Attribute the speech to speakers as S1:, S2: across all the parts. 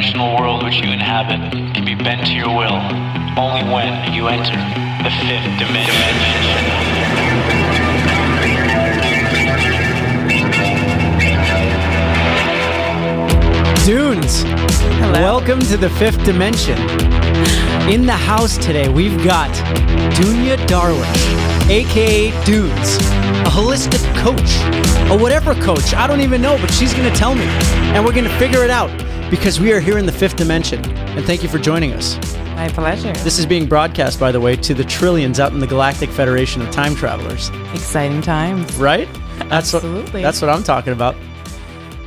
S1: interdimensional world which you inhabit can be bent to your will only when you enter the fifth dimension.
S2: Dunes,
S3: Hello.
S2: Welcome to the fifth dimension. In the house today, we've got Dunia Darwiche, aka Dunes, a holistic coach, a whatever coach, I don't even know, but she's going to tell me, and we're going to figure it out because we are here in the fifth dimension. And thank you for joining us.
S3: My pleasure.
S2: This is being broadcast, by the way, to the trillions out in the Galactic Federation of Time Travelers.
S3: Exciting times.
S2: Right?
S3: Absolutely.
S2: That's what I'm talking about.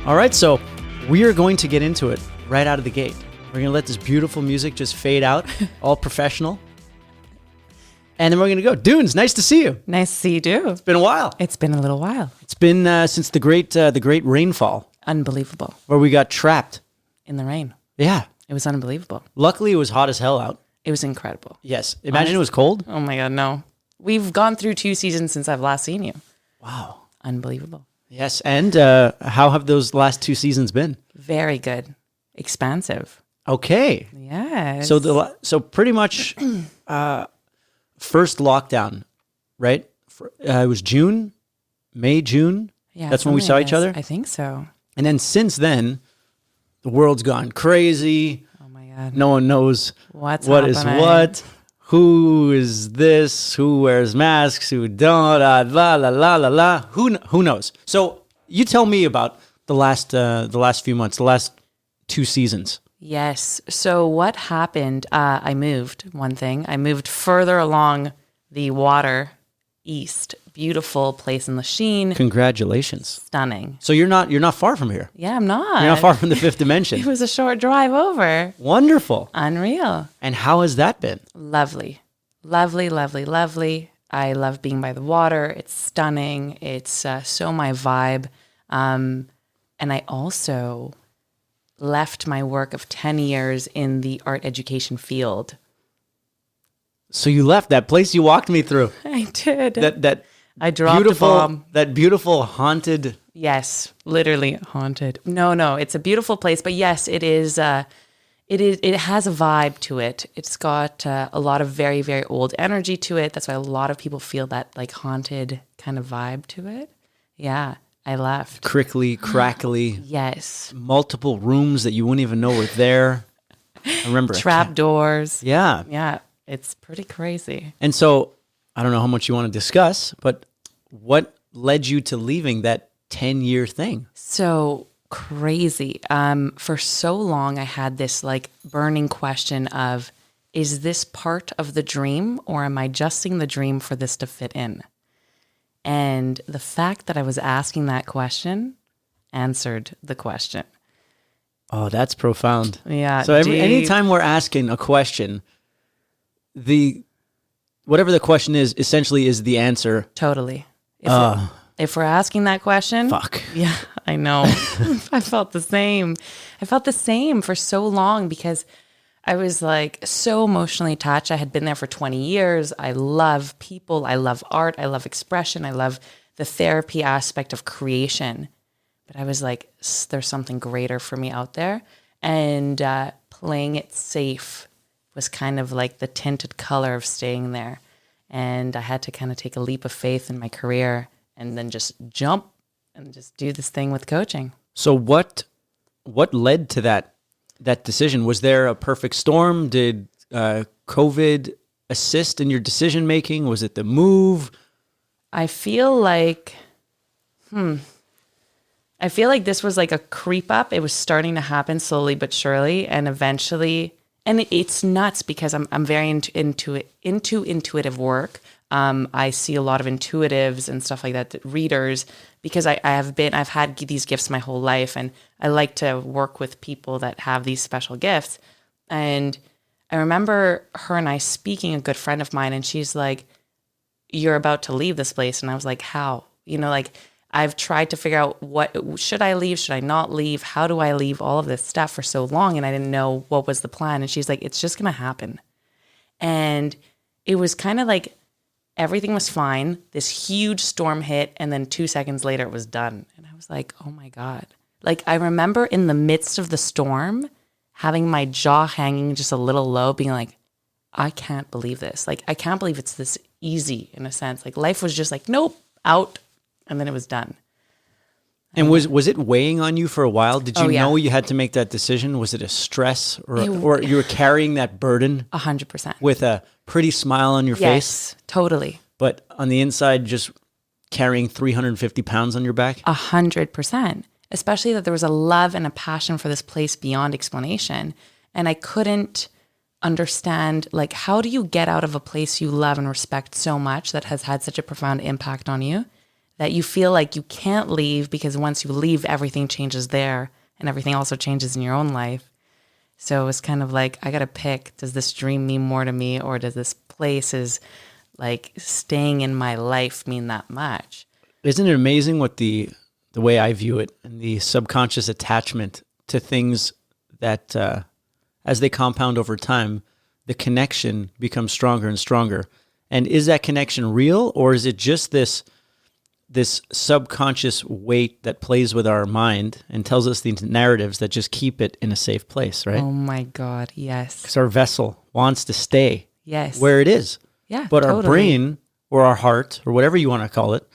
S2: All right, so we are going to get into it right out of the gate. We're going to let this beautiful music just fade out, all professional. And then we're going to go. Dunes, nice to see you.
S3: Nice to see you too.
S2: It's been a while.
S3: It's been a little while.
S2: It's been since the great rainfall,
S3: Unbelievable.
S2: where we got trapped.
S3: In the rain.
S2: Yeah.
S3: It was unbelievable.
S2: Luckily, it was hot as hell out.
S3: It was incredible.
S2: Yes. Imagine it was cold.
S3: Oh my God, no. We've gone through 2 seasons since I've last seen you.
S2: Wow.
S3: Unbelievable.
S2: Yes. And how have those last 2 seasons been?
S3: Very good. Expansive.
S2: Okay.
S3: Yes.
S2: So pretty much first lockdown, right? It was May, June.
S3: Yeah,
S2: That's when we
S3: something
S2: saw
S3: like
S2: each
S3: this.
S2: other.
S3: I think so.
S2: And then since then, the world's gone crazy.
S3: Oh my God.
S2: No one knows
S3: What's
S2: what is
S3: happening?
S2: what. Who is this? Who wears masks? Who don't? La la la la la. Who knows? So you tell me about the last few months, the last 2 seasons.
S3: Yes. So what happened? I moved. One thing. I moved further along the water east. Beautiful place in Lachine.
S2: Congratulations.
S3: Stunning.
S2: So you're not far from here.
S3: Yeah, I'm not.
S2: You're not far from the fifth dimension.
S3: It was a short drive over.
S2: Wonderful.
S3: Unreal.
S2: And how has that been?
S3: Lovely. Lovely, lovely, lovely. I love being by the water. It's stunning. It's so my vibe. And I also left my work of 10 years in the art education field.
S2: So you left that place you walked me through.
S3: I did.
S2: That
S3: I dropped
S2: beautiful,
S3: a bomb.
S2: that beautiful haunted.
S3: Yes, literally haunted. No, it's a beautiful place, but yes, it is. It has a vibe to it. It's got a lot of very, very old energy to it. That's why a lot of people feel that like haunted kind of vibe to it. Yeah, I left.
S2: Crickly, crackly,
S3: Yes,
S2: multiple rooms that you wouldn't even know were there. I remember.
S3: trap doors.
S2: Yeah.
S3: Yeah, it's pretty crazy.
S2: And so I don't know how much you want to discuss, but what led you to leaving that 10-year thing?
S3: So crazy. For so long, I had this like burning question of, is this part of the dream or am I adjusting the dream for this to fit in? And the fact that I was asking that question answered the question.
S2: Oh, that's profound.
S3: Yeah.
S2: So
S3: deep.
S2: anytime we're asking a question, whatever the question is, essentially is the answer.
S3: Totally. If we're asking that question.
S2: Fuck.
S3: Yeah, I know. I felt the same. I felt the same for so long because I was like so emotionally attached. I had been there for 20 years. I love people. I love art. I love expression. I love the therapy aspect of creation. But I was like, there's something greater for me out there. And playing it safe was kind of like the tinted color of staying there. And I had to kind of take a leap of faith in my career and then just jump and just do this thing with coaching.
S2: So what led to that decision? Was there a perfect storm? Did COVID assist in your decision making? Was it the move?
S3: I feel like this was like a creep up. It was starting to happen slowly but surely, and eventually, and it's nuts because I'm very into intuitive work. I see a lot of intuitives and stuff like that, readers, because I've had these gifts my whole life, and I like to work with people that have these special gifts. And I remember her and I speaking, a good friend of mine, and she's like, "You're about to leave this place," and I was like, "How?" Like I've tried to figure out should I leave, should I not leave, how do I leave, all of this stuff for so long, and I didn't know what was the plan. And she's like, "It's just gonna happen," and it was kind of like everything was fine. This huge storm hit, and then 2 seconds later, it was done. And I was like, oh my God. Like, I remember in the midst of the storm, having my jaw hanging just a little low, being like, I can't believe this. Like, I can't believe it's this easy in a sense. Like, life was just like, nope, out, and then it was done.
S2: And was it weighing on you for a while? Did you
S3: yeah.
S2: know you had to make that decision? Was it a stress or you were carrying that burden
S3: 100%.
S2: with a pretty smile on your face?
S3: Yes, totally.
S2: But on the inside, just carrying 350 pounds on your back?
S3: 100%. Especially that there was a love and a passion for this place beyond explanation. And I couldn't understand, like, how do you get out of a place you love and respect so much that has had such a profound impact on you that you feel like you can't leave, because once you leave, everything changes there and everything also changes in your own life. So it was kind of like, I got to pick, does this dream mean more to me, or does this place is like staying in my life mean that much?
S2: Isn't it amazing what the way I view it and the subconscious attachment to things that as they compound over time, the connection becomes stronger and stronger. And is that connection real, or is it just this subconscious weight that plays with our mind and tells us these narratives that just keep it in a safe place, right?
S3: Oh my God, yes.
S2: Because our vessel wants to stay
S3: Yes.
S2: where it is.
S3: Yeah,
S2: But our
S3: totally.
S2: brain or our heart or whatever you want to call it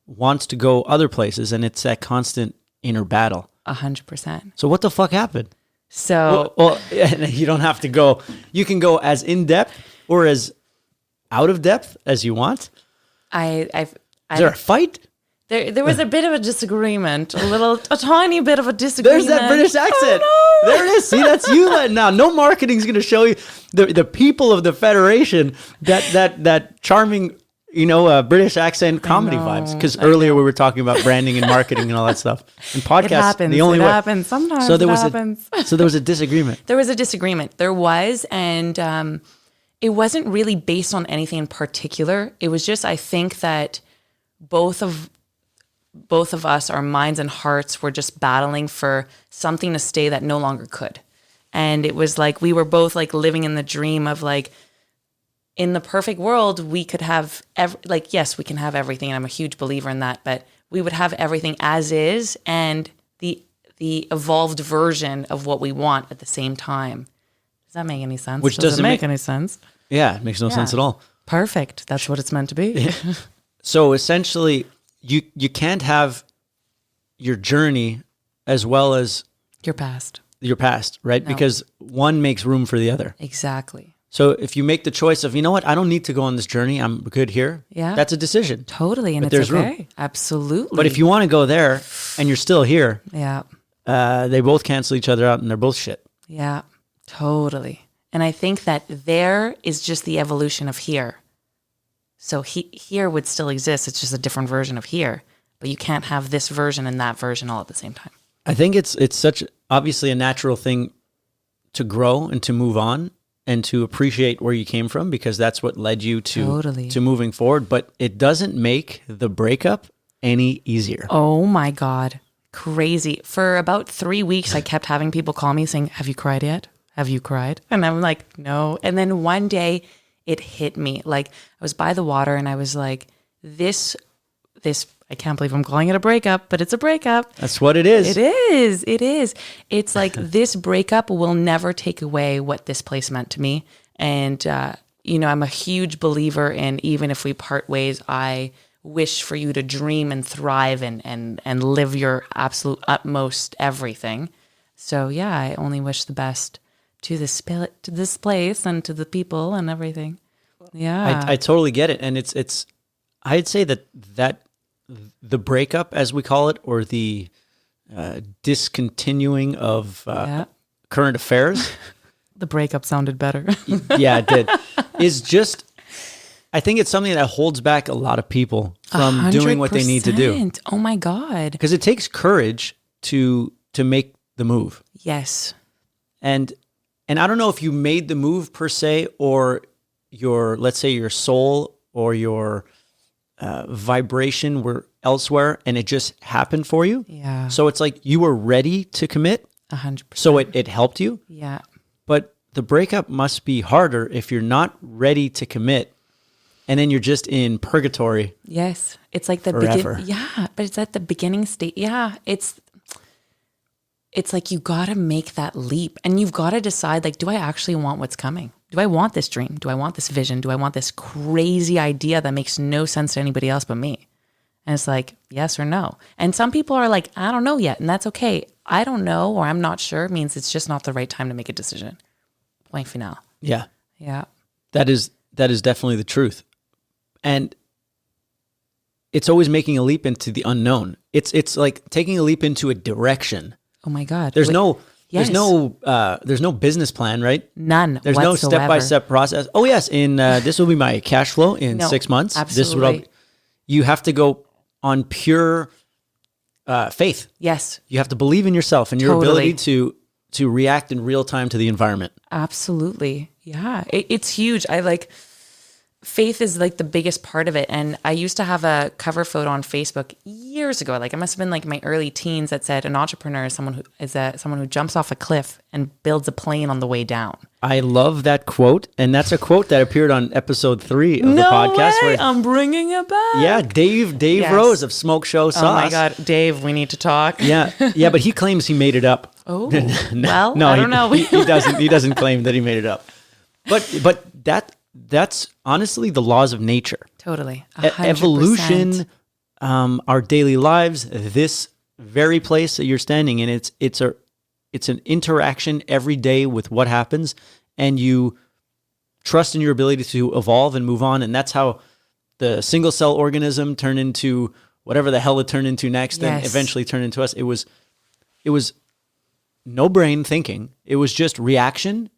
S2: wants to go other places, and it's that constant inner battle.
S3: 100%.
S2: So what the fuck happened?
S3: So
S2: Well, you don't have to go. You can go as in depth or as out of depth as you want. Is there a fight?
S3: there was a bit of a disagreement, a tiny bit of a disagreement.
S2: There's that British accent.
S3: Oh, no.
S2: There it is. See, that's you letting out. No marketing's going to show you the people of the Federation that charming, British accent comedy vibes. Because earlier we were talking about branding and marketing and all that stuff. And podcasts,
S3: It happens.
S2: the only
S3: it
S2: way.
S3: happens. Sometimes
S2: So there
S3: it
S2: was
S3: happens.
S2: so there was a disagreement.
S3: There was a disagreement. There was, and it wasn't really based on anything in particular. It was just, I think that both of us, our minds and hearts, were just battling for something to stay that no longer could. And it was like we were both like living in the dream of like, in the perfect world, we could have yes, we can have everything, and I'm a huge believer in that. But we would have everything as is, and the evolved version of what we want at the same time. Does that make any sense?
S2: Which
S3: doesn't
S2: doesn't
S3: make
S2: make-
S3: any sense.
S2: Yeah, it makes no sense at all.
S3: Perfect. That's what it's meant to be.
S2: So essentially, you can't have your journey as well as
S3: Your past.
S2: your past, right?
S3: No.
S2: Because one makes room for the other.
S3: Exactly.
S2: So if you make the choice of, you know what, I don't need to go on this journey, I'm good here.
S3: Yeah.
S2: That's a decision.
S3: Totally. And
S2: But
S3: it's
S2: there's room.
S3: okay. Absolutely.
S2: But if you want to go there and you're still here,
S3: Yeah.
S2: they both cancel each other out and they're both shit.
S3: Yeah. Totally. And I think that there is just the evolution of here. So here would still exist. It's just a different version of here. But you can't have this version and that version all at the same time.
S2: I think it's such obviously a natural thing to grow and to move on and to appreciate where you came from, because that's what led you to moving forward. But it doesn't make the breakup any easier.
S3: Oh my God. Crazy. For about 3 weeks, I kept having people call me saying, have you cried yet? Have you cried? And I'm like, no. And then one day it hit me. Like, I was by the water and I was like, this, I can't believe I'm calling it a breakup, but it's a breakup.
S2: That's what it is.
S3: It is. It is. It's like this breakup will never take away what this place meant to me. And, I'm a huge believer in, even if we part ways, I wish for you to dream and thrive and live your absolute utmost everything. So yeah, I only wish the best to this place and to the people and everything. Yeah.
S2: I totally get it. And it's I'd say that the breakup, as we call it, or the discontinuing of current affairs.
S3: The breakup sounded better.
S2: Yeah, it did. Is just, I think it's something that holds back a lot of people from doing what they need to do.
S3: 100%. Oh my God.
S2: Because it takes courage to make the move.
S3: Yes.
S2: And I don't know if you made the move per se, or let's say your soul or your vibration were elsewhere and it just happened for you.
S3: Yeah.
S2: So it's like you were ready to commit.
S3: 100%.
S2: So it helped you.
S3: Yeah.
S2: But the breakup must be harder if you're not ready to commit, and then you're just in purgatory.
S3: Yes. It's like the
S2: forever.
S3: Yeah, but it's at the beginning state. Yeah, it's it's like you got to make that leap, and you've got to decide, like, do I actually want what's coming? Do I want this dream? Do I want this vision? Do I want this crazy idea that makes no sense to anybody else but me? And it's like, yes or no. And some people are like, I don't know yet. And that's okay. I don't know, or I'm not sure, means it's just not the right time to make a decision. Point final.
S2: Yeah.
S3: Yeah.
S2: That is definitely the truth. And it's always making a leap into the unknown. It's like taking a leap into a direction.
S3: Oh my God.
S2: There's
S3: Yes.
S2: there's no business plan, right?
S3: None.
S2: There's
S3: whatsoever.
S2: no step-by-step process. Oh yes, this will be my cash flow in
S3: No,
S2: 6 months. This is what
S3: absolutely.
S2: you have to go on pure faith.
S3: Yes.
S2: You have to believe in yourself and your
S3: Totally.
S2: ability to react in real time to the environment.
S3: Absolutely. Yeah. It's huge. Faith is like the biggest part of it. And I used to have a cover photo on Facebook years ago. Like, it must have been like my early teens, that said an entrepreneur is someone who jumps off a cliff and builds a plane on the way down.
S2: I love that quote, and that's a quote that appeared on episode 3 of the
S3: No
S2: podcast.
S3: way. I'm bringing it back.
S2: Yeah, Dave
S3: Yes.
S2: Rose of Smoke Show Sauce.
S3: Oh my God, Dave, we need to talk.
S2: Yeah, but he claims he made it up.
S3: Oh, well,
S2: No,
S3: I don't know.
S2: He doesn't. He doesn't claim that he made it up. But that's honestly the laws of nature.
S3: Totally. 100%.
S2: Evolution, our daily lives, this very place that you're standing in, it's an interaction every day with what happens, and you trust in your ability to evolve and move on. And that's how the single cell organism turned into whatever the hell it turned into next, and
S3: Yes.
S2: eventually turned into us. It was no brain thinking. It was just reaction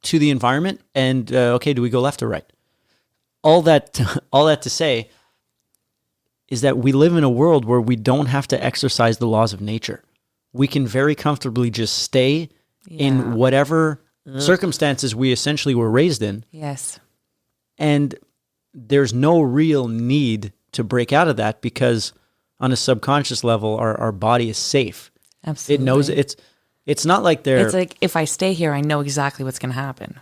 S2: to the environment, and okay, do we go left or right? All that to say is that we live in a world where we don't have to exercise the laws of nature. We can very comfortably just stay in whatever circumstances we essentially were raised in,
S3: Yes. and
S2: there's no real need to break out of that, because on a subconscious level, our body is safe.
S3: Absolutely.
S2: It knows it's not like they're...
S3: It's like, if I stay here, I know exactly what's going to happen.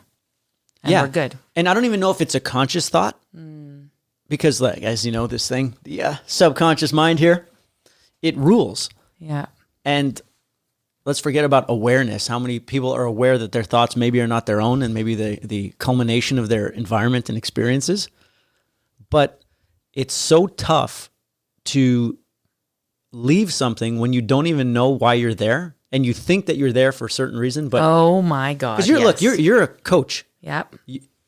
S3: And we're good.
S2: And I don't even know if it's a conscious thought, because, like, as you know, this thing, the subconscious mind here, it rules.
S3: Yeah.
S2: And let's forget about awareness. How many people are aware that their thoughts maybe are not their own, and maybe the culmination of their environment and experiences? But it's so tough to leave something when you don't even know why you're there, and you think that you're there for a certain reason. But
S3: Oh my God.
S2: because
S3: yes.
S2: you're a coach,
S3: Yep.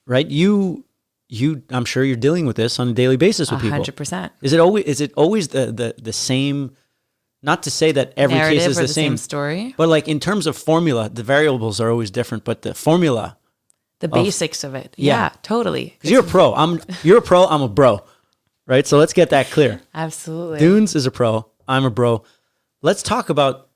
S2: right? You I'm sure you're dealing with this on a daily basis with people.
S3: 100%.
S2: Is it always the same? Not to say that every
S3: Narrative
S2: case is
S3: or
S2: the
S3: the
S2: same
S3: same story.
S2: but like in terms of formula, the variables are always different. But the formula,
S3: The basics of it.
S2: Yeah.
S3: Yeah, totally.
S2: because you're a pro. You're a pro. I'm a bro, right? So let's get that clear.
S3: Absolutely.
S2: Dunes is a pro. I'm a bro. Let's talk about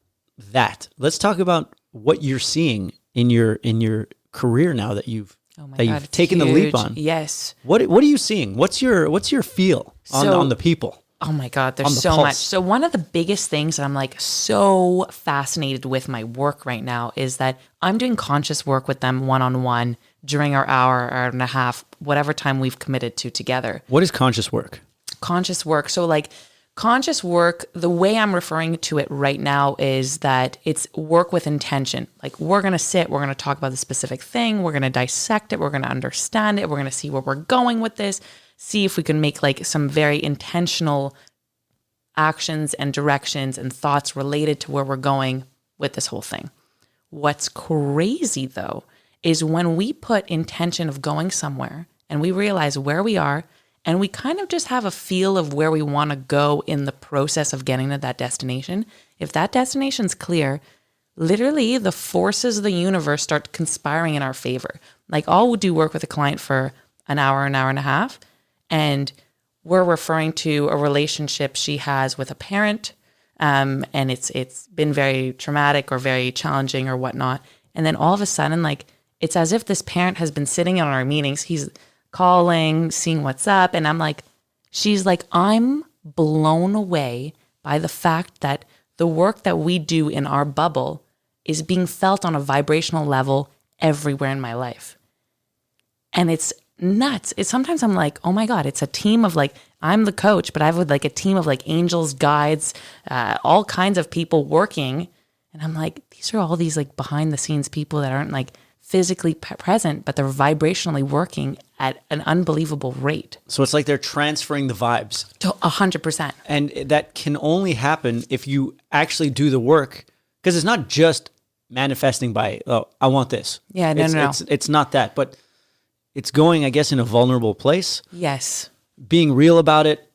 S2: that. Let's talk about what you're seeing in your career now that you've
S3: Oh my
S2: that
S3: God,
S2: you've
S3: it's
S2: taken the leap
S3: huge.
S2: on.
S3: Yes.
S2: What are you seeing? What's your feel on the people?
S3: Oh my God,
S2: On
S3: there's
S2: the
S3: so
S2: pulse.
S3: much. So one of the biggest things that I'm like so fascinated with my work right now is that I'm doing conscious work with them one-on-one during our hour and a half, whatever time we've committed to together.
S2: What is conscious work?
S3: Conscious work. So like conscious work, the way I'm referring to it right now is that it's work with intention. Like, we're going to sit, we're going to talk about the specific thing, we're going to dissect it, we're going to understand it, we're going to see where we're going with this, see if we can make like some very intentional actions and directions and thoughts related to where we're going with this whole thing. What's crazy though is when we put intention of going somewhere and we realize where we are, and we kind of just have a feel of where we want to go in the process of getting to that destination. If that destination's clear, literally the forces of the universe start conspiring in our favor. Like, I'll do work with a client for an hour and a half, and we're referring to a relationship she has with a parent, and it's been very traumatic or very challenging or whatnot. And then all of a sudden, like, it's as if this parent has been sitting in our meetings. He's calling, seeing what's up. And I'm like, she's like, I'm blown away by the fact that the work that we do in our bubble is being felt on a vibrational level everywhere in my life. And it's nuts. Sometimes I'm like, oh my God, it's a team of like, I'm the coach, but I have like a team of like angels, guides, all kinds of people working And I'm like, these are all these like behind the scenes people that aren't like physically present, but they're vibrationally working at an unbelievable rate.
S2: So it's like they're transferring the vibes.
S3: 100%.
S2: And that can only happen if you actually do the work, because it's not just manifesting by, oh, I want this.
S3: Yeah, no.
S2: It's not that, but it's going, I guess, in a vulnerable place,
S3: Yes.
S2: being real about it,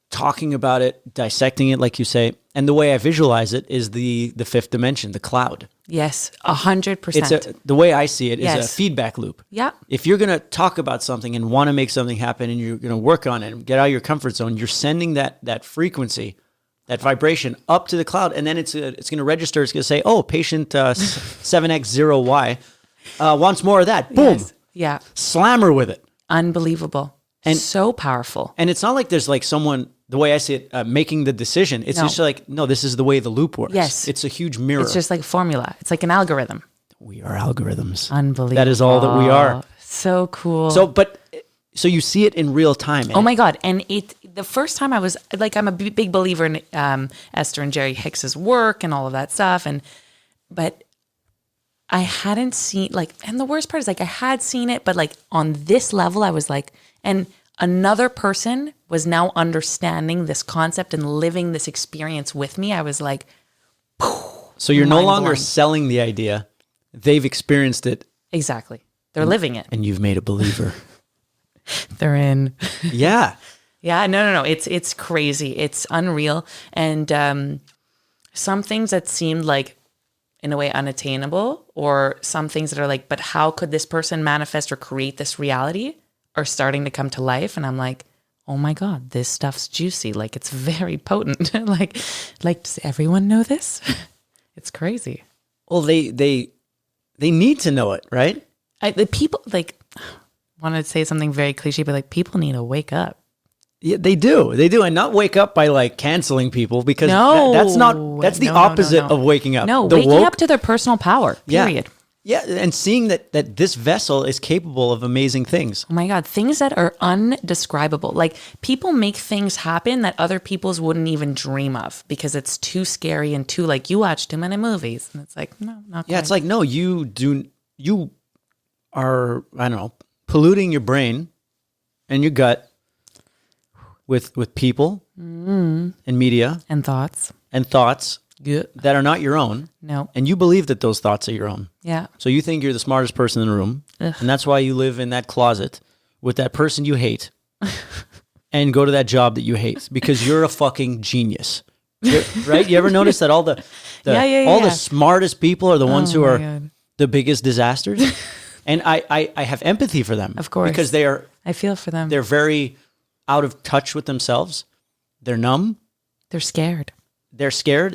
S2: talking about it, dissecting it, like you say. And the way I visualize it is the fifth dimension, the cloud.
S3: Yes, 100%.
S2: The way I see it is a
S3: Yes.
S2: feedback loop.
S3: Yeah.
S2: If you're going to talk about something and want to make something happen and you're going to work on it and get out of your comfort zone, you're sending that frequency, that vibration up to the cloud, and then it's going to register. It's going to say, oh, patient 7X0Y wants more of that. Boom.
S3: Yes. Yeah.
S2: Slammer with it.
S3: Unbelievable. And so powerful.
S2: And it's not like there's like someone, the way I see it, making the decision. It's just like, no, this is the way the loop works.
S3: Yes.
S2: It's a huge mirror.
S3: It's just like a formula. It's like an algorithm.
S2: We are algorithms.
S3: Unbelievable.
S2: That is all that we are.
S3: So cool.
S2: So you see it in real time.
S3: Oh my God. And the first time I was like, I'm a big believer in Esther and Jerry Hicks's work and all of that stuff. But I hadn't seen and the worst part is like I had seen it, but like on this level, I was like, and another person was now understanding this concept and living this experience with me. I was like,
S2: so you're no longer
S3: mind-blowing.
S2: selling the idea. They've experienced it.
S3: Exactly. They're living it.
S2: And you've made a believer.
S3: They're in.
S2: Yeah.
S3: Yeah, no. It's crazy. It's unreal. And some things that seemed like, in a way, unattainable, or some things that are like, but how could this person manifest or create this reality, are starting to come to life. And I'm like, oh my God, this stuff's juicy. Like, it's very potent. like, does everyone know this? It's crazy.
S2: Well, they need to know it, right?
S3: The people, like, wanted to say something very cliche, but like, people need to wake up.
S2: Yeah, they do, and not wake up by like canceling people, because that's the opposite of waking up.
S3: No,
S2: the
S3: waking up to their personal power. Period.
S2: Yeah, and seeing that this vessel is capable of amazing things.
S3: Oh my God, things that are undescribable. Like, people make things happen that other people's wouldn't even dream of because it's too scary and too, like, you watch too many movies. And it's like, no, not quite.
S2: Yeah, it's like, no, you are, I don't know, polluting your brain and your gut with people and media
S3: and thoughts
S2: that are not your own.
S3: No.
S2: And you believe that those thoughts are your own.
S3: Yeah.
S2: So you think you're the smartest person in the room.
S3: Ugh.
S2: And that's why you live in that closet with that person you hate and go to that job that you hate, because you're a fucking genius. Right? You ever notice that all the smartest people are the ones who are the biggest disasters? And I have empathy for them.
S3: Of course.
S2: Because
S3: I feel for them.
S2: They're very out of touch with themselves. They're numb.
S3: They're scared.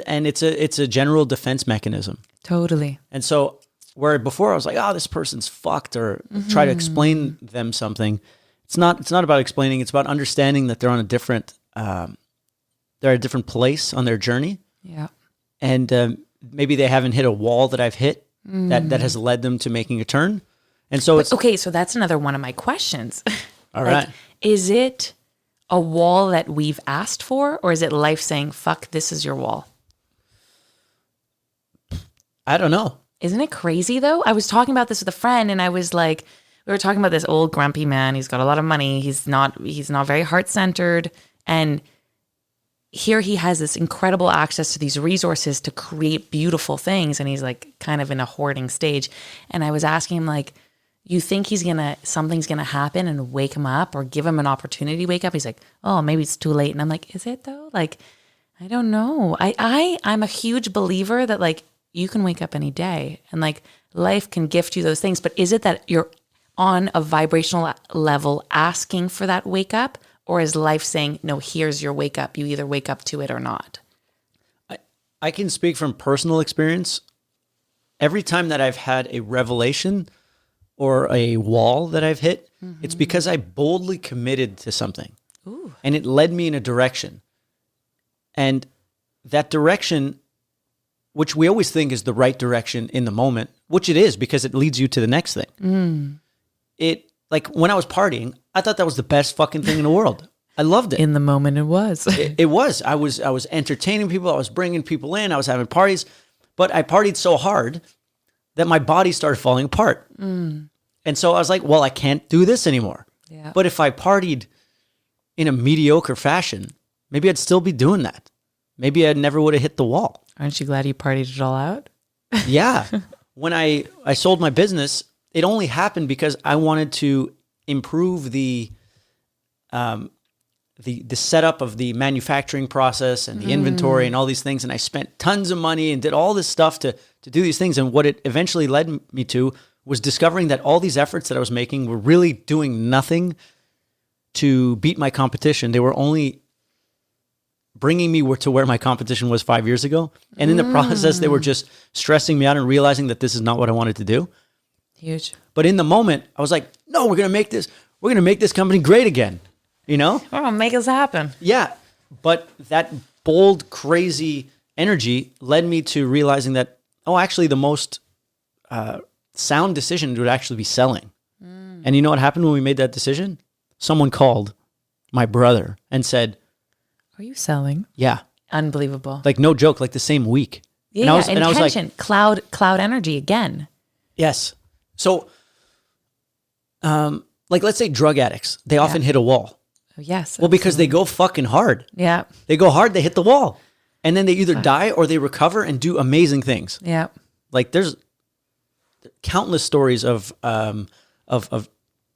S2: And it's a general defense mechanism.
S3: Totally.
S2: And so where before I was like, oh, this person's fucked, or try to explain them something. It's not about explaining. It's about understanding that they're on a different place on their journey.
S3: Yeah.
S2: And maybe they haven't hit a wall that I've hit that has led them to making a turn. And so
S3: so that's another one of my questions.
S2: All right.
S3: Is it a wall that we've asked for, or is it life saying, fuck, this is your wall?
S2: I don't know.
S3: Isn't it crazy though? I was talking about this with a friend, and I was like, we were talking about this old grumpy man. He's got a lot of money. He's not very heart-centered. And here he has this incredible access to these resources to create beautiful things. And he's like kind of in a hoarding stage. And I was asking him, like, you think something's gonna happen and wake him up, or give him an opportunity to wake up? He's like, oh, maybe it's too late. And I'm like, is it though? Like, I don't know. I'm a huge believer that, like, you can wake up any day, and like, life can gift you those things. But is it that you're on a vibrational level asking for that wake up, or is life saying, no, here's your wake up. You either wake up to it or not?
S2: I can speak from personal experience. Every time that I've had a revelation or a wall that I've hit, it's because I boldly committed to something.
S3: Ooh.
S2: And it led me in a direction. And that direction, which we always think is the right direction in the moment, which it is, because it leads you to the next thing. It, like, when I was partying, I thought that was the best fucking thing in the world. I loved it.
S3: In the moment, it was.
S2: It was. I was entertaining people. I was bringing people in. I was having parties. But I partied so hard that my body started falling apart. And so I was like, well, I can't do this anymore.
S3: Yeah.
S2: But if I partied in a mediocre fashion, maybe I'd still be doing that. Maybe I never would have hit the wall.
S3: Aren't you glad you partied it all out?
S2: Yeah. When I sold my business, it only happened because I wanted to improve the setup of the manufacturing process and the inventory and all these things. And I spent tons of money and did all this stuff to do these things. And what it eventually led me to was discovering that all these efforts that I was making were really doing nothing to beat my competition. They were only bringing me to where my competition was 5 years ago. And in the process, they were just stressing me out and realizing that this is not what I wanted to do.
S3: Huge.
S2: But in the moment, I was like, no, we're going to make this company great again. You know?
S3: Oh, make us happen.
S2: Yeah. But that bold, crazy energy led me to realizing that, actually the most sound decision would actually be selling. And you know what happened when we made that decision? Someone called my brother and said,
S3: Are you selling?
S2: yeah.
S3: Unbelievable.
S2: Like no joke, like the same week.
S3: Yeah,
S2: and I was
S3: intention.
S2: like,
S3: cloud energy again.
S2: yes. So, like let's say drug addicts, they often hit a wall.
S3: Oh, yes.
S2: Well, because they go fucking hard.
S3: Yeah.
S2: They go hard, they hit the wall. And then they either die or they recover and do amazing things.
S3: Yeah.
S2: Like there's countless stories of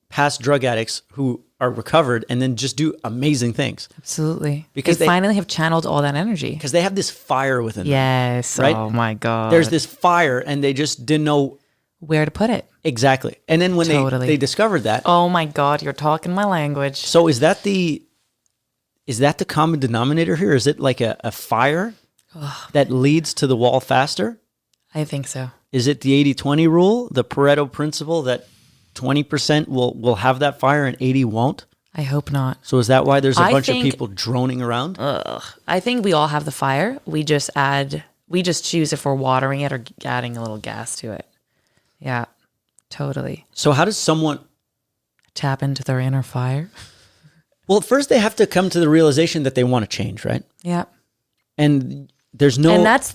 S2: past drug addicts who are recovered and then just do amazing things.
S3: Absolutely.
S2: Because
S3: they finally have channeled all that energy.
S2: Because they have this fire within them.
S3: Yes.
S2: Right?
S3: Oh my God.
S2: There's this fire and they just didn't know
S3: where to put it.
S2: exactly. And then when
S3: Totally.
S2: they discovered that.
S3: Oh my God, you're talking my language.
S2: So is that the common denominator here? Is it like a fire that leads to the wall faster?
S3: I think so.
S2: Is it the 80-20 rule, the Pareto principle that 20% will have that fire and 80 won't?
S3: I hope not.
S2: So is that why there's a
S3: I
S2: bunch of
S3: think-
S2: people droning around?
S3: I think we all have the fire. We just choose if we're watering it or adding a little gas to it. Yeah, totally.
S2: So how does someone...
S3: Tap into their inner fire.
S2: Well, first they have to come to the realization that they want to change, right?
S3: Yeah.
S2: And there's no...
S3: And that's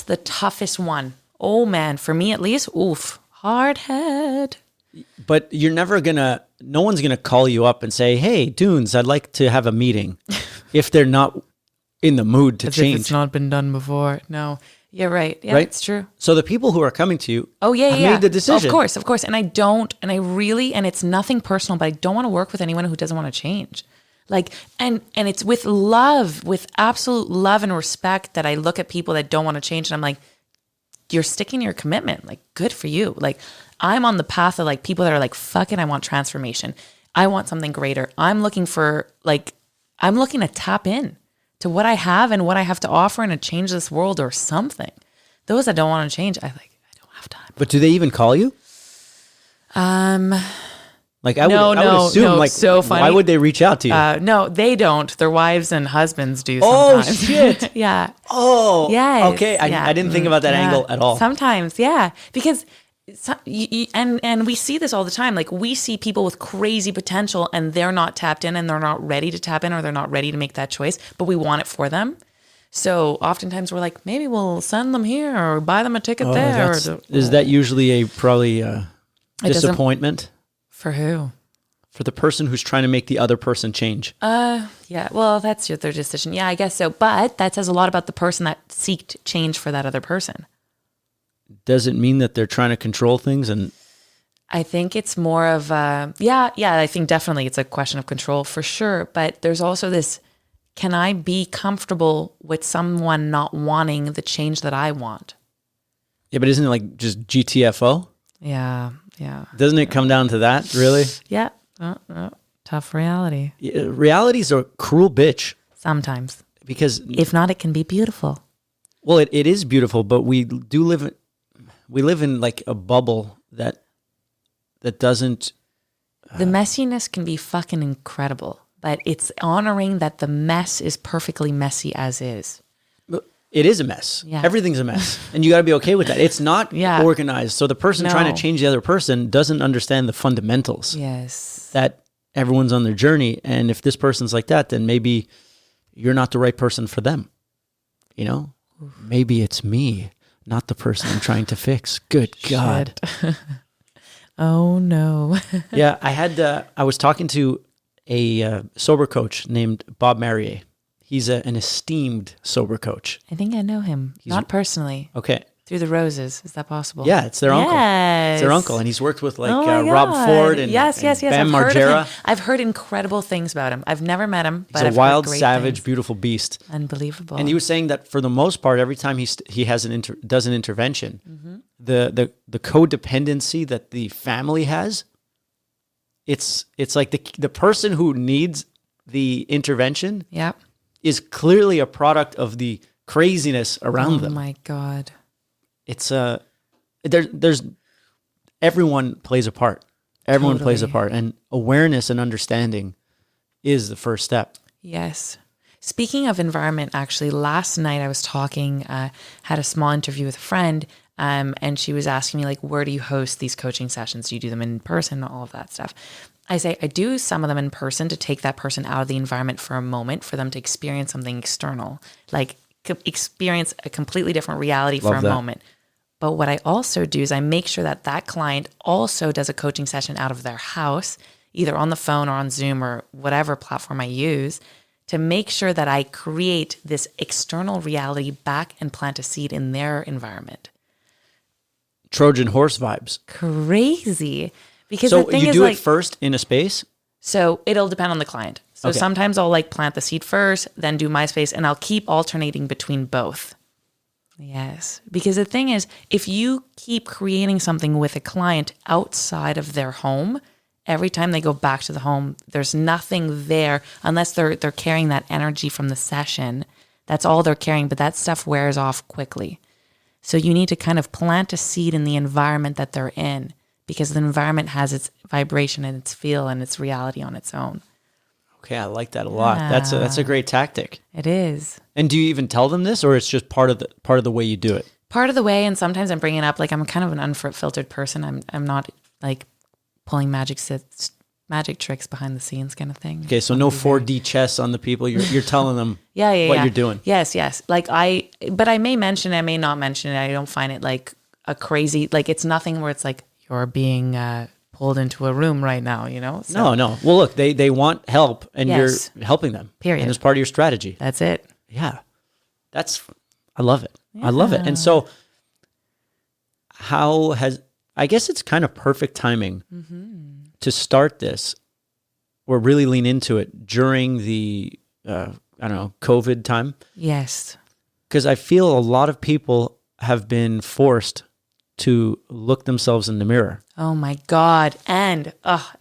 S3: the toughest one. Oh man, for me at least, oof, hard head.
S2: But you're never gonna... No one's gonna call you up and say, hey, Dunes, I'd like to have a meeting. If they're not in the mood to
S3: As
S2: change.
S3: if it's not been done before. No. Yeah, right. Yeah,
S2: Right?
S3: it's true.
S2: So the people who are coming to you
S3: Oh yeah,
S2: have
S3: yeah.
S2: made the decision.
S3: Of course. And and it's nothing personal, but I don't want to work with anyone who doesn't want to change. Like, and it's with love, with absolute love and respect that I look at people that don't want to change and I'm like, you're sticking to your commitment. Like, good for you. Like, I'm on the path of like people that are like, fuck it, I want transformation. I want something greater. I'm looking to tap in to what I have and what I have to offer and to change this world or something. Those that don't want to change, I don't have time.
S2: But do they even call you? Like I would assume, like,
S3: so funny.
S2: why would they reach out to you?
S3: No, they don't. Their wives and husbands do
S2: Oh,
S3: sometimes.
S2: shit.
S3: Yeah.
S2: Oh,
S3: Yes.
S2: okay.
S3: Yeah.
S2: I didn't think about that
S3: Yeah.
S2: angle at all.
S3: Sometimes, yeah. Because, and we see this all the time. Like, we see people with crazy potential and they're not tapped in and they're not ready to tap in or they're not ready to make that choice, but we want it for them. So oftentimes we're like, maybe we'll send them here or buy them a ticket there.
S2: Is that usually probably
S3: doesn't-
S2: disappointment
S3: For who?
S2: for the person who's trying to make the other person change?
S3: Yeah, well, that's their decision. Yeah, I guess so. But that says a lot about the person that seeked change for that other person.
S2: Does it mean that they're trying to control things? And
S3: I think it's more of yeah, I think definitely it's a question of control for sure. But there's also this, can I be comfortable with someone not wanting the change that I want?
S2: yeah, but isn't it like just GTFO?
S3: Yeah.
S2: Doesn't it come down to that, really?
S3: Yeah. Tough reality.
S2: Reality's a cruel bitch
S3: Sometimes.
S2: because,
S3: If not, it can be beautiful.
S2: well, it is beautiful, but we live in like a bubble that doesn't.
S3: The messiness can be fucking incredible, but it's honoring that the mess is perfectly messy as is.
S2: It is a mess.
S3: Yeah.
S2: Everything's a mess. And you got to be okay with that. It's not
S3: Yeah.
S2: organized. So the person trying
S3: No.
S2: to change the other person doesn't understand the fundamentals
S3: Yes.
S2: that everyone's on their journey. And if this person's like that, then maybe you're not the right person for them. You know, maybe it's me. not the person I'm trying to fix. Good God.
S3: Oh no.
S2: Yeah, I was talking to a sober coach named Bob Marrier. He's an esteemed sober coach.
S3: I think I know him. Not personally.
S2: Okay.
S3: Through the Roses. Is that possible?
S2: Yeah, it's their uncle.
S3: Yes.
S2: It's their uncle. And he's worked with like
S3: Oh my
S2: Rob
S3: God.
S2: Ford and,
S3: yes.
S2: and Bam
S3: I've heard of
S2: Margera.
S3: him. I've heard incredible things about him. I've never met him, but
S2: He's
S3: I've
S2: a wild,
S3: heard great
S2: savage,
S3: things.
S2: beautiful beast.
S3: Unbelievable.
S2: And he was saying that for the most part, every time he has does an intervention, the codependency that the family has, it's like the person who needs the intervention
S3: Yep.
S2: is clearly a product of the craziness around them.
S3: Oh my God.
S2: It's there's everyone plays a part. Everyone plays a
S3: Totally.
S2: part, and awareness and understanding is the first step.
S3: Yes. Speaking of environment, actually, last night I was talking, had a small interview with a friend, and she was asking me, like, where do you host these coaching sessions? Do you do them in person? All of that stuff. I say, I do some of them in person to take that person out of the environment for a moment, for them to experience something external, like experience a completely different reality for
S2: Love
S3: a
S2: that.
S3: moment. But what I also do is I make sure that that client also does a coaching session out of their house, either on the phone or on Zoom or whatever platform I use, to make sure that I create this external reality back and plant a seed in their environment.
S2: Trojan horse vibes.
S3: Crazy. Because
S2: So
S3: the thing
S2: you
S3: is,
S2: do
S3: like,
S2: it first in a space?
S3: so it'll depend on the client. So
S2: Okay.
S3: sometimes I'll like plant the seed first, then do my space, and I'll keep alternating between both. Yes. Because the thing is, if you keep creating something with a client outside of their home, every time they go back to the home, there's nothing there unless they're carrying that energy from the session. That's all they're carrying, but that stuff wears off quickly. So you need to kind of plant a seed in the environment that they're in, because the environment has its vibration and its feel and its reality on its own.
S2: Okay, I like that a lot. That's a great tactic.
S3: It is.
S2: And do you even tell them this, or it's just part of the way you do it?
S3: Part of the way, and sometimes I'm bringing up, like, I'm kind of an unfiltered person. I'm not like pulling magic tricks behind the scenes kind of thing.
S2: Okay, so no 4D chess on the people. You're telling them what you're doing.
S3: Yes. Like but I may mention it, I may not mention it. I don't find it like a crazy, like, it's nothing where it's like you're being pulled into a room right now, you know? So
S2: No. Well, look, they want help, and
S3: Yes.
S2: you're helping them.
S3: Period.
S2: And it's part of your strategy.
S3: that's it.
S2: Yeah. I love it. I love it. And so I guess it's kind of perfect timing to start this or really lean into it during the, COVID time.
S3: Yes.
S2: Because I feel a lot of people have been forced to look themselves in the mirror.
S3: Oh my God. And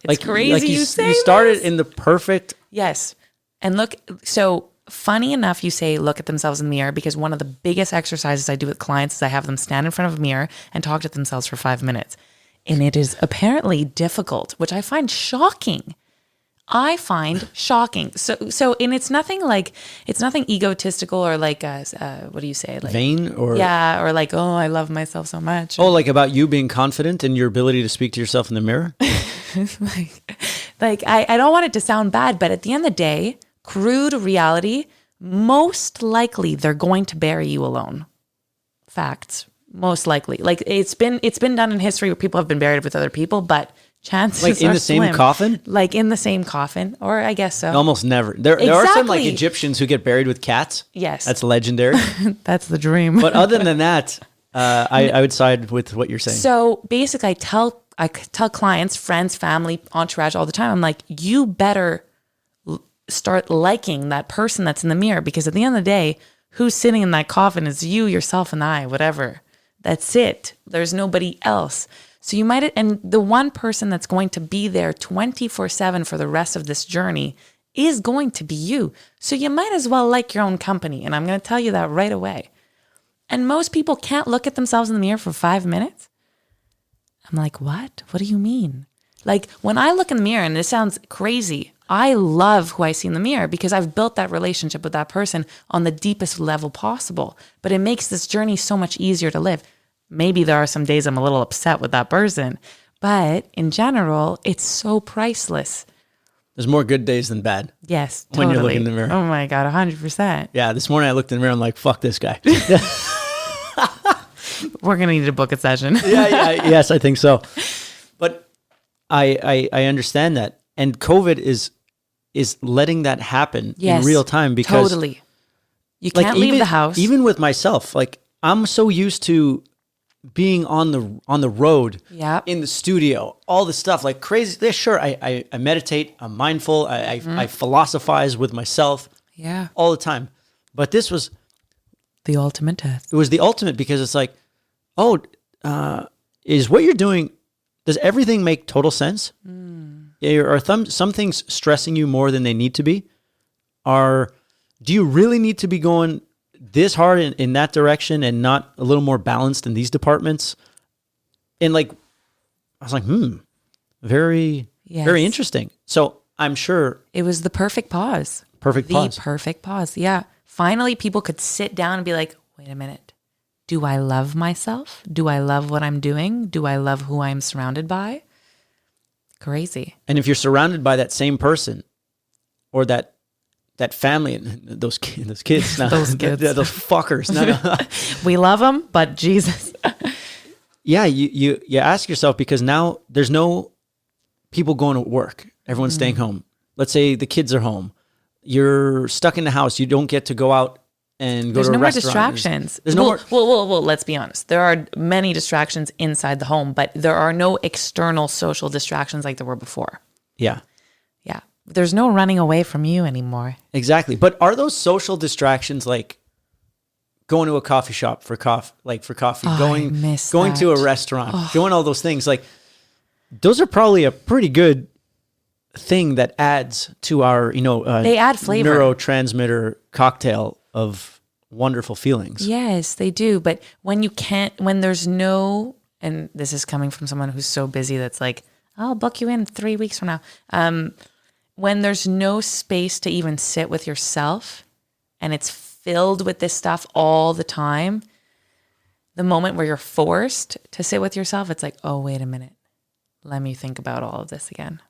S3: it's crazy you say
S2: you started
S3: this.
S2: in the perfect.
S3: Yes. And look, so funny enough, you say look at themselves in the mirror, because one of the biggest exercises I do with clients is I have them stand in front of a mirror and talk to themselves for 5 minutes. And it is apparently difficult, which I find shocking. So, and it's nothing egotistical or like, what do you say? Like,
S2: Vain or
S3: yeah. Or like, oh, I love myself so much.
S2: Oh, like about you being confident in your ability to speak to yourself in the mirror?
S3: I don't want it to sound bad, but at the end of the day, crude reality, most likely they're going to bury you alone. Facts. Most likely. Like it's been done in history where people have been buried with other people, but chances
S2: Like in
S3: are
S2: the same
S3: slim.
S2: coffin?
S3: Like in the same coffin, or I guess so.
S2: Almost never. There are some like
S3: Exactly.
S2: Egyptians who get buried with cats.
S3: Yes.
S2: That's legendary.
S3: That's the dream.
S2: But other than that, I would side with what you're saying.
S3: So basically, I tell clients, friends, family, entourage all the time, I'm like, you better start liking that person that's in the mirror, because at the end of the day, who's sitting in that coffin is you, yourself, and I, whatever. That's it. There's nobody else. So you might, and the one person that's going to be there 24/7 for the rest of this journey is going to be you. So you might as well like your own company. And I'm going to tell you that right away. And most people can't look at themselves in the mirror for 5 minutes. I'm like, what? What do you mean? Like when I look in the mirror, and this sounds crazy, I love who I see in the mirror because I've built that relationship with that person on the deepest level possible. But it makes this journey so much easier to live. Maybe there are some days I'm a little upset with that person, but in general, it's so priceless.
S2: There's more good days than bad.
S3: Yes,
S2: When
S3: totally.
S2: you look in the mirror.
S3: Oh my God, 100%.
S2: Yeah, this morning I looked in the mirror, I'm like, fuck this guy.
S3: We're gonna need to book a session.
S2: Yes, I think so. But I understand that, and COVID is letting that happen in real time because
S3: totally, you can't leave the house.
S2: Even with myself, like I'm so used to being on the road, in the studio, all the stuff like crazy. Yeah, sure, I meditate, I'm mindful, I philosophize with myself, all the time. But this was
S3: the ultimate test.
S2: It was the ultimate because it's like, is what you're doing? Does everything make total sense? Are some things stressing you more than they need to be? Do you really need to be going this hard in that direction and not a little more balanced in these departments? And like, I was like, very interesting. So I'm sure
S3: it was the perfect pause. Perfect pause. Yeah. Finally, people could sit down and be like, wait a minute. Do I love myself? Do I love what I'm doing? Do I love who I'm surrounded by? Crazy.
S2: And if you're surrounded by that same person or that family and those kids,
S3: those kids,
S2: those fuckers. No.
S3: We love them, but Jesus.
S2: Yeah, you ask yourself because now there's no people going to work. Everyone's staying home. Let's say the kids are home. You're stuck in the house. You don't get to go out and go to a restaurant.
S3: There's no more distractions.
S2: There's no more.
S3: Well, let's be honest. There are many distractions inside the home, but there are no external social distractions like there were before.
S2: Yeah.
S3: Yeah. There's no running away from you anymore.
S2: Exactly. But are those social distractions like going to a coffee shop for coffee, going to a restaurant, doing all those things? Like those are probably a pretty good thing that adds to our,
S3: they add flavor,
S2: neurotransmitter cocktail of wonderful feelings.
S3: Yes, they do. But when there's no, and this is coming from someone who's so busy that's like, I'll book you in 3 weeks from now. When there's no space to even sit with yourself and it's filled with this stuff all the time, the moment where you're forced to sit with yourself, it's like, oh, wait a minute. Let me think about all of this again.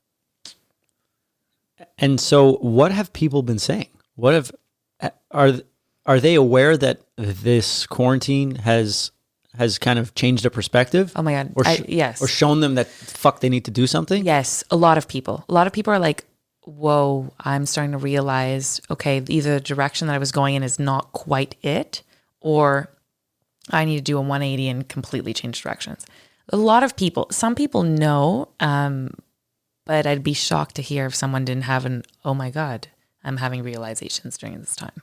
S2: And so what have people been saying? Are they aware that this quarantine has kind of changed their perspective?
S3: Oh my God. Yes.
S2: Or shown them that fuck they need to do something?
S3: Yes. A lot of people are like, whoa, I'm starting to realize, okay, either the direction that I was going in is not quite it, or I need to do a 180 and completely change directions. A lot of people, some people know, but I'd be shocked to hear if someone didn't have oh my God, I'm having realizations during this time.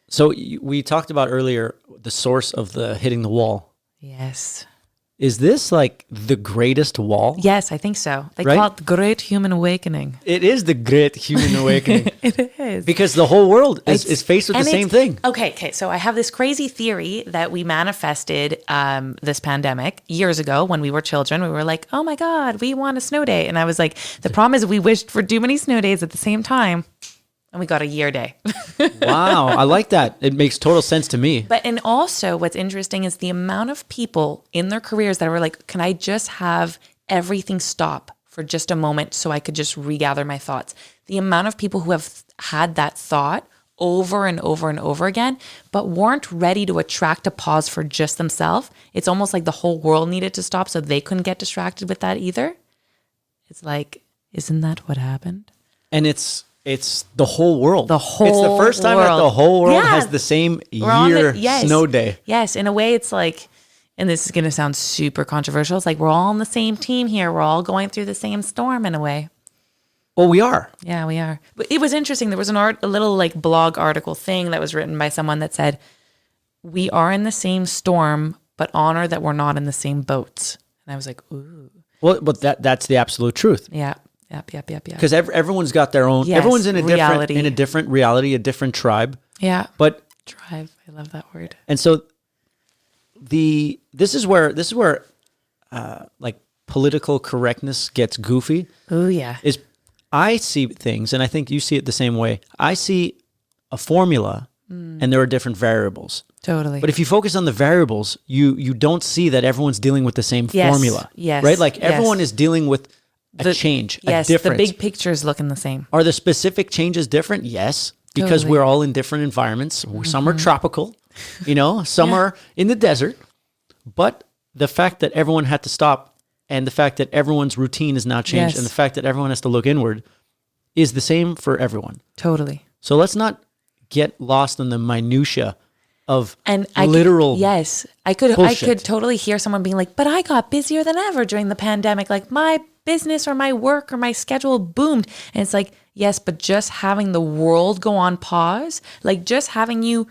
S2: So we talked about earlier the source of the hitting the wall.
S3: Yes.
S2: Is this like the greatest wall?
S3: Yes, I think so. They call it the Great Human Awakening.
S2: It is the Great Human Awakening.
S3: It is.
S2: Because the whole world is faced with the same thing.
S3: Okay. So I have this crazy theory that we manifested this pandemic years ago when we were children. We were like, oh my God, we want a snow day. And I was like, the problem is we wished for too many snow days at the same time. And we got a year day.
S2: Wow, I like that. It makes total sense to me.
S3: And also what's interesting is the amount of people in their careers that were like, can I just have everything stop for just a moment so I could just regather my thoughts? The amount of people who have had that thought over and over and over again, but weren't ready to attract a pause for just themselves. It's almost like the whole world needed to stop so they couldn't get distracted with that either. It's like, isn't that what happened?
S2: And it's the whole world. It's the first time
S3: world.
S2: that the whole world has the same snow day.
S3: Yes, in a way it's like, and this is going to sound super controversial, it's like we're all on the same team here. We're all going through the same storm in a way.
S2: Well, we are.
S3: Yeah, we are. But it was interesting. There was a little like blog article thing that was written by someone that said, we are in the same storm, but honor that we're not in the same boats. And I was like, ooh.
S2: Well, but that's the absolute truth.
S3: Yeah. Yep.
S2: Because everyone's got their own.
S3: Yes,
S2: everyone's in a
S3: reality.
S2: different reality, a different tribe.
S3: Yeah.
S2: But
S3: tribe, I love that word.
S2: And so this is where like political correctness gets goofy.
S3: Oh yeah.
S2: Is I see things, and I think you see it the same way. I see a formula, and there are different variables.
S3: Totally.
S2: But if you focus on the variables, you don't see that everyone's dealing with the same formula.
S3: Yes.
S2: Right? Like everyone is dealing with a change, a difference.
S3: The big picture is looking the same.
S2: Are the specific changes different? Yes, because we're all in different environments. Some are tropical, some are in the desert. But the fact that everyone had to stop and the fact that everyone's routine is now changed
S3: Yes.
S2: and the fact that everyone has to look inward is the same for everyone.
S3: Totally.
S2: So let's not get lost in the minutia of
S3: And
S2: literal
S3: I could
S2: bullshit.
S3: totally hear someone being like, but I got busier than ever during the pandemic. Like my business or my work or my schedule boomed. And it's like, yes, but just having the world go on pause, like just having you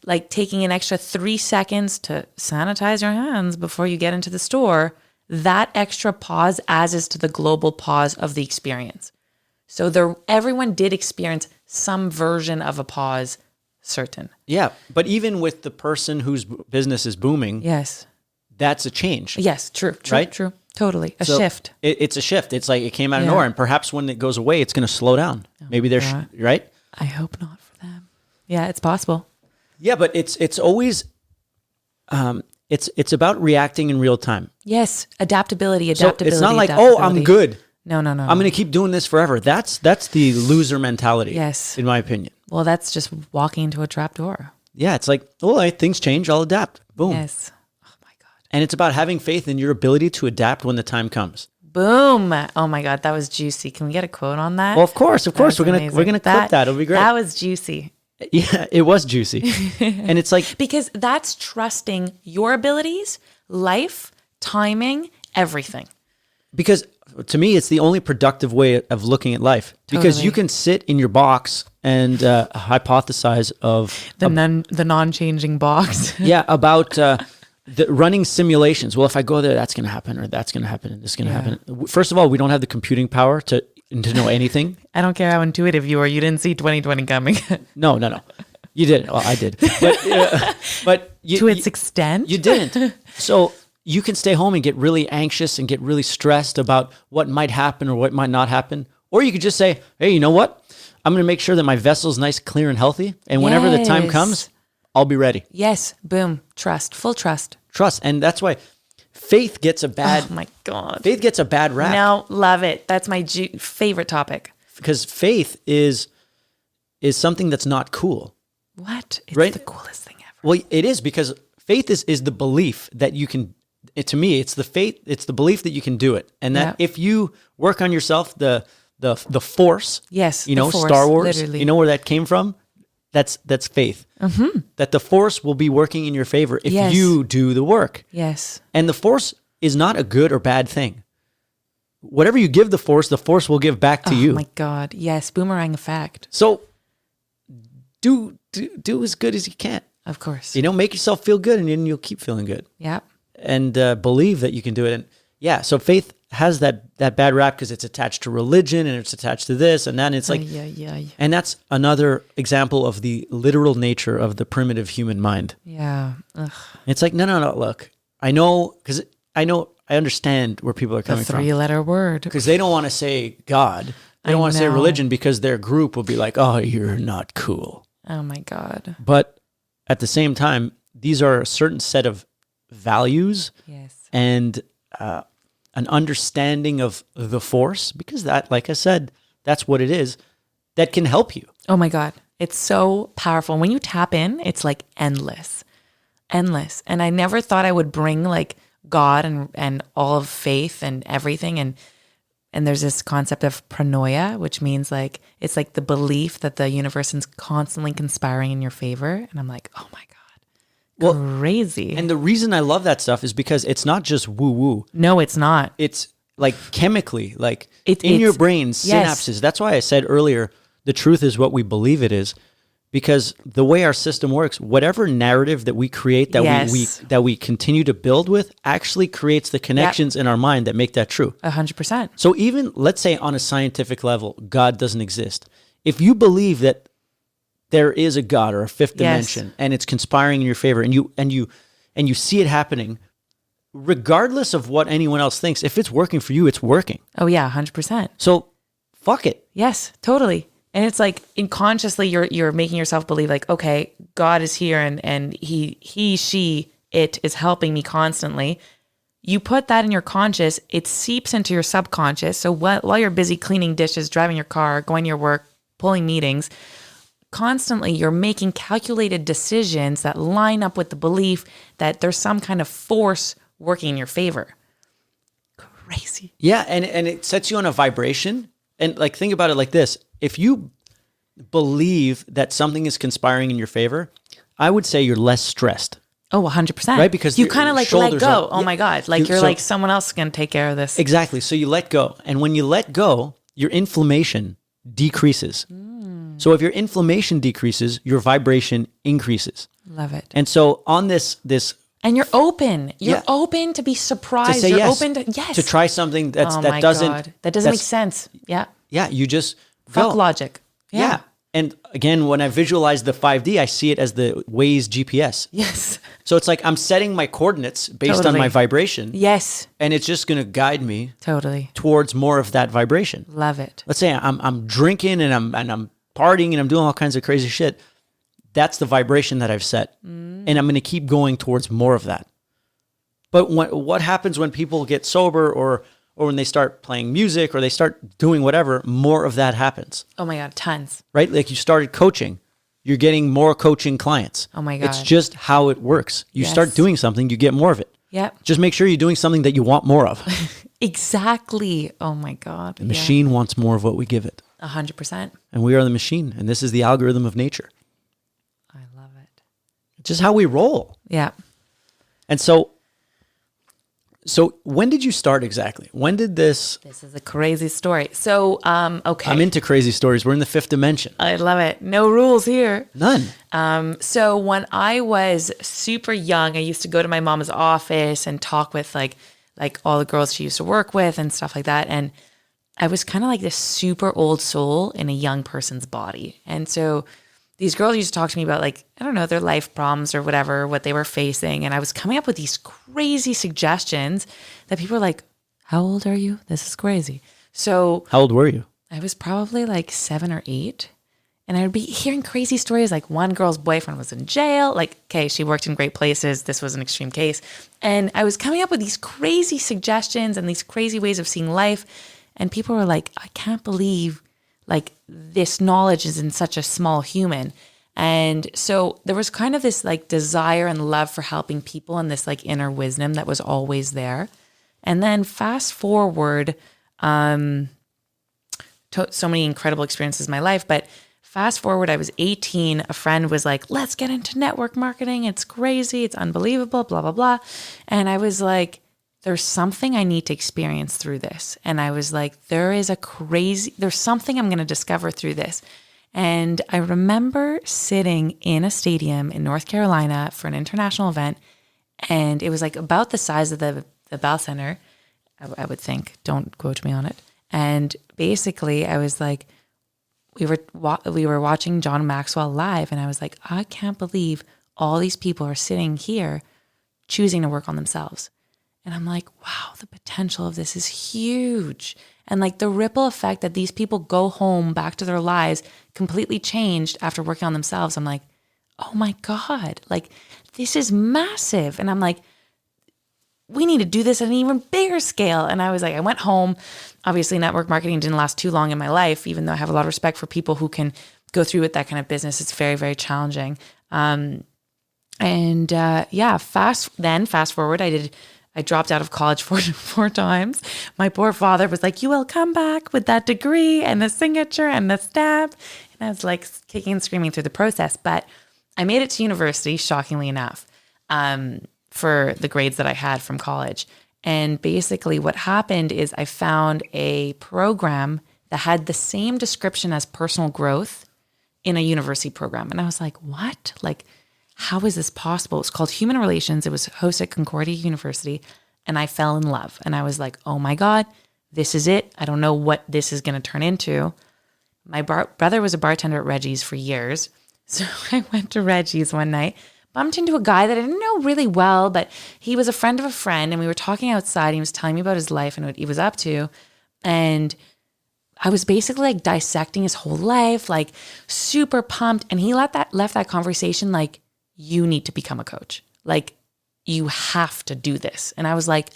S3: like taking an extra 3 seconds to sanitize your hands before you get into the store, that extra pause adds to the global pause of the experience. So everyone did experience some version of a pause, certain.
S2: Yeah, but even with the person whose business is booming,
S3: Yes.
S2: that's a change.
S3: Yes, true,
S2: Right?
S3: true. Totally. A
S2: So
S3: shift.
S2: It's a shift. It's like it came out of
S3: Yeah.
S2: nowhere, and perhaps when it goes away, it's going to slow down. Maybe there's
S3: God.
S2: right.
S3: I hope not for them. Yeah, it's possible.
S2: Yeah, but it's always it's about reacting in real time.
S3: Yes, adaptability.
S2: So it's not like, oh, I'm good.
S3: No.
S2: I'm going to keep doing this forever. That's the loser mentality.
S3: Yes.
S2: in my opinion.
S3: Well, that's just walking into a trap door.
S2: Yeah, it's like, well, things change. I'll adapt. Boom.
S3: Yes. Oh my God.
S2: And it's about having faith in your ability to adapt when the time comes.
S3: Boom. Oh my God, that was juicy. Can we get a quote on that?
S2: Well, of course,
S3: That was
S2: we're gonna
S3: amazing.
S2: clip that. It'll be great.
S3: That was juicy.
S2: Yeah, it was juicy, and it's like
S3: Because that's trusting your abilities, life, timing, everything.
S2: because to me, it's the only productive way of looking at life. Because you
S3: Totally.
S2: can sit in your box and hypothesize of
S3: The non-changing box.
S2: yeah about the running simulations. Well, if I go there, that's going to happen, or that's going to happen, and this is going to happen. First of all, we don't have the computing power to know anything.
S3: I don't care how intuitive you are. You didn't see 2020 coming.
S2: No. You didn't. Well, I did, but you,
S3: To its extent.
S2: you didn't. So you can stay home and get really anxious and get really stressed about what might happen or what might not happen, or you could just say, "Hey, you know what? I'm going to make sure that my vessel's nice, clear, and healthy, and whenever the time
S3: Yes.
S2: comes, I'll be ready."
S3: Yes. Boom. Trust. Full trust.
S2: Trust, and that's why faith gets a bad
S3: Oh my God.
S2: faith gets a bad rap.
S3: No, love it. That's my favorite topic.
S2: Because faith is something that's not cool.
S3: What? It's
S2: Right?
S3: the coolest thing ever.
S2: Well, it is, because faith is the belief that you can. To me, it's the belief that you can do it, and that
S3: Yeah.
S2: if you work on yourself, the force.
S3: Yes,
S2: You
S3: the
S2: know,
S3: force,
S2: Star Wars.
S3: literally.
S2: You know where that came from? That's faith. Mm-hmm. That the force will be working in your favor if
S3: Yes.
S2: you do the work,
S3: Yes.
S2: and the force is not a good or bad thing. Whatever you give the force will give back to
S3: Oh
S2: you.
S3: my God. Yes. Boomerang effect.
S2: So do as good as you can.
S3: Of course.
S2: You know, make yourself feel good, and then you'll keep feeling good.
S3: Yeah.
S2: And believe that you can do it. And yeah, so faith has that bad rap because it's attached to religion and it's attached to this and that. And it's like,
S3: Yeah.
S2: and that's another example of the literal nature of the primitive human mind.
S3: Yeah. Ugh.
S2: It's like, no. Look, I know, because I understand where people are
S3: The
S2: coming from.
S3: 3-letter word.
S2: Because they don't want to say God. They don't
S3: I
S2: want to say
S3: know.
S2: religion, because their group will be like, oh, you're not cool.
S3: Oh my God.
S2: But at the same time, these are a certain set of values
S3: Yes.
S2: and an understanding of the force, because that, like I said, that's what it is, that can help you.
S3: Oh my God. It's so powerful. When you tap in, it's like endless. Endless. And I never thought I would bring like God and all of faith and everything. And there's this concept of paranoia, which means like, it's like the belief that the universe is constantly conspiring in your favor. And I'm like, oh my God.
S2: Well,
S3: Crazy.
S2: and the reason I love that stuff is because it's not just woo-woo.
S3: No, it's not.
S2: It's like chemically, like
S3: It's-
S2: in your
S3: it's-
S2: brain,
S3: yes.
S2: synapses. That's why I said earlier, the truth is what we believe it is. Because the way our system works, whatever narrative that we create, that
S3: Yes.
S2: that we continue to build with, actually creates the connections in our mind that make that true.
S3: 100%.
S2: So even, let's say on a scientific level, God doesn't exist. If you believe that there is a God or a fifth
S3: Yes.
S2: dimension and it's conspiring in your favor, and you see it happening, regardless of what anyone else thinks, if it's working for you, it's working.
S3: Oh yeah, 100%.
S2: So fuck it.
S3: Yes, totally. And it's like unconsciously you're making yourself believe like, okay, God is here and he, she, it is helping me constantly. You put that in your conscious, it seeps into your subconscious. So while you're busy cleaning dishes, driving your car, going to your work, pulling meetings, constantly you're making calculated decisions that line up with the belief that there's some kind of force working in your favor. Crazy.
S2: Yeah, and it sets you on a vibration. And like, think about it like this. If you believe that something is conspiring in your favor, I would say you're less stressed.
S3: Oh, 100%.
S2: Right? Because
S3: you
S2: your
S3: kind of like
S2: shoulders
S3: let go.
S2: are-
S3: Oh
S2: yeah.
S3: my God. Like you're
S2: So-
S3: like, someone else is going to take care of this.
S2: Exactly. So you let go. And when you let go, your inflammation decreases. So if your inflammation decreases, your vibration increases.
S3: Love it.
S2: And so on this
S3: And you're open. You're
S2: Yeah.
S3: open to be
S2: to
S3: surprised.
S2: say
S3: you're
S2: yes,
S3: open to yes.
S2: to try something
S3: Oh my
S2: that doesn't
S3: God. That doesn't make
S2: that's-
S3: sense. Yeah.
S2: Yeah, you just
S3: Fuck
S2: go.
S3: logic.
S2: Yeah. And again, when I visualize the 5D, I see it as the Waze GPS.
S3: Yes.
S2: So it's like I'm setting my coordinates based on
S3: Totally.
S2: my vibration,
S3: Yes.
S2: and it's just going to guide me
S3: Totally.
S2: towards more of that vibration.
S3: Love it.
S2: Let's say I'm drinking and I'm partying and I'm doing all kinds of crazy shit. That's the vibration that I've set, and I'm going to keep going towards more of that. But what happens when people get sober or when they start playing music or they start doing whatever, more of that happens,
S3: Oh my God. Tons.
S2: right? Like you started coaching, you're getting more coaching clients.
S3: Oh my
S2: It's
S3: God.
S2: just how it works. You
S3: Yes.
S2: start doing something, you get more of it.
S3: Yep.
S2: Just make sure you're doing something that you want more of.
S3: Exactly. Oh my God.
S2: The machine wants more of what we give it.
S3: 100%.
S2: And we are the machine. And this is the algorithm of nature.
S3: I love it.
S2: It's just how we roll.
S3: Yeah.
S2: And so when did you start exactly? When did this?
S3: This is a crazy story. So, okay.
S2: I'm into crazy stories. We're in the fifth dimension.
S3: I love it. No rules here.
S2: None.
S3: So when I was super young, I used to go to my mom's office and talk with like all the girls she used to work with and stuff like that. And I was kind of like this super old soul in a young person's body. And so these girls used to talk to me about like, I don't know, their life problems or whatever, what they were facing. And I was coming up with these crazy suggestions that people were like, how old are you? This is crazy. So
S2: How old were you?
S3: I was probably like 7 or 8. And I would be hearing crazy stories like one girl's boyfriend was in jail. Like, okay, she worked in great places. This was an extreme case. And I was coming up with these crazy suggestions and these crazy ways of seeing life. And people were like, I can't believe like this knowledge is in such a small human. And so there was kind of this like desire and love for helping people and this like inner wisdom that was always there. And then fast forward, so many incredible experiences in my life, but fast forward, I was 18. A friend was like, let's get into network marketing. It's crazy. It's unbelievable, blah, blah, blah. And I was like, there's something I need to experience through this. And I was like, there's something I'm going to discover through this. And I remember sitting in a stadium in North Carolina for an international event. And it was like about the size of the Bell Center, I would think. Don't quote me on it. And basically I was like, we were watching John Maxwell live. And I was like, I can't believe all these people are sitting here choosing to work on themselves. And I'm like, wow, the potential of this is huge. And like the ripple effect that these people go home back to their lives completely changed after working on themselves. I'm like, oh my God, like this is massive. And I'm like, we need to do this at an even bigger scale. And I was like, I went home. Obviously, network marketing didn't last too long in my life, even though I have a lot of respect for people who can go through with that kind of business. It's very, very challenging. Fast forward, I dropped out of college four times. My poor father was like, you will come back with that degree and the signature and the stamp. And I was like kicking and screaming through the process. But I made it to university, shockingly enough, for the grades that I had from college. And basically what happened is I found a program that had the same description as personal growth in a university program. And I was like, what? Like, how is this possible? It's called Human Relations. It was hosted at Concordia University. And I fell in love. And I was like, oh my God, this is it. I don't know what this is going to turn into. My brother was a bartender at Reggie's for years. So I went to Reggie's one night, bumped into a guy that I didn't know really well, but he was a friend of a friend. And we were talking outside. He was telling me about his life and what he was up to. And I was basically like dissecting his whole life, like super pumped. And he left that conversation like, you need to become a coach. Like, you have to do this. And I was like,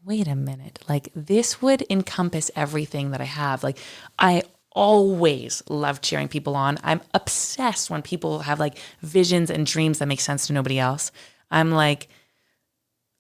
S3: wait a minute. Like, this would encompass everything that I have. Like, I always loved cheering people on. I'm obsessed when people have like visions and dreams that make sense to nobody else. I'm like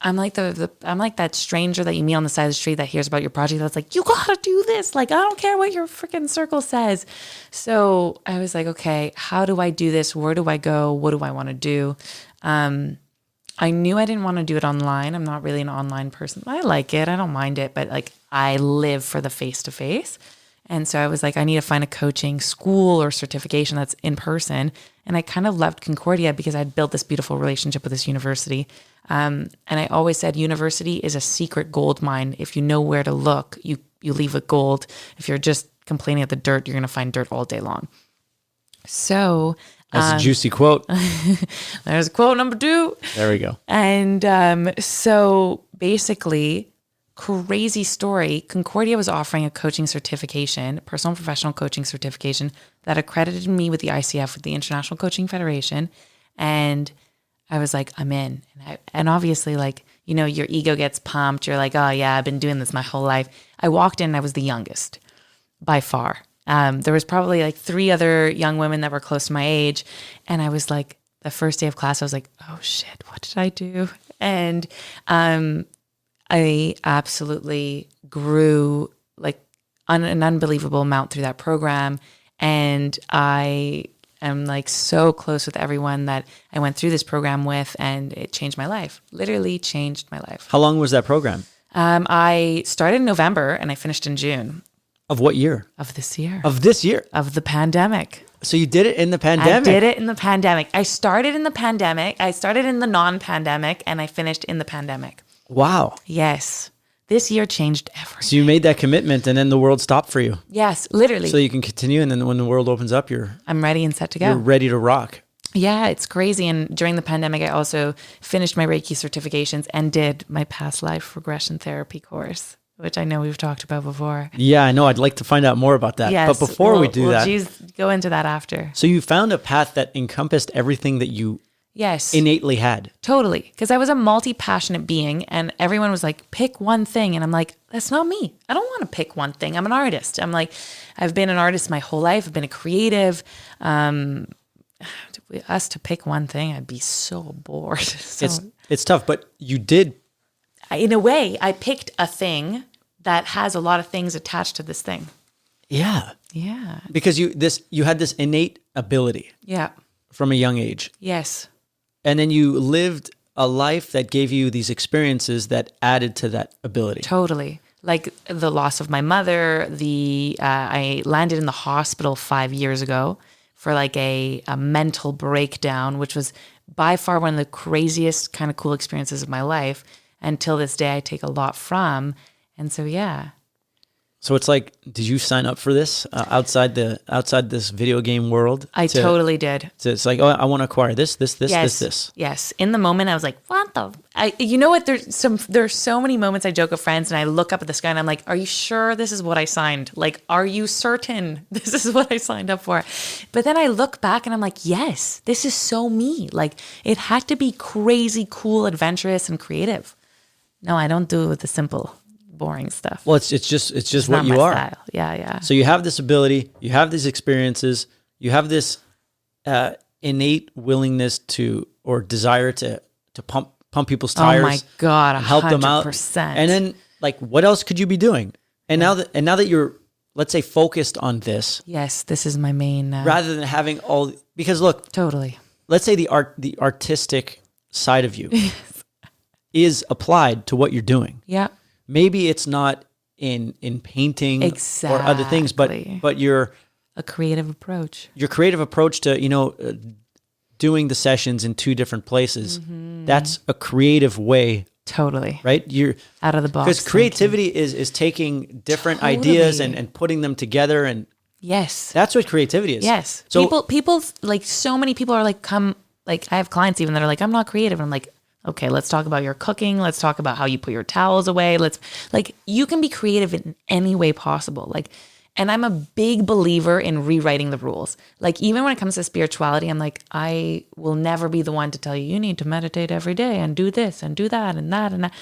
S3: that stranger that you meet on the side of the street that hears about your project that's like, you gotta do this. Like, I don't care what your freaking circle says. So I was like, okay, how do I do this? Where do I go? What do I want to do? I knew I didn't want to do it online. I'm not really an online person. I like it. I don't mind it. But like, I live for the face-to-face. And so I was like, I need to find a coaching school or certification that's in person. And I kind of loved Concordia because I'd built this beautiful relationship with this university. And I always said university is a secret gold mine. If you know where to look, you leave with gold. If you're just complaining at the dirt, you're going to find dirt all day long. So
S2: that's a juicy quote.
S3: There's quote number 2.
S2: There we go.
S3: And so basically, crazy story, Concordia was offering a coaching certification, personal and professional coaching certification that accredited me with the ICF, with the International Coaching Federation. And I was like, I'm in. And obviously, like, you know, your ego gets pumped. You're like, oh yeah, I've been doing this my whole life. I walked in and I was the youngest by far. There was probably like 3 other young women that were close to my age. And I was like, the first day of class, I was like, oh shit, what did I do? And I absolutely grew like an unbelievable amount through that program. And I am like so close with everyone that I went through this program with, and it changed my life, literally changed my life.
S2: How long was that program?
S3: I started in November and I finished in June.
S2: Of what year?
S3: Of this year.
S2: Of this year?
S3: Of the pandemic.
S2: So you did it in the pandemic?
S3: I did it in the pandemic. I started in the pandemic. I started in the non-pandemic and I finished in the pandemic.
S2: Wow.
S3: Yes. This year changed everything.
S2: So you made that commitment and then the world stopped for you.
S3: Yes, literally.
S2: So you can continue, and then when the world opens up,
S3: I'm ready and set to go.
S2: You're ready to rock.
S3: Yeah, it's crazy. And during the pandemic, I also finished my Reiki certifications and did my past life regression therapy course, which I know we've talked about before.
S2: Yeah, I know. I'd like to find out more about that.
S3: Yes,
S2: but before we do that,
S3: go into that after.
S2: So you found a path that encompassed everything that you innately had.
S3: Totally. Because I was a multi-passionate being and everyone was like, pick one thing. And I'm like, that's not me. I don't want to pick one thing. I'm an artist. I'm like, I've been an artist my whole life. I've been a creative. Us to pick one thing, I'd be so bored. So,
S2: it's tough, but you did.
S3: In a way, I picked a thing that has a lot of things attached to this thing.
S2: Yeah.
S3: Yeah.
S2: Because you had this innate ability.
S3: Yeah.
S2: From a young age.
S3: Yes.
S2: And then you lived a life that gave you these experiences that added to that ability.
S3: Totally. Like the loss of my mother, I landed in the hospital 5 years ago for like a mental breakdown, which was by far one of the craziest kind of cool experiences of my life. Until this day, I take a lot from. And so, yeah.
S2: So it's like, did you sign up for this outside this video game world?
S3: I totally did.
S2: So it's like, oh, I want to acquire this.
S3: Yes. In the moment, I was like, what the? You know what? There's so many moments I joke with friends and I look up at the sky and I'm like, are you sure this is what I signed? Like, are you certain this is what I signed up for? But then I look back and I'm like, yes, this is so me. Like, it had to be crazy, cool, adventurous, and creative. No, I don't do it with the simple, boring stuff.
S2: Well, it's just what you are.
S3: Style. Yeah.
S2: So you have this ability, you have these experiences, you have this innate willingness to or desire to pump people's tires.
S3: Oh my God, 100%.
S2: Help them out. And then, like, what else could you be doing? And now that you're, let's say, focused on this.
S3: Yes, this is my main.
S2: Rather than having because look,
S3: totally.
S2: Let's say the artistic side of you is applied to what you're doing.
S3: Yeah.
S2: Maybe it's not in painting or other things, but you're
S3: a creative approach.
S2: Your creative approach to, doing the sessions in 2 different places. Mm-hmm. That's a creative way.
S3: Totally.
S2: Right? You're
S3: out of the box.
S2: Because creativity is taking different ideas and putting them together, and
S3: yes.
S2: That's what creativity is.
S3: Yes. So people like, so many people are like, I have clients even that are like, I'm not creative. And I'm like, okay, let's talk about your cooking. Let's talk about how you put your towels away. You can be creative in any way possible. And I'm a big believer in rewriting the rules. Like, even when it comes to spirituality, I'm like, I will never be the one to tell you, you need to meditate every day and do this and do that and that and that.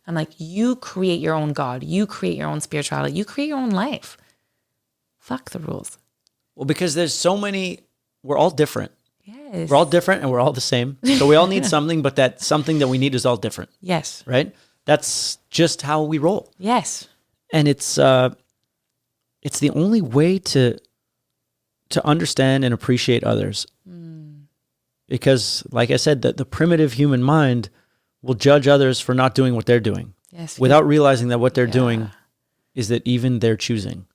S3: I'm like, you create your own God. You create your own spirituality. You create your own life. Fuck the rules.
S2: Well, because there's so many, we're all different.
S3: Yes.
S2: We're all different and we're all the same. So we all need something, but that something that we need is all different.
S3: Yes.
S2: Right? That's just how we roll.
S3: Yes.
S2: And it's the only way to understand and appreciate others. Because, like I said, the primitive human mind will judge others for not doing what they're doing.
S3: Yes.
S2: Without realizing that what they're doing is that even they're choosing.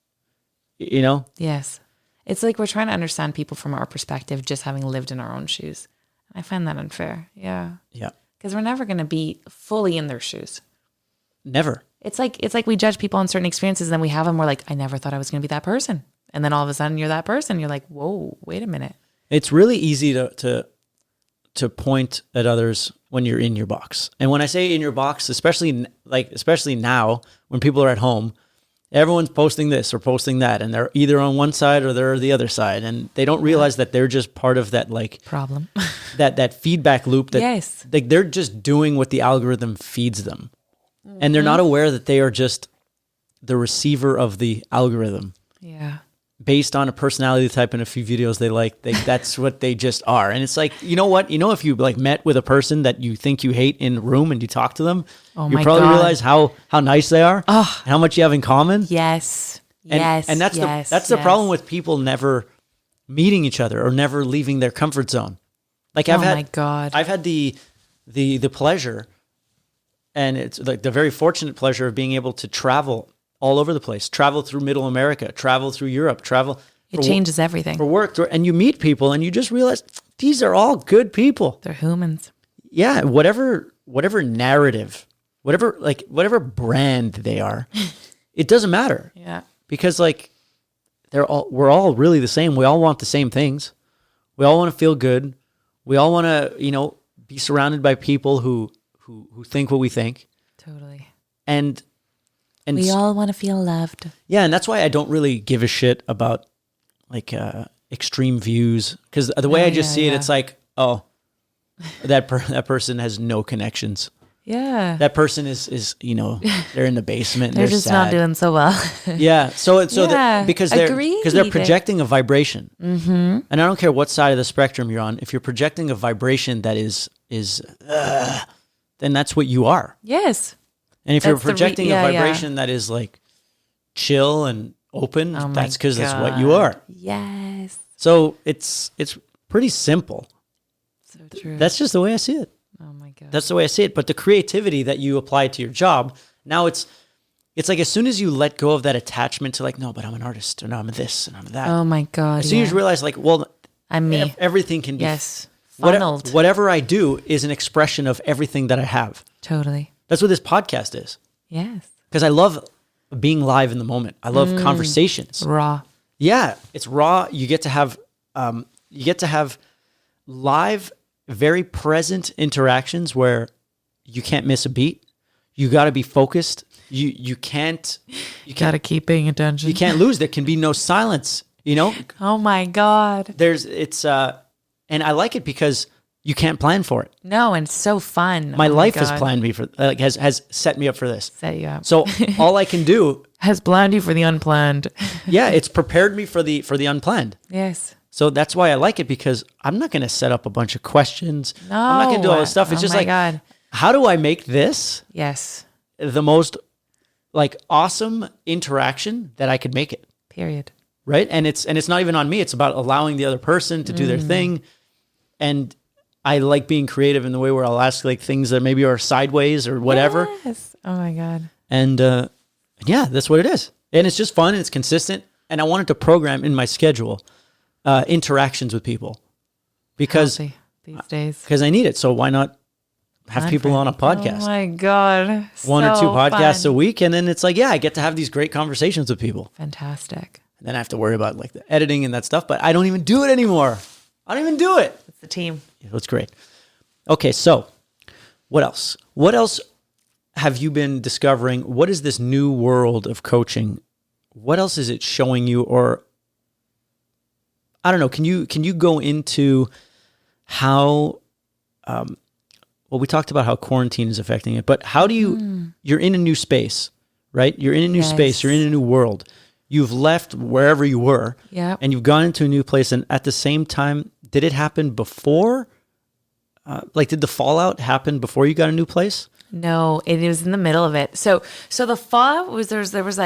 S2: You know?
S3: Yes. It's like we're trying to understand people from our perspective, just having lived in our own shoes. I find that unfair. Yeah.
S2: Yeah.
S3: Because we're never going to be fully in their shoes.
S2: Never.
S3: It's like we judge people on certain experiences, and then we have them. We're like, I never thought I was going to be that person, and then all of a sudden you're that person. You're like, whoa, wait a minute.
S2: It's really easy to point at others when you're in your box. And when I say in your box, especially now when people are at home, everyone's posting this or posting that, and they're either on one side or they're the other side, and they don't realize that they're just part of that
S3: problem,
S2: that feedback loop. That
S3: yes,
S2: like they're just doing what the algorithm feeds them, and they're not aware that they are just the receiver of the algorithm.
S3: Yeah.
S2: Based on a personality type and a few videos they like, that's what they just are. And it's like, you know what? You know, if you like met with a person that you think you hate in a room and you talk to them, you probably realize how nice they are and how much you have in common.
S3: Yes.
S2: And that's the problem with people never meeting each other or never leaving their comfort zone. Like I've had the pleasure, and it's like the very fortunate pleasure of being able to travel all over the place, travel through Middle America, travel through Europe,
S3: It changes everything.
S2: For work. And you meet people and you just realize these are all good people.
S3: They're humans.
S2: Yeah. Whatever narrative, whatever brand they are, it doesn't matter.
S3: Yeah.
S2: Because like we're all really the same. We all want the same things. We all want to feel good. We all want to, be surrounded by people who think what we think.
S3: Totally.
S2: And
S3: we all want to feel loved.
S2: Yeah, and that's why I don't really give a shit about like extreme views, because the way I just see it, it's like, oh, that person has no connections.
S3: Yeah,
S2: that person is they're in the basement. And
S3: they're just
S2: sad.
S3: not doing so well.
S2: Yeah, because they're projecting a vibration, and I don't care what side of the spectrum you're on. If you're projecting a vibration that is then that's what you are.
S3: Yes.
S2: And if you're projecting a vibration that is like chill and open, that's because that's what you are.
S3: Yes.
S2: So it's pretty simple.
S3: So true.
S2: That's just the way I see it.
S3: Oh my God.
S2: That's the way I see it. But the creativity that you apply to your job, now it's like as soon as you let go of that attachment to like, no, but I'm an artist, or no, I'm this, and I'm that.
S3: Oh my God.
S2: As soon as you realize like, well,
S3: I'm me.
S2: Everything can be
S3: funneled.
S2: Whatever I do is an expression of everything that I have.
S3: Totally.
S2: That's what this podcast is.
S3: Yes.
S2: Because I love being live in the moment. I love conversations.
S3: Raw.
S2: Yeah, it's raw. You get to have live, very present interactions where you can't miss a beat. You got to be focused. You can't. You
S3: got to keep paying attention.
S2: You can't lose. There can be no silence.
S3: Oh my God.
S2: And I like it because you can't plan for it.
S3: No, and it's so fun.
S2: My life has planned me for, has set me up for this.
S3: Set you up.
S2: So all I can do
S3: has planned you for the unplanned.
S2: Yeah, it's prepared me for the unplanned.
S3: Yes.
S2: So that's why I like it, because I'm not going to set up a bunch of questions.
S3: No.
S2: I'm not going to do all this stuff. It's just like, God. How do I make this the most like awesome interaction that I could make it?
S3: Period.
S2: Right? And it's not even on me. It's about allowing the other person to do their thing. And I like being creative in the way where I'll ask like things that maybe are sideways or whatever.
S3: Yes. Oh my God.
S2: And yeah, that's what it is. And it's just fun and it's consistent. And I wanted to program in my schedule interactions with people because
S3: these days,
S2: because I need it. So why not have people on a podcast?
S3: Oh my God.
S2: One or two podcasts a week. And then it's like, yeah, I get to have these great conversations with people.
S3: Fantastic.
S2: And then I have to worry about like the editing and that stuff, but I don't even do it anymore. I don't even do it.
S3: It's the team.
S2: It's great. Okay, so what else? What else have you been discovering? What is this new world of coaching? What else is it showing you? Or I don't know. Can you go into how? Well, we talked about how quarantine is affecting it, but how do you? You're in a new space, right? You're in a new space. You're in a new world. you've left wherever you were,
S3: Yeah.
S2: and you've gone into a new place. And at the same time, did it happen before? Like, did the fallout happen before you got a new place?
S3: No, it was in the middle of it. So the fallout was there was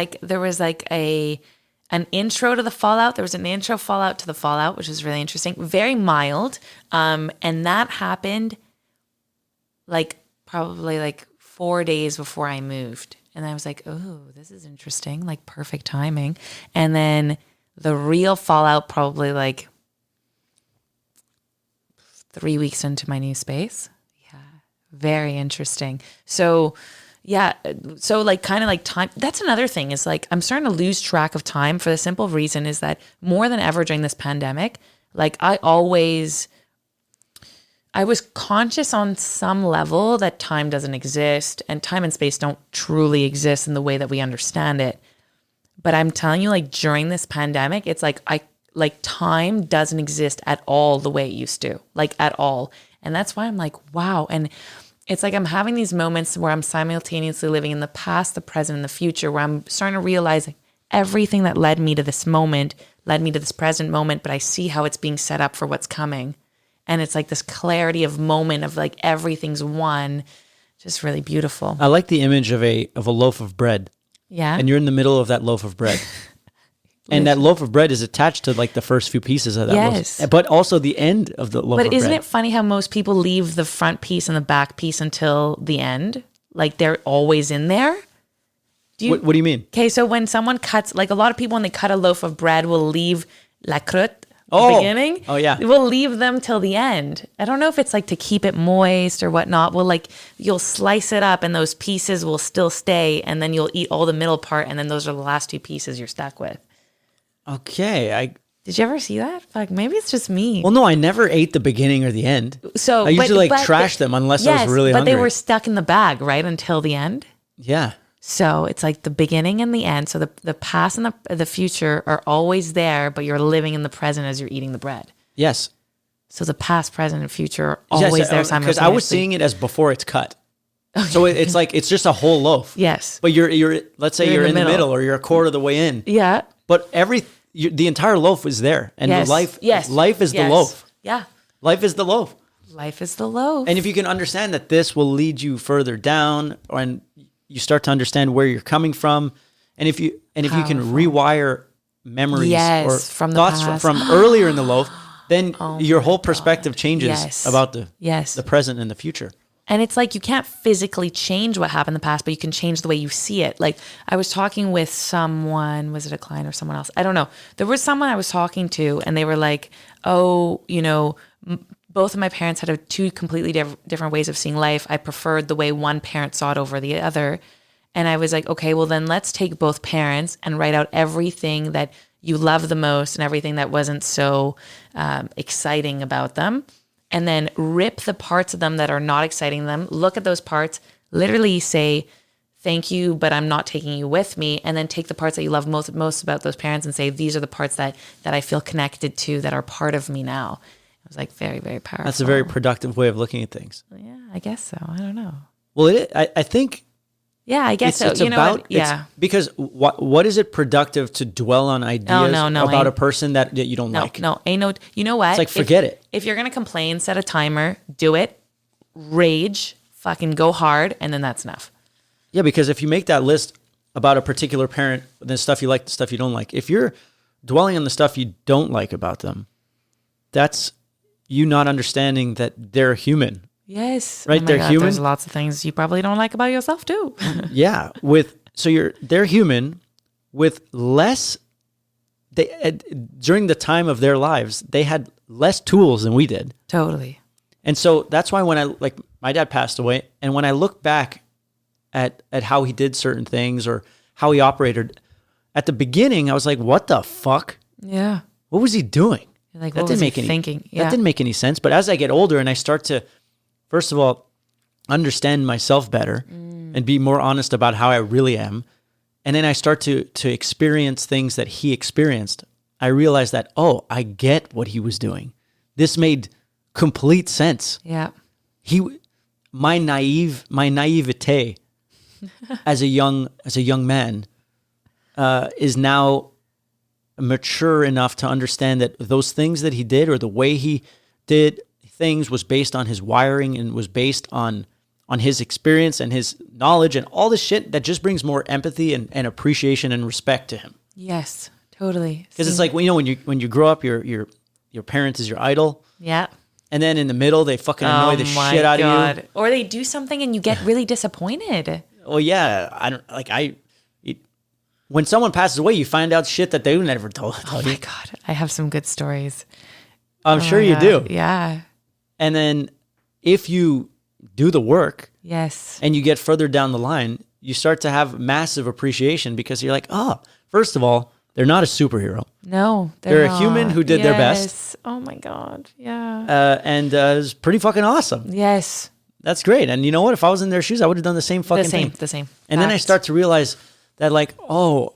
S3: like an intro to the fallout. There was an intro fallout to the fallout, which was really interesting, very mild. And that happened like probably like 4 days before I moved. And I was like, oh, this is interesting, like perfect timing. And then the real fallout probably like 3 weeks into my new space. Yeah, very interesting. So yeah, so like kind of like time, that's another thing is like I'm starting to lose track of time for the simple reason is that more than ever during this pandemic, like I was conscious on some level that time doesn't exist and time and space don't truly exist in the way that we understand it. But I'm telling you, like during this pandemic, it's like time doesn't exist at all the way it used to, like at all. And that's why I'm like, wow. And it's like I'm having these moments where I'm simultaneously living in the past, the present, and the future, where I'm starting to realize like, everything that led me to this moment led me to this present moment, but I see how it's being set up for what's coming. And it's like this clarity of moment of like everything's one, just really beautiful.
S2: I like the image of a loaf of bread.
S3: Yeah.
S2: And you're in the middle of that loaf of bread. And that loaf of bread is attached to like the first few pieces of that
S3: Yes.
S2: loaf. But also the end of the loaf of bread.
S3: But isn't it funny how most people leave the front piece and the back piece until the end? Like they're always in there?
S2: What do you mean?
S3: Okay, so when someone cuts, like a lot of people when they cut a loaf of bread will leave la croûte at the beginning.
S2: Oh, yeah.
S3: We'll leave them till the end. I don't know if it's like to keep it moist or whatnot. Well, like you'll slice it up and those pieces will still stay and then you'll eat all the middle part and then those are the last two pieces you're stuck with.
S2: Okay,
S3: Did you ever see that? Like maybe it's just me.
S2: Well, no, I never ate the beginning or the end.
S3: So
S2: I usually trash them unless I was really hungry.
S3: But they were stuck in the bag, right, until the end.
S2: Yeah.
S3: So it's like the beginning and the end. So the past and the future are always there, but you're living in the present as you're eating the bread.
S2: Yes.
S3: So the past, present, and future are always there simultaneously.
S2: Because I was seeing it as before it's cut. So it's like it's just a whole loaf.
S3: Yes.
S2: But you're let's say you're in the middle or you're a quarter of the way in.
S3: Yeah.
S2: But the entire loaf is there, and
S3: yes.
S2: life is the loaf.
S3: Yeah.
S2: Life is the loaf.
S3: Life is the loaf.
S2: And if you can understand that this will lead you further down, and you start to understand where you're coming from, and if you can rewire memories or
S3: from the
S2: thoughts
S3: past.
S2: from earlier in the loaf, then your whole perspective changes about the present and the future.
S3: And it's like you can't physically change what happened in the past, but you can change the way you see it. Like I was talking with someone, was it a client or someone else? I don't know. There was someone I was talking to and they were like, oh, both of my parents had two completely different ways of seeing life. I preferred the way one parent saw it over the other. And I was like, okay, well then let's take both parents and write out everything that you love the most and everything that wasn't so exciting about them. And then rip the parts of them that are not exciting them, look at those parts, literally say, thank you, but I'm not taking you with me. And then take the parts that you love most about those parents and say, these are the parts that I feel connected to that are part of me now. It was like very, very powerful.
S2: That's a very productive way of looking at things.
S3: Yeah, I guess so. I don't know.
S2: Well, I think...
S3: Yeah, I guess so.
S2: It's about, because what is it productive to dwell on ideas about a person that you don't like?
S3: No, ain't no. You know what?
S2: It's like forget it.
S3: If you're gonna complain, set a timer, do it, rage, fucking go hard, and then that's enough.
S2: Yeah, because if you make that list about a particular parent, the stuff you like, the stuff you don't like. If you're dwelling on the stuff you don't like about them, that's you not understanding that they're human.
S3: Yes.
S2: Right, they're human.
S3: There's lots of things you probably don't like about yourself too.
S2: Yeah, they're human with less. During the time of their lives, they had less tools than we did.
S3: Totally.
S2: And so that's why when my dad passed away, and when I look back at how he did certain things or how he operated, at the beginning I was like, what the fuck?
S3: Yeah.
S2: What was he doing?
S3: Like, what was he thinking?
S2: That didn't make any sense. But as I get older and I start to, first of all, understand myself better and be more honest about how I really am, and then I start to experience things that he experienced, I realize that, I get what he was doing. This made complete sense.
S3: Yeah.
S2: My naivete as a young man is now mature enough to understand that those things that he did or the way he did things was based on his wiring and was based on his experience and his knowledge and all this shit that just brings more empathy and appreciation and respect to him.
S3: Yes, totally.
S2: Because it's like, you know, when you grow up, your parent is your idol.
S3: Yeah.
S2: And then in the middle, they fucking annoy the shit out of you.
S3: Or they do something and you get really disappointed.
S2: Well, yeah. When someone passes away, you find out shit that they never told you.
S3: Oh my God. I have some good stories.
S2: I'm sure you do.
S3: Yeah.
S2: And then if you do the work,
S3: yes,
S2: and you get further down the line, you start to have massive appreciation because you're like, oh, first of all, they're not a superhero.
S3: No,
S2: they're
S3: not.
S2: a human who did their best.
S3: Oh my God. Yeah.
S2: And it's pretty fucking awesome.
S3: Yes.
S2: That's great. And you know what? If I was in their shoes, I would have done the same fucking thing.
S3: The same.
S2: And then I start to realize that, like, oh,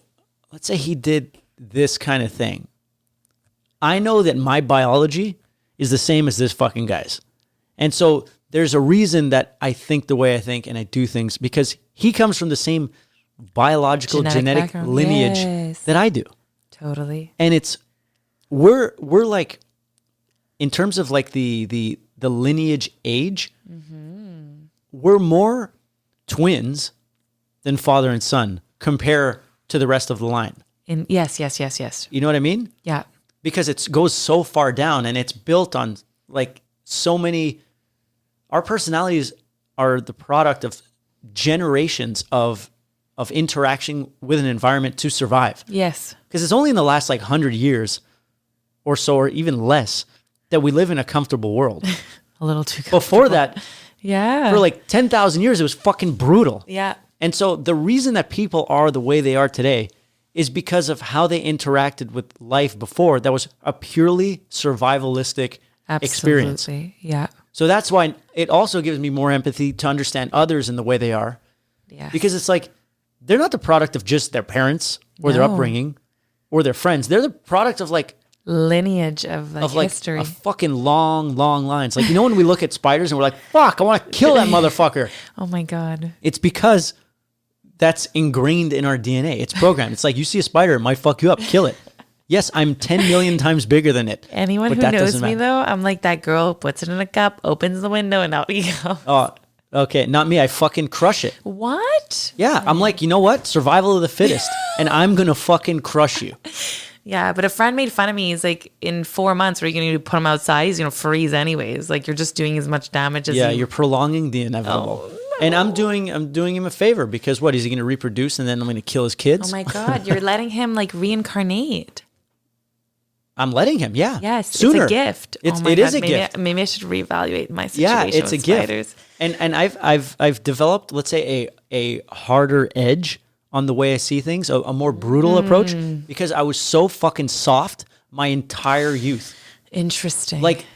S2: let's say he did this kind of thing. I know that my biology is the same as this fucking guy's. And so there's a reason that I think the way I think and I do things because he comes from the same biological genetic lineage that I do.
S3: Totally.
S2: And we're like, in terms of like the lineage age, we're more twins than father and son compare to the rest of the line.
S3: Yes.
S2: You know what I mean?
S3: Yeah.
S2: Because it goes so far down and it's built on like so many. Our personalities are the product of generations of interaction with an environment to survive.
S3: Yes.
S2: Because it's only in the last like 100 years or so, or even less, that we live in a comfortable world.
S3: A little too comfortable.
S2: Before that,
S3: yeah,
S2: for like 10,000 years, it was fucking brutal.
S3: Yeah.
S2: And so the reason that people are the way they are today is because of how they interacted with life before. That was a purely survivalistic experience.
S3: Yeah.
S2: So that's why it also gives me more empathy to understand others in the way they are.
S3: Yeah.
S2: Because it's like, they're not the product of just their parents or their upbringing or their friends. They're the product of like
S3: lineage of history.
S2: A fucking long line. It's like, you know, when we look at spiders and we're like, fuck, I want to kill that motherfucker.
S3: Oh my God.
S2: It's because that's ingrained in our DNA. It's programmed. It's like, you see a spider, it might fuck you up, kill it. Yes, I'm 10 million times bigger than it.
S3: Anyone who knows me, though, I'm like that girl who puts it in a cup, opens the window, and out you go.
S2: Oh, okay. Not me. I fucking crush it.
S3: What?
S2: Yeah. I'm like, you know what? Survival of the fittest. And I'm going to fucking crush you.
S3: Yeah, but a friend made fun of me. He's like, in 4 months, what are you going to put him outside? He's going to freeze anyways. Like, you're just doing as much damage as
S2: you're prolonging the inevitable. Oh, no. And I'm doing him a favor because what? Is he going to reproduce and then I'm going to kill his kids?
S3: Oh my God. You're letting him like reincarnate.
S2: I'm letting him, yeah.
S3: Yes,
S2: sooner.
S3: It's a gift.
S2: It is a gift.
S3: Maybe I should reevaluate my situation.
S2: Yeah, it's
S3: with
S2: a
S3: spiders.
S2: gift. And I've developed, let's say, a harder edge on the way I see things, a more brutal approach, because I was so fucking soft my entire youth.
S3: Interesting.
S2: Like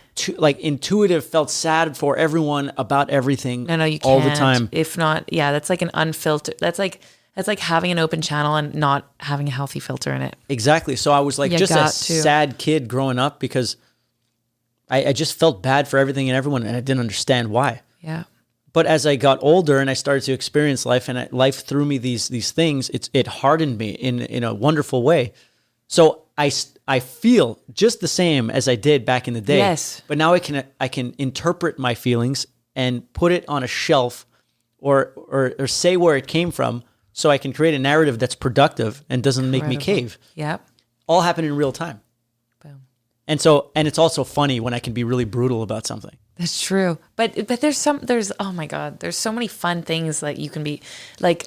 S2: intuitive, felt sad for everyone about everything.
S3: No, you can't.
S2: All the time.
S3: If not, yeah, that's like an unfiltered. That's like having an open channel and not having a healthy filter in it.
S2: Exactly. So I was like just a sad kid growing up because I just felt bad for everything and everyone and I didn't understand why.
S3: Yeah.
S2: But as I got older and I started to experience life and life threw me these things, it hardened me in a wonderful way. So I feel just the same as I did back in the day.
S3: Yes.
S2: But now I can interpret my feelings and put it on a shelf or say where it came from. So I can create a narrative that's productive and doesn't make me cave.
S3: Yep.
S2: All happen in real time.
S3: Boom.
S2: And it's also funny when I can be really brutal about something.
S3: That's true. But there's oh my God, there's so many fun things that you can be like,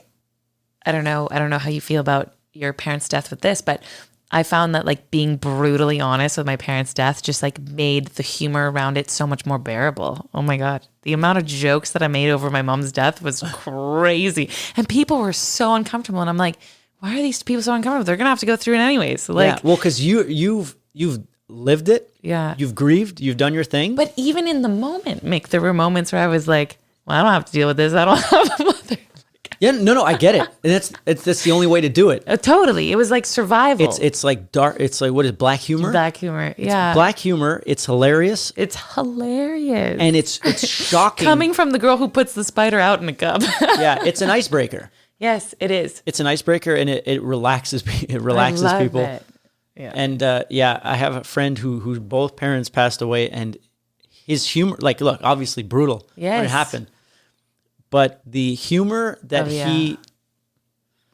S3: I don't know how you feel about your parents' death with this, but I found that like being brutally honest with my parents' death just like made the humor around it so much more bearable. Oh my God. The amount of jokes that I made over my mom's death was crazy. And people were so uncomfortable. And I'm like, why are these people so uncomfortable? They're going to have to go through it anyways. Like,
S2: yeah, well, because you've lived it.
S3: Yeah.
S2: You've grieved. You've done your thing.
S3: But even in the moment, Mick, there were moments where I was like, well, I don't have to deal with this. I don't have a mother.
S2: Yeah, no, I get it. And that's the only way to do it.
S3: Totally. It was like survival.
S2: It's like dark. It's like, what is black humor?
S3: Black humor. Yeah.
S2: It's black humor. It's hilarious.
S3: It's hilarious.
S2: And it's shocking.
S3: Coming from the girl who puts the spider out in a cup.
S2: Yeah, it's an icebreaker.
S3: Yes, it is.
S2: It's an icebreaker and it relaxes people.
S3: It.
S2: And I have a friend who both parents passed away, and his humor, like, look, obviously brutal when it happened, but the humor that he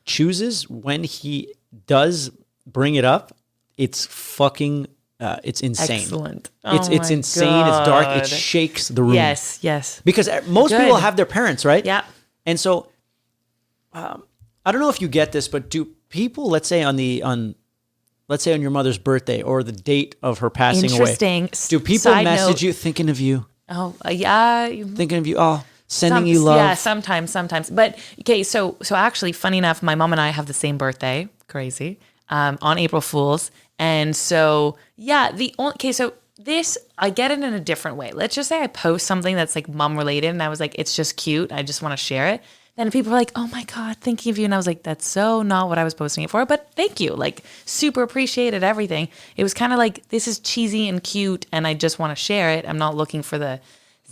S2: chooses when he does bring it up, it's fucking, it's insane.
S3: Excellent.
S2: It's insane. It's dark. It shakes the room.
S3: Yes.
S2: Because most people have their parents, right?
S3: Yeah.
S2: And so, I don't know if you get this, but do people, let's say on your mother's birthday or the date of her passing
S3: Interesting.
S2: away, do people
S3: Side
S2: message
S3: note,
S2: you thinking of you?
S3: Oh, yeah.
S2: Thinking of you? Oh, sending you love?
S3: Yeah, sometimes. But okay, so actually, funny enough, my mom and I have the same birthday. Crazy. On April Fool's. And so, so this, I get it in a different way. Let's just say I post something that's like mom related and I was like, it's just cute. I just want to share it. Then people are like, oh my God, thinking of you. And I was like, that's so not what I was posting it for, but thank you. Like, super appreciated everything. It was kind of like, this is cheesy and cute and I just want to share it. I'm not looking for the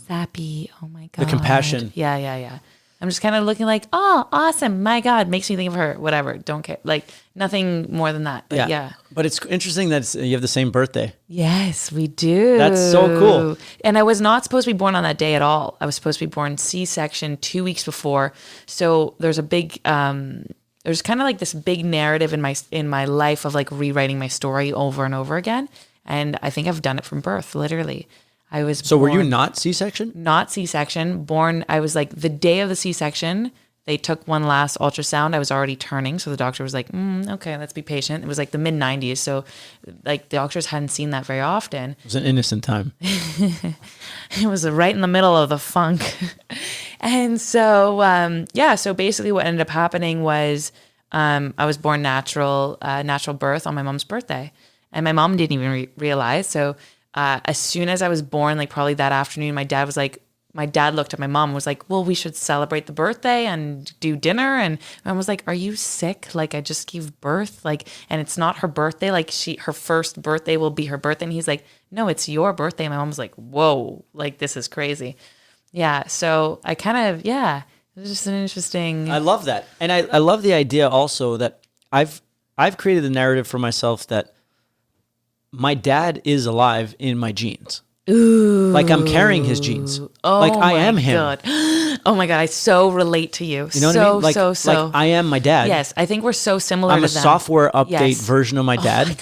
S3: sappy, oh my God.
S2: The compassion.
S3: Yeah. I'm just kind of looking like, oh, awesome. My God, makes me think of her. Whatever. Don't care. Like, nothing more than that. But yeah.
S2: But it's interesting that you have the same birthday.
S3: Yes, we do.
S2: That's so cool.
S3: And I was not supposed to be born on that day at all. I was supposed to be born C-section 2 weeks before. So there's a big, there's kind of like this big narrative in my life of like rewriting my story over and over again. And I think I've done it from birth, literally. I was
S2: So were you not C-section?
S3: Not C-section. Born, I was like, the day of the C-section, they took one last ultrasound. I was already turning. So the doctor was like, okay, let's be patient. It was like the mid-90s. So like the doctors hadn't seen that very often.
S2: It was an innocent time.
S3: It was right in the middle of the funk. And so, so basically what ended up happening was I was born natural birth on my mom's birthday. And my mom didn't even realize. So as soon as I was born, like probably that afternoon, my dad looked at my mom and was like, well, we should celebrate the birthday and do dinner. And my mom was like, are you sick? Like, I just gave birth. Like, and it's not her birthday. Like her first birthday will be her birthday. And he's like, no, it's your birthday. And my mom was like, whoa, like this is crazy. Yeah. So I kind of, it was just an interesting.
S2: I love that. And I love the idea also that I've created the narrative for myself that my dad is alive in my genes.
S3: Ooh.
S2: Like I'm carrying his genes.
S3: Oh,
S2: like I am him.
S3: God. Oh my God. I so relate to you.
S2: You know what I mean? Like I am my dad.
S3: Yes. I think we're so similar
S2: I'm
S3: to
S2: a software update version of my dad.
S3: Oh my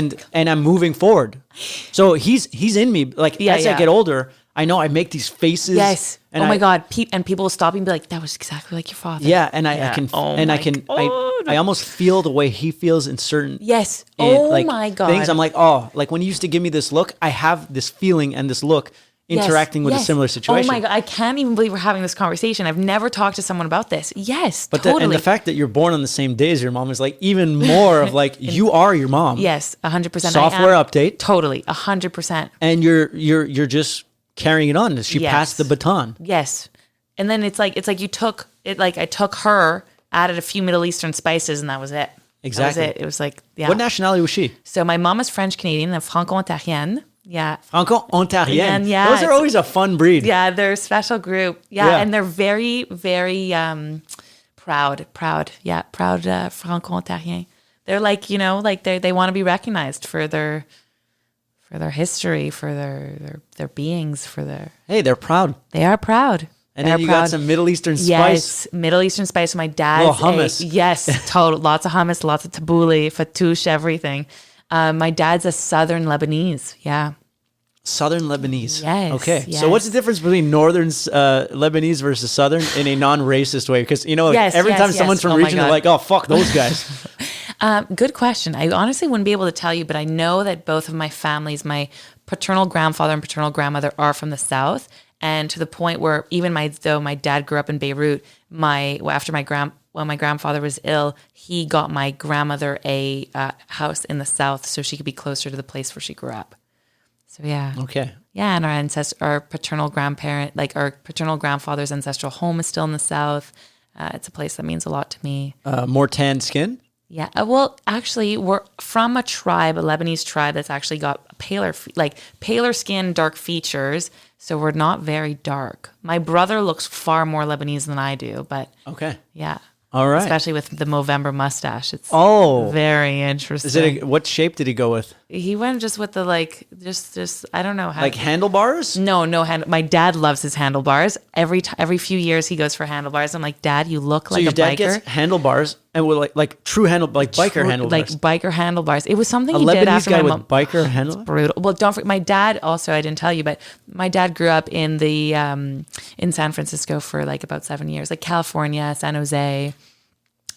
S3: God.
S2: And I'm moving forward. So he's in me. Like as I get older, I know I make these faces.
S3: Yes.
S2: And
S3: oh my God. And people will stop and be like, that was exactly like your father.
S2: Yeah. And I almost feel the way he feels in certain.
S3: Yes. My God.
S2: Things I'm like, oh, like when you used to give me this look, I have this feeling and this look interacting with a similar situation.
S3: Oh my God. I can't even believe we're having this conversation. I've never talked to someone about this. Yes.
S2: But
S3: totally.
S2: the fact that you're born on the same day as your mom is like even more of like, you are your mom.
S3: Yes. 100%.
S2: Software update.
S3: Totally. 100%.
S2: And you're just carrying it on. She passed the baton.
S3: Yes. And then it's like you took it, like I took her, added a few Middle Eastern spices, and that was it.
S2: Exactly.
S3: That was it. It was like, yeah.
S2: What nationality was she?
S3: So my mom is French-Canadian, and Franco-Ontarienne. Yeah.
S2: Franco-Ontarienne.
S3: Yeah.
S2: Those are always a fun breed.
S3: Yeah, they're a special group. Yeah. And they're very, very proud. Yeah, proud Franco-Ontariens. They're like, like they want to be recognized for their history, for their beings, for their.
S2: Hey, they're proud.
S3: They are proud.
S2: And then you got some Middle Eastern spice.
S3: Yes, Middle Eastern spice. My dad's
S2: hummus.
S3: Yes, total. Lots of hummus, lots of tabbouleh, fattoush, everything. My dad's a Southern Lebanese. Yeah.
S2: Southern Lebanese.
S3: Yes.
S2: Okay.
S3: Yes.
S2: So what's the difference between Northern Lebanese versus Southern in a non-racist way? Because every time someone's from a region, they're like, "Oh, fuck those guys."
S3: Good question. I honestly wouldn't be able to tell you, but I know that both of my families, my paternal grandfather and paternal grandmother, are from the South, and to the point where even though my dad grew up in Beirut, when my grandfather was ill, he got my grandmother a house in the South so she could be closer to the place where she grew up. So yeah.
S2: Okay.
S3: Yeah, and our paternal grandfather's ancestral home is still in the South. It's a place that means a lot to me.
S2: More tanned skin?
S3: Yeah. Well, actually, we're from a Lebanese tribe that's actually got paler skin, dark features. So we're not very dark. My brother looks far more Lebanese than I do, but
S2: okay.
S3: Yeah.
S2: All right.
S3: Especially with the Movember mustache. It's
S2: Oh.
S3: very interesting.
S2: What shape did he go with?
S3: He went just with the just I don't know how.
S2: Like handlebars?
S3: No hand. My dad loves his handlebars. Every few years he goes for handlebars. I'm like, Dad, you look like
S2: your
S3: a
S2: dad
S3: biker.
S2: gets handlebars and with like true biker handlebars.
S3: Like biker handlebars. It was something
S2: A
S3: he did
S2: Lebanese
S3: after
S2: guy
S3: my
S2: with
S3: mom.
S2: biker handlebars?
S3: Brutal. Well, don't forget, my dad also, I didn't tell you, but my dad grew up in the in San Francisco for like about 7 years, like California, San Jose.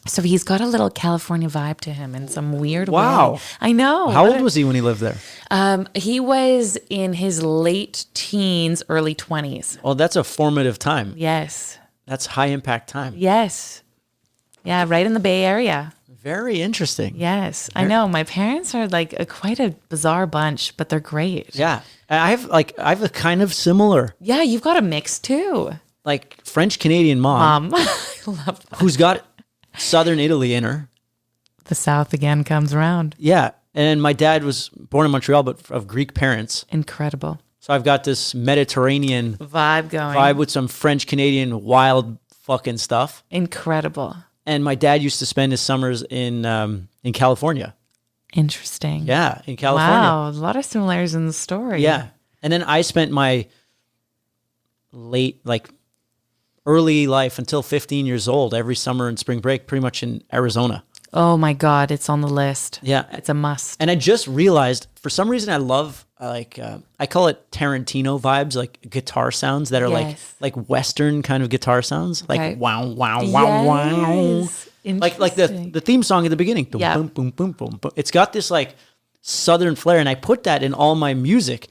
S3: So he's got a little California vibe to him in some weird
S2: Wow.
S3: way. I know.
S2: How old was he when he lived there?
S3: He was in his late teens, early 20s.
S2: Oh, that's a formative time.
S3: Yes.
S2: That's high impact time.
S3: Yes. Yeah, right in the Bay Area.
S2: Very interesting.
S3: Yes. I know. My parents are like quite a bizarre bunch, but they're great.
S2: Yeah. I have a kind of similar,
S3: Yeah, you've got a mix too.
S2: like French Canadian mom
S3: I love that.
S2: who's got Southern Italy in her.
S3: The South again comes around.
S2: Yeah. And my dad was born in Montreal, but of Greek parents.
S3: Incredible.
S2: So I've got this Mediterranean
S3: Vibe going.
S2: vibe with some French Canadian wild fucking stuff.
S3: Incredible.
S2: And my dad used to spend his summers in California.
S3: Interesting.
S2: Yeah, in California.
S3: Wow. A lot of similarities in the story.
S2: Yeah. And then I spent my early life until 15 years old, every summer and spring break, pretty much in Arizona.
S3: Oh my God. It's on the list.
S2: Yeah.
S3: It's a must.
S2: And I just realized, for some reason, I love, I call it Tarantino vibes, like guitar sounds that are
S3: Yes.
S2: like Western kind of guitar sounds. Like
S3: Okay.
S2: wow, wow, wow, wow.
S3: Yes.
S2: Like the theme song at the beginning. Boom,
S3: Yeah.
S2: boom, boom, boom, boom, boom. It's got this like Southern flair, and I put that in all my music,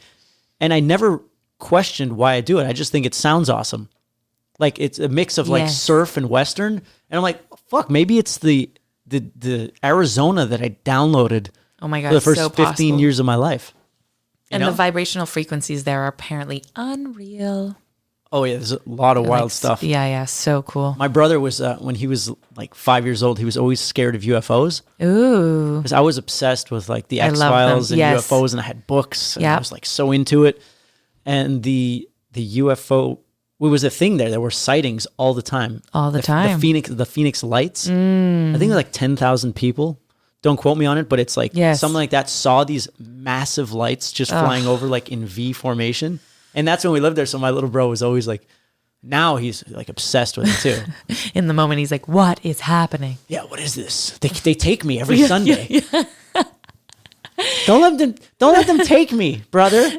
S2: and I never questioned why I do it. I just think it sounds awesome. Like it's a mix of like
S3: Yes.
S2: surf and Western, and I'm like, fuck, maybe it's the Arizona that I downloaded
S3: Oh my God.
S2: for the first
S3: so
S2: 15
S3: possible.
S2: years of my life. You
S3: And
S2: know?
S3: the vibrational frequencies there are apparently unreal.
S2: Oh yeah, there's a lot of wild
S3: Like,
S2: stuff.
S3: Yeah, yeah. So cool.
S2: My brother was when he was like 5 years old, he was always scared of UFOs
S3: Ooh.
S2: because I was obsessed with like the
S3: I love them.
S2: X-Files and
S3: Yes.
S2: UFOs, and I had books. And
S3: Yeah.
S2: I was like so into it. And the UFO, it was a thing there. There were sightings all the time.
S3: All the time.
S2: The Phoenix Lights. I think like 10,000 people. Don't quote me on it, but it's like
S3: Yes.
S2: something like that. Saw these massive lights just flying over like in V formation, and that's when we lived there. So my little bro was always like, now he's like obsessed with it too.
S3: In the moment, he's like, what is happening?
S2: Yeah, what is this? They take me every Sunday. Don't let them take me, brother.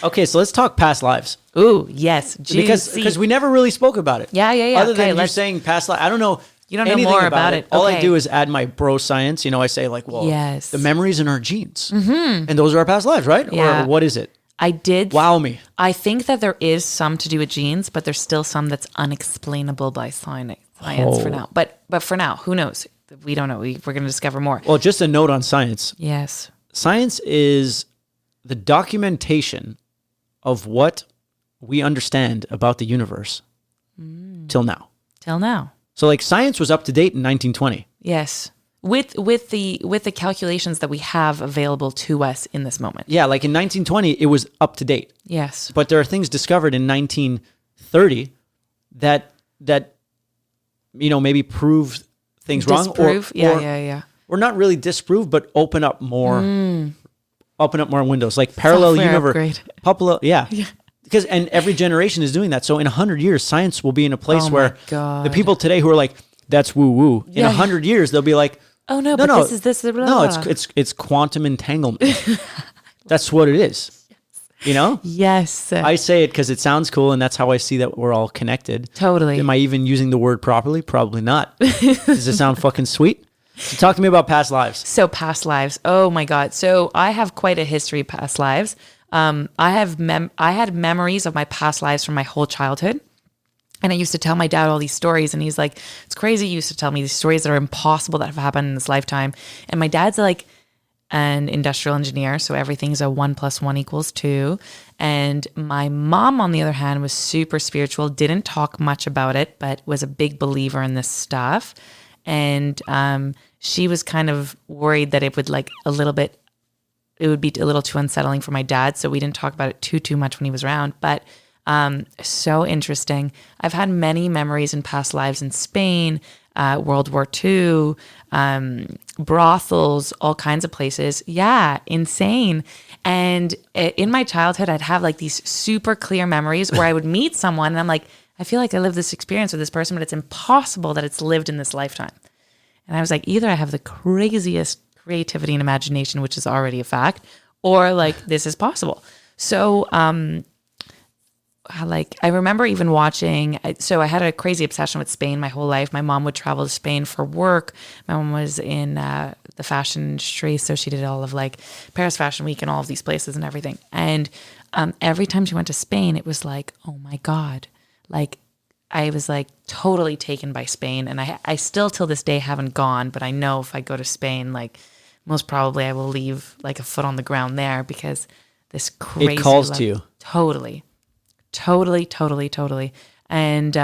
S2: Okay, so let's talk past lives
S3: Ooh, yes. Juicy.
S2: because we never really spoke about it.
S3: Yeah.
S2: Other
S3: Okay,
S2: than you saying past life, I don't know.
S3: You don't know
S2: anything
S3: more about it.
S2: All I
S3: Okay.
S2: do is add my bro science. You know, I say like, well,
S3: Yes.
S2: the memories in our genes, and those are our past lives, right?
S3: Yeah.
S2: Or what is it?
S3: I did.
S2: Wow me.
S3: I think that there is some to do with genes, but there's still some that's unexplainable by science for now. But for now, who knows? We don't know. We're going to discover more.
S2: Well, just a note on science.
S3: Yes.
S2: Science is the documentation of what we understand about the universe till now.
S3: Till now.
S2: So like science was up to date in 1920.
S3: Yes. With the calculations that we have available to us in this moment.
S2: Yeah, like in 1920 it was up to date.
S3: Yes.
S2: But there are things discovered in 1930 that maybe prove things wrong
S3: Disprove. Yeah.
S2: or not really disprove, but open up more windows, like parallel
S3: Software
S2: universe.
S3: upgrade.
S2: Yeah. Because and every generation is doing that. So in 100 years, science will be in a place
S3: Oh my
S2: where
S3: God.
S2: the people today who are like, that's woo woo. In
S3: Yeah.
S2: 100 years, they'll be like,
S3: Oh no,
S2: no,
S3: but
S2: no,
S3: this is this. Blah,
S2: no,
S3: blah.
S2: it's quantum entanglement. That's what it is. You know?
S3: Yes.
S2: I say it because it sounds cool, and that's how I see that we're all connected.
S3: Totally.
S2: Am I even using the word properly? Probably not. Does it sound fucking sweet? So talk to me about past lives.
S3: So past lives. Oh my God. So I have quite a history of past lives. I had memories of my past lives from my whole childhood. And I used to tell my dad all these stories, and he's like, it's crazy. You used to tell me these stories that are impossible that have happened in this lifetime. And my dad's like an industrial engineer. So everything's a 1 + 1 = 2. And my mom, on the other hand, was super spiritual, didn't talk much about it, but was a big believer in this stuff. And she was kind of worried that it would it would be a little too unsettling for my dad. So we didn't talk about it too much when he was around. But So interesting. I've had many memories in past lives in Spain, World War II, brothels, all kinds of places. Yeah, insane. And in my childhood, I'd have like these super clear memories where I would meet someone and I'm like, I feel like I lived this experience with this person, but it's impossible that it's lived in this lifetime. And I was like, either I have the craziest creativity and imagination, which is already a fact, or like this is possible. So, like I remember even watching, so I had a crazy obsession with Spain my whole life. My mom would travel to Spain for work. My mom was in the fashion industry, so she did all of like Paris Fashion Week and all of these places and everything. And every time she went to Spain, it was like, oh my God, like I was like totally taken by Spain. And I still till this day haven't gone, but I know if I go to Spain, like most probably I will leave like a foot on the ground there because this crazy
S2: It calls to you.
S3: Totally. And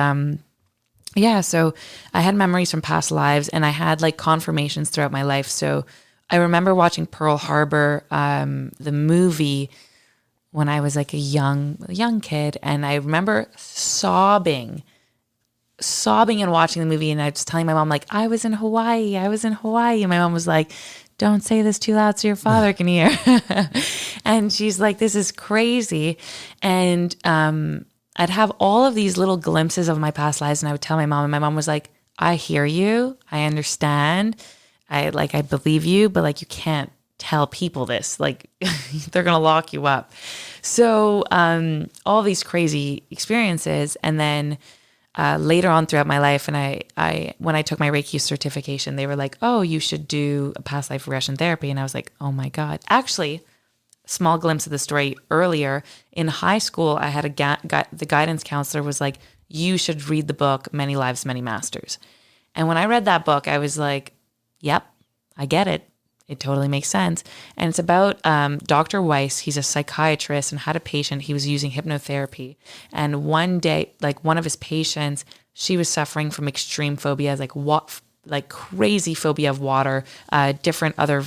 S3: yeah, so I had memories from past lives and I had like confirmations throughout my life. So I remember watching Pearl Harbor, the movie, when I was like a young kid, and I remember sobbing and watching the movie, and I was telling my mom like, I was in Hawaii, and my mom was like, don't say this too loud so your father can hear. And she's like, this is crazy. And I'd have all of these little glimpses of my past lives, and I would tell my mom, and my mom was like, I hear you, I understand, I believe you, but like you can't tell people this, like they're gonna lock you up. So all these crazy experiences, and then later on throughout my life, and I when I took my Reiki certification, they were like, oh, you should do a past life regression therapy. And I was like, oh my God. Actually, small glimpse of the story earlier, in high school, I had the guidance counselor was like, you should read the book, Many Lives, Many Masters. And when I read that book, I was like, yep, I get it. It totally makes sense. And it's about Dr. Weiss. He's a psychiatrist and had a patient. He was using hypnotherapy. And one day, like one of his patients, she was suffering from extreme phobias, like crazy phobia of water, different other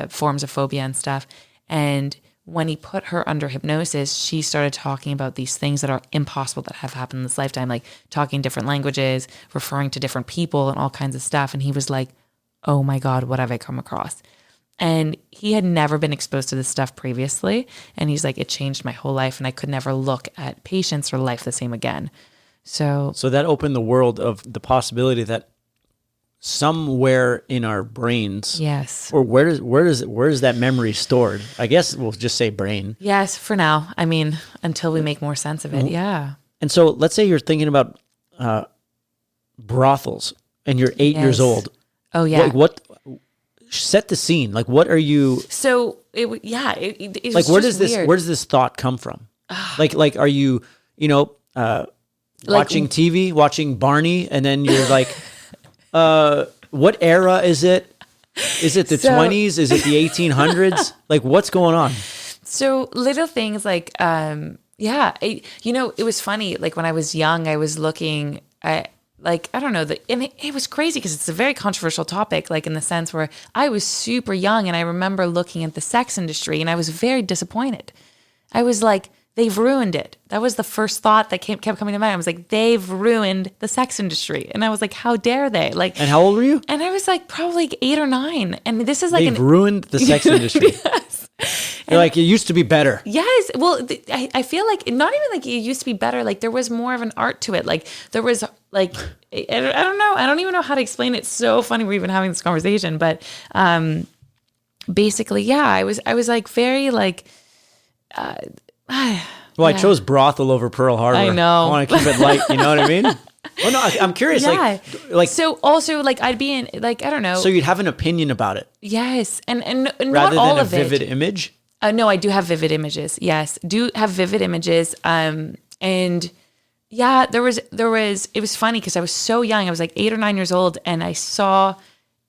S3: forms of phobia and stuff. And when he put her under hypnosis, she started talking about these things that are impossible that have happened in this lifetime, like talking different languages, referring to different people and all kinds of stuff. And he was like, oh my God, what have I come across? And he had never been exposed to this stuff previously. And he's like, it changed my whole life. And I could never look at patients or life the same again. So
S2: that opened the world of the possibility that somewhere in our brains,
S3: yes,
S2: or where is that memory stored? I guess we'll just say brain.
S3: Yes, for now. I mean, until we make more sense of it. Yeah.
S2: And so let's say you're thinking about brothels and you're 8 years old.
S3: Oh yeah.
S2: Like what? Set the scene. Like what are you?
S3: So it was
S2: like where
S3: just
S2: does
S3: weird.
S2: Where does this thought come from? like are you watching TV, watching Barney, and then you're like, what era is it? Is it the 20s? Is it the 1800s? Like what's going on?
S3: So little things like it was funny. Like when I was young, I was looking at. Like, I don't know, and it was crazy because it's a very controversial topic, like in the sense where I was super young and I remember looking at the sex industry and I was very disappointed. I was like, they've ruined it. That was the first thought that kept coming to mind. I was like, they've ruined the sex industry. And I was like, how dare they? Like,
S2: and how old were you?
S3: And I was like, probably like 8 or 9. And this is like
S2: they've ruined the sex industry.
S3: Yes.
S2: You're like, it used to be better.
S3: Yes. Well, I feel like not even like it used to be better. Like there was more of an art to it. Like there was like, I don't know. I don't even know how to explain it. It's so funny we're even having this conversation. But basically, yeah, I was like very like.
S2: Well, I chose brothel over Pearl Harbor.
S3: I know.
S2: I want to keep it light. You know what I mean? Well, no, I'm curious.
S3: Yeah.
S2: Like,
S3: so also like I'd be in like I don't know.
S2: So you'd have an opinion about it.
S3: Yes, and not
S2: rather
S3: all
S2: than
S3: of
S2: a
S3: it.
S2: vivid image.
S3: No, I do have vivid images. Yes, do have vivid images. And yeah, there was. It was funny because I was so young. I was like 8 or 9 years old, and I saw.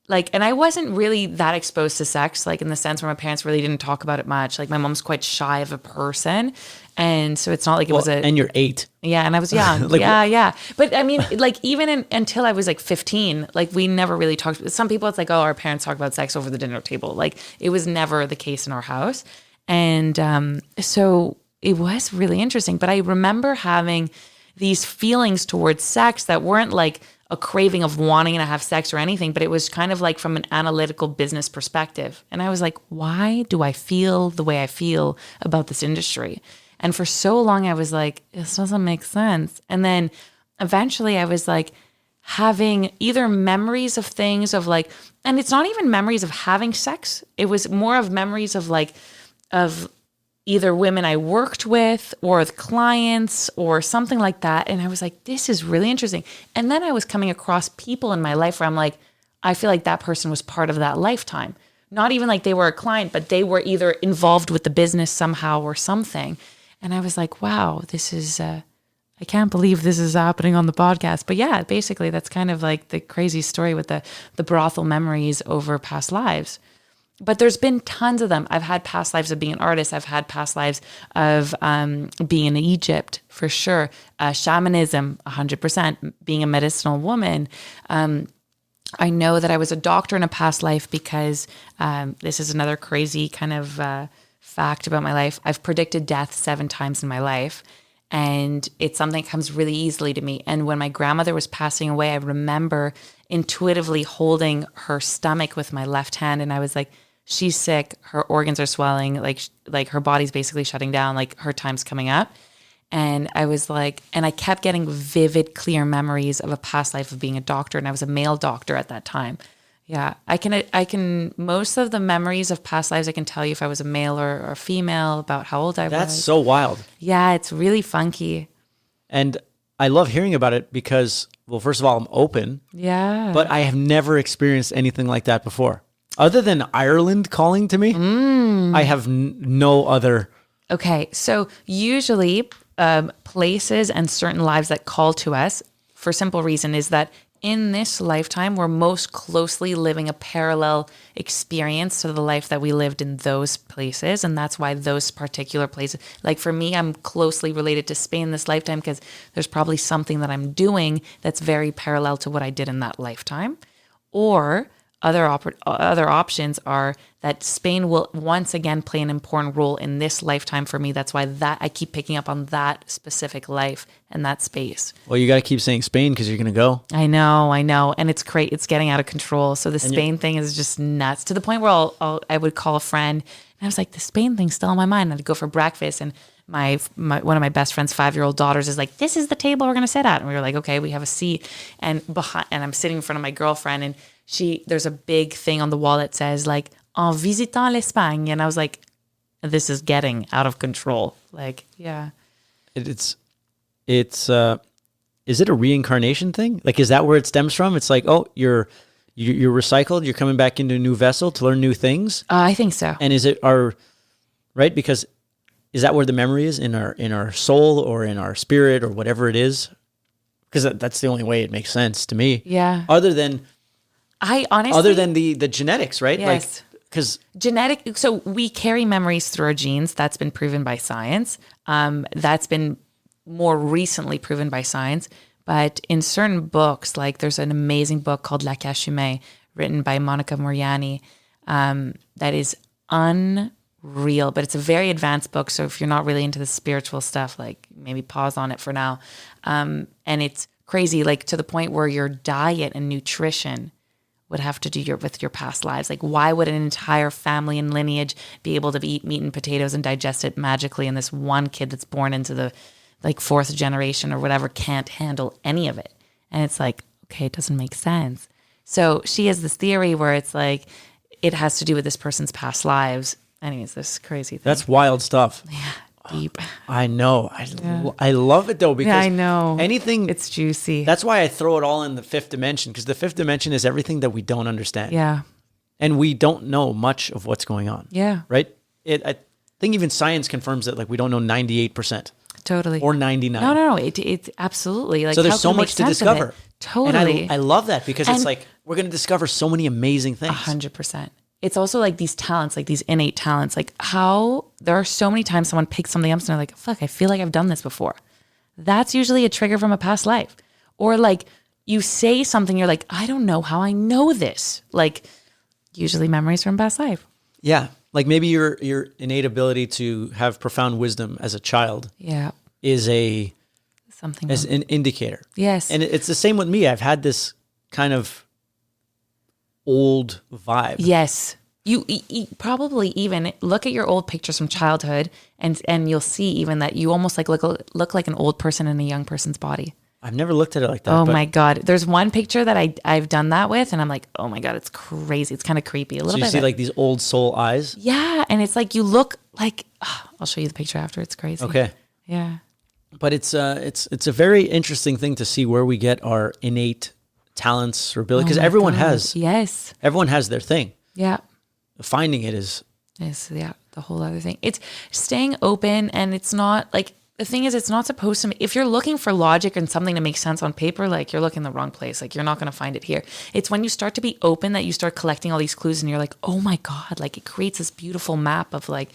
S3: Like, and I wasn't really that exposed to sex, like in the sense where my parents really didn't talk about it much. Like my mom's quite shy of a person. And so it's not like it was
S2: and you're 8.
S3: Yeah. And I was young.
S2: Like,
S3: yeah. But I mean, like even until I was like 15, like we never really talked. Some people it's like, oh, our parents talk about sex over the dinner table. Like it was never the case in our house. And so it was really interesting. But I remember having these feelings towards sex that weren't like a craving of wanting to have sex or anything, but it was kind of like from an analytical business perspective. And I was like, why do I feel the way I feel about this industry? And for so long, I was like, this doesn't make sense. And then eventually I was like having either memories of things of like, and it's not even memories of having sex. It was more of memories of like, of either women I worked with or the clients or something like that. And I was like, this is really interesting. And then I was coming across people in my life where I'm like, I feel like that person was part of that lifetime. Not even like they were a client, but they were either involved with the business somehow or something. And I was like, wow, this is, I can't believe this is happening on the podcast. But yeah, basically that's kind of like the crazy story with the brothel memories over past lives. But there's been tons of them. I've had past lives of being an artist. I've had past lives of being in Egypt, for sure. Shamanism, 100%. Being a medicinal woman. I know that I was a doctor in a past life because this is another crazy kind of fact about my life. I've predicted death 7 times in my life. And it's something that comes really easily to me. And when my grandmother was passing away, I remember intuitively holding her stomach with my left hand. And I was like, she's sick. Her organs are swelling. Like her body's basically shutting down. Like her time's coming up. And I was like, and I kept getting vivid, clear memories of a past life of being a doctor. And I was a male doctor at that time. Yeah, I can, most of the memories of past lives, I can tell you if I was a male or a female, about how old I was.
S2: That's so wild.
S3: Yeah, it's really funky.
S2: And I love hearing about it because, well, first of all, I'm open.
S3: Yeah.
S2: But I have never experienced anything like that before. Other than Ireland calling to me, I have no other.
S3: Okay, so usually places and certain lives that call to us, for simple reason, is that in this lifetime, we're most closely living a parallel experience to the life that we lived in those places. And that's why those particular places, like for me, I'm closely related to Spain this lifetime because there's probably something that I'm doing that's very parallel to what I did in that lifetime. Or other options are that Spain will once again play an important role in this lifetime for me. That's why that I keep picking up on that specific life and that space.
S2: Well, you got to keep saying Spain because you're going to go.
S3: I know. And it's great. It's getting out of control. So the Spain thing is just nuts to the point where I would call a friend and I was like, the Spain thing's still on my mind. I'd go for breakfast and my one of my best friend's 5-year-old daughters is like, this is the table we're going to sit at. And we were like, okay, we have a seat. And I'm sitting in front of my girlfriend and there's a big thing on the wall that says like, en visitant l'Espagne. And I was like, this is getting out of control. Like, yeah.
S2: Is it a reincarnation thing? Like, is that where it stems from? It's like, oh, you're recycled. You're coming back into a new vessel to learn new things.
S3: I think so.
S2: And is it right? Because is that where the memory is in our soul or in our spirit or whatever it is? Because that's the only way it makes sense to me.
S3: Yeah.
S2: Other than the genetics, right?
S3: Yes.
S2: Like, because
S3: genetic. So we carry memories through our genes. That's been proven by science. That's been more recently proven by science. But in certain books, like there's an amazing book called La Cache Humaine, written by Monica Moriani, that is unreal. But it's a very advanced book. So if you're not really into the spiritual stuff, like maybe pause on it for now. And it's crazy, like to the point where your diet and nutrition would have to do with your past lives. Like, why would an entire family and lineage be able to eat meat and potatoes and digest it magically, and this one kid that's born into the like 4th generation or whatever can't handle any of it? And it's like, okay, it doesn't make sense. So she has this theory where it's like it has to do with this person's past lives. Anyways, this crazy thing.
S2: That's wild stuff.
S3: Yeah, deep.
S2: I know. I love it though, because
S3: I know
S2: anything,
S3: it's juicy.
S2: That's why I throw it all in the 5th dimension, because the 5th dimension is everything that we don't understand.
S3: Yeah.
S2: And we don't know much of what's going on.
S3: Yeah.
S2: Right? I think even science confirms that, like, we don't know 98%.
S3: Totally.
S2: Or 99.
S3: No. It's absolutely. Like,
S2: so there's so much to discover.
S3: Totally.
S2: And I love that, because it's like we're going to discover so many amazing things.
S3: 100%. It's also like these talents, like these innate talents, like how there are so many times someone picks something up and they're like, fuck, I feel like I've done this before. That's usually a trigger from a past life. Or like you say something, you're like, I don't know how I know this. Like usually memories from past life.
S2: Yeah. like maybe your innate ability to have profound wisdom as a child
S3: Yeah.
S2: is
S3: Something.
S2: as an indicator.
S3: Yes.
S2: And it's the same with me. I've had this kind of old vibe.
S3: Yes. You probably even look at your old pictures from childhood and you'll see even that you almost like look like an old person in a young person's body.
S2: I've never looked at it like that.
S3: Oh
S2: but-
S3: my God. There's one picture that I've done that with and I'm like, oh my God, it's crazy. It's kind of creepy. A little
S2: So you
S3: bit.
S2: see like these old soul eyes?
S3: Yeah. And it's like you look like, I'll show you the picture after. It's crazy.
S2: Okay.
S3: Yeah.
S2: But it's a very interesting thing to see where we get our innate talents or ability, because
S3: Oh my
S2: everyone
S3: God.
S2: has everyone has their thing.
S3: Yeah.
S2: Finding it is
S3: The whole other thing. It's staying open, and it's not like the thing is, it's not supposed to. If you're looking for logic and something to make sense on paper, like you're looking in the wrong place. Like you're not going to find it here. It's when you start to be open that you start collecting all these clues, and you're like, oh my God, like it creates this beautiful map of like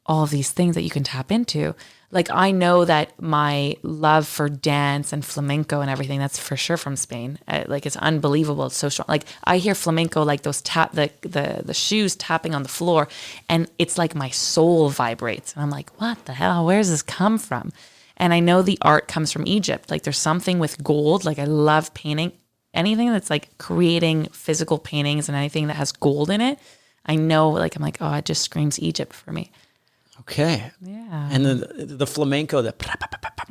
S3: all of these things that you can tap into. Like I know that my love for dance and flamenco and everything, that's for sure from Spain. Like it's unbelievable. It's so strong. Like I hear flamenco, like those the shoes tapping on the floor, and it's like my soul vibrates. And I'm like, what the hell? Where does this come from? And I know the art comes from Egypt. Like there's something with gold. Like I love painting. Anything that's like creating physical paintings and anything that has gold in it, I know, like I'm like, oh, it just screams Egypt for me.
S2: okay.
S3: Yeah.
S2: And the flamenco,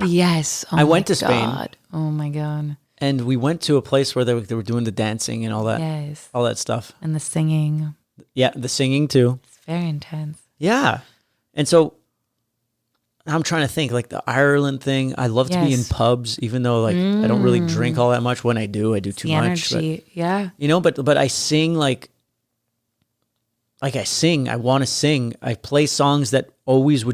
S3: Yes. Oh
S2: I went
S3: my
S2: to Spain.
S3: God. Oh my God.
S2: and we went to a place where they were doing the dancing and all that,
S3: Yes.
S2: all that stuff.
S3: And the singing.
S2: Yeah, the singing too.
S3: It's very intense.
S2: Yeah, and so I'm trying to think, like the Ireland thing. I love to be in
S3: Yes.
S2: pubs, even though like I don't really drink all that much. When I do too
S3: The
S2: much.
S3: energy. Yeah.
S2: You know, but I sing like I sing. I want to sing. I play songs that always will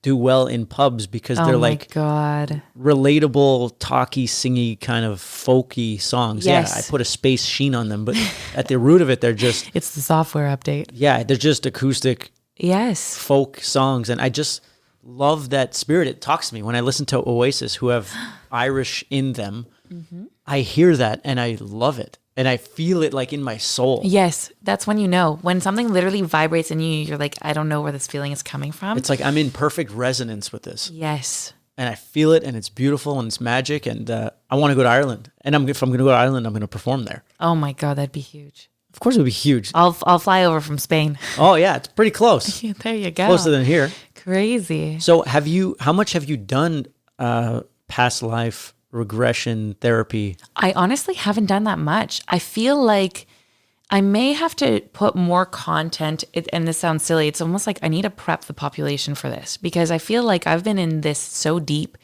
S2: do well in pubs because
S3: Oh
S2: they're
S3: my
S2: like
S3: God.
S2: relatable, talky, singy, kind of folky songs.
S3: Yes.
S2: Yeah, I put a space sheen on them, but at the root of it, they're just
S3: It's the software update.
S2: they're just acoustic
S3: Yes.
S2: folk songs, and I just love that spirit. It talks to me when I listen to Oasis, who have Irish in them.
S3: Mm-hmm.
S2: I hear that and I love it, and I feel it like in my soul.
S3: Yes. That's when you know. When something literally vibrates in you, you're like, I don't know where this feeling is coming from.
S2: It's like I'm in perfect resonance with this,
S3: Yes.
S2: and I feel it, and it's beautiful, and it's magic, and I want to go to Ireland. And if I'm going to go to Ireland, I'm going to perform there.
S3: Oh my God, that'd be huge.
S2: Of course, it would be huge.
S3: I'll fly over from Spain.
S2: Oh yeah, it's pretty close.
S3: There you go.
S2: Closer than here.
S3: Crazy.
S2: So how much have you done past life regression therapy?
S3: I honestly haven't done that much. I feel like I may have to put more content, and this sounds silly. It's almost like I need to prep the population for this, because I feel like I've been in this so deep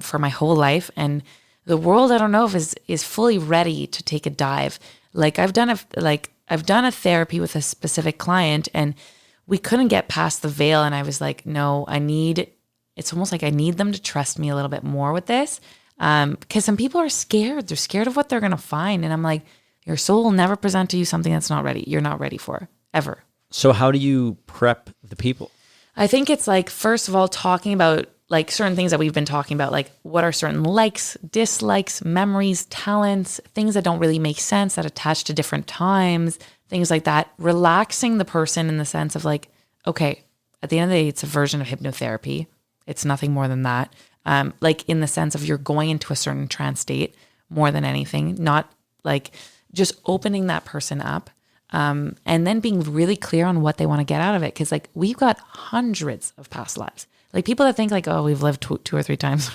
S3: for my whole life, and the world, I don't know if is fully ready to take a dive. Like I've done a therapy with a specific client, and we couldn't get past the veil. And I was like, no, it's almost like I need them to trust me a little bit more with this. Because some people are scared. They're scared of what they're going to find. And I'm like, your soul will never present to you something that's not ready. You're not ready for ever.
S2: So how do you prep the people?
S3: I think it's like, first of all, talking about like certain things that we've been talking about, like what are certain likes, dislikes, memories, talents, things that don't really make sense that attach to different times, things like that. Relaxing the person in the sense of like, okay, at the end of the day, it's a version of hypnotherapy. It's nothing more than that. Like in the sense of you're going into a certain trance state more than anything, not like just opening that person up. And then being really clear on what they want to get out of it. Cause like we've got hundreds of past lives. Like people that think like, oh, we've lived two or three times.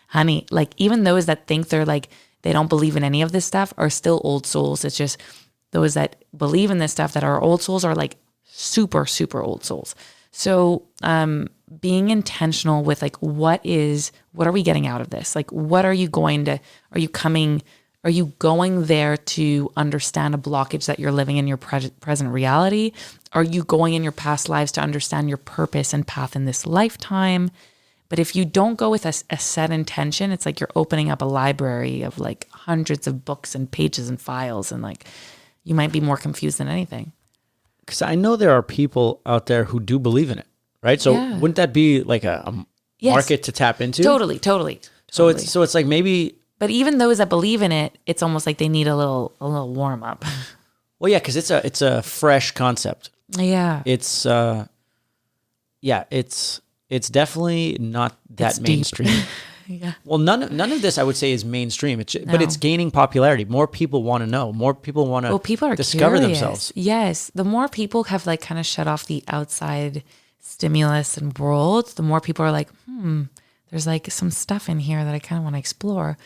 S3: Honey, like even those that think they're like, they don't believe in any of this stuff are still old souls. It's just those that believe in this stuff that are old souls are like super, super old souls. So, being intentional with like, what are we getting out of this? Like, what are you going there to understand a blockage that you're living in your present reality? Are you going in your past lives to understand your purpose and path in this lifetime? But if you don't go with a set intention, it's like you're opening up a library of like hundreds of books and pages and files, and like you might be more confused than anything.
S2: Because I know there are people out there who do believe in it, right? So
S3: Yeah.
S2: wouldn't that be like a
S3: Yes.
S2: market to tap into?
S3: Totally.
S2: So it's like maybe.
S3: But even those that believe in it, it's almost like they need a little warm up.
S2: Well, yeah, because it's a fresh concept.
S3: Yeah.
S2: It's it's definitely not that
S3: It's deep.
S2: mainstream.
S3: Yeah.
S2: Well, none of this I would say is mainstream. But
S3: No.
S2: it's gaining popularity. More people want to know. More people want
S3: Well,
S2: to
S3: people are
S2: discover
S3: curious.
S2: themselves.
S3: Yes. The more people have like kind of shut off the outside stimulus and world, the more people are like, there's like some stuff in here that I kind of want to explore.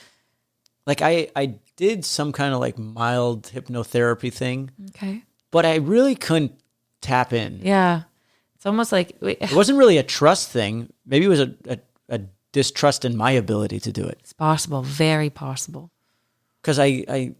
S2: Like I did some kind of like mild hypnotherapy thing,
S3: Okay.
S2: but I really couldn't tap in.
S3: Yeah. It's almost like,
S2: It wasn't really a trust thing. Maybe it was a distrust in my ability to do it.
S3: it's possible, very possible.
S2: Because I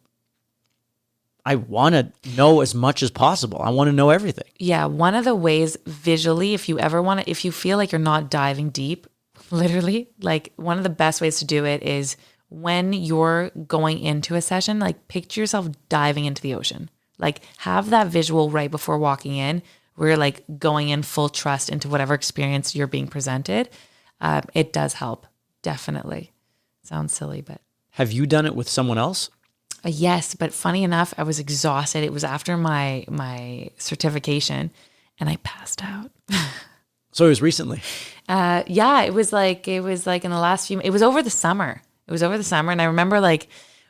S2: want to know as much as possible. I want to know everything.
S3: Yeah. One of the ways visually, if you feel like you're not diving deep, literally, like one of the best ways to do it is when you're going into a session, like picture yourself diving into the ocean. Like have that visual right before walking in, where you're like going in full trust into whatever experience you're being presented. It does help, definitely. Sounds silly, but
S2: Have you done it with someone else?
S3: yes. But funny enough, I was exhausted. It was after my certification, and I passed out.
S2: So it was recently.
S3: Yeah, it was like in the last few. It was over the summer. And I remember like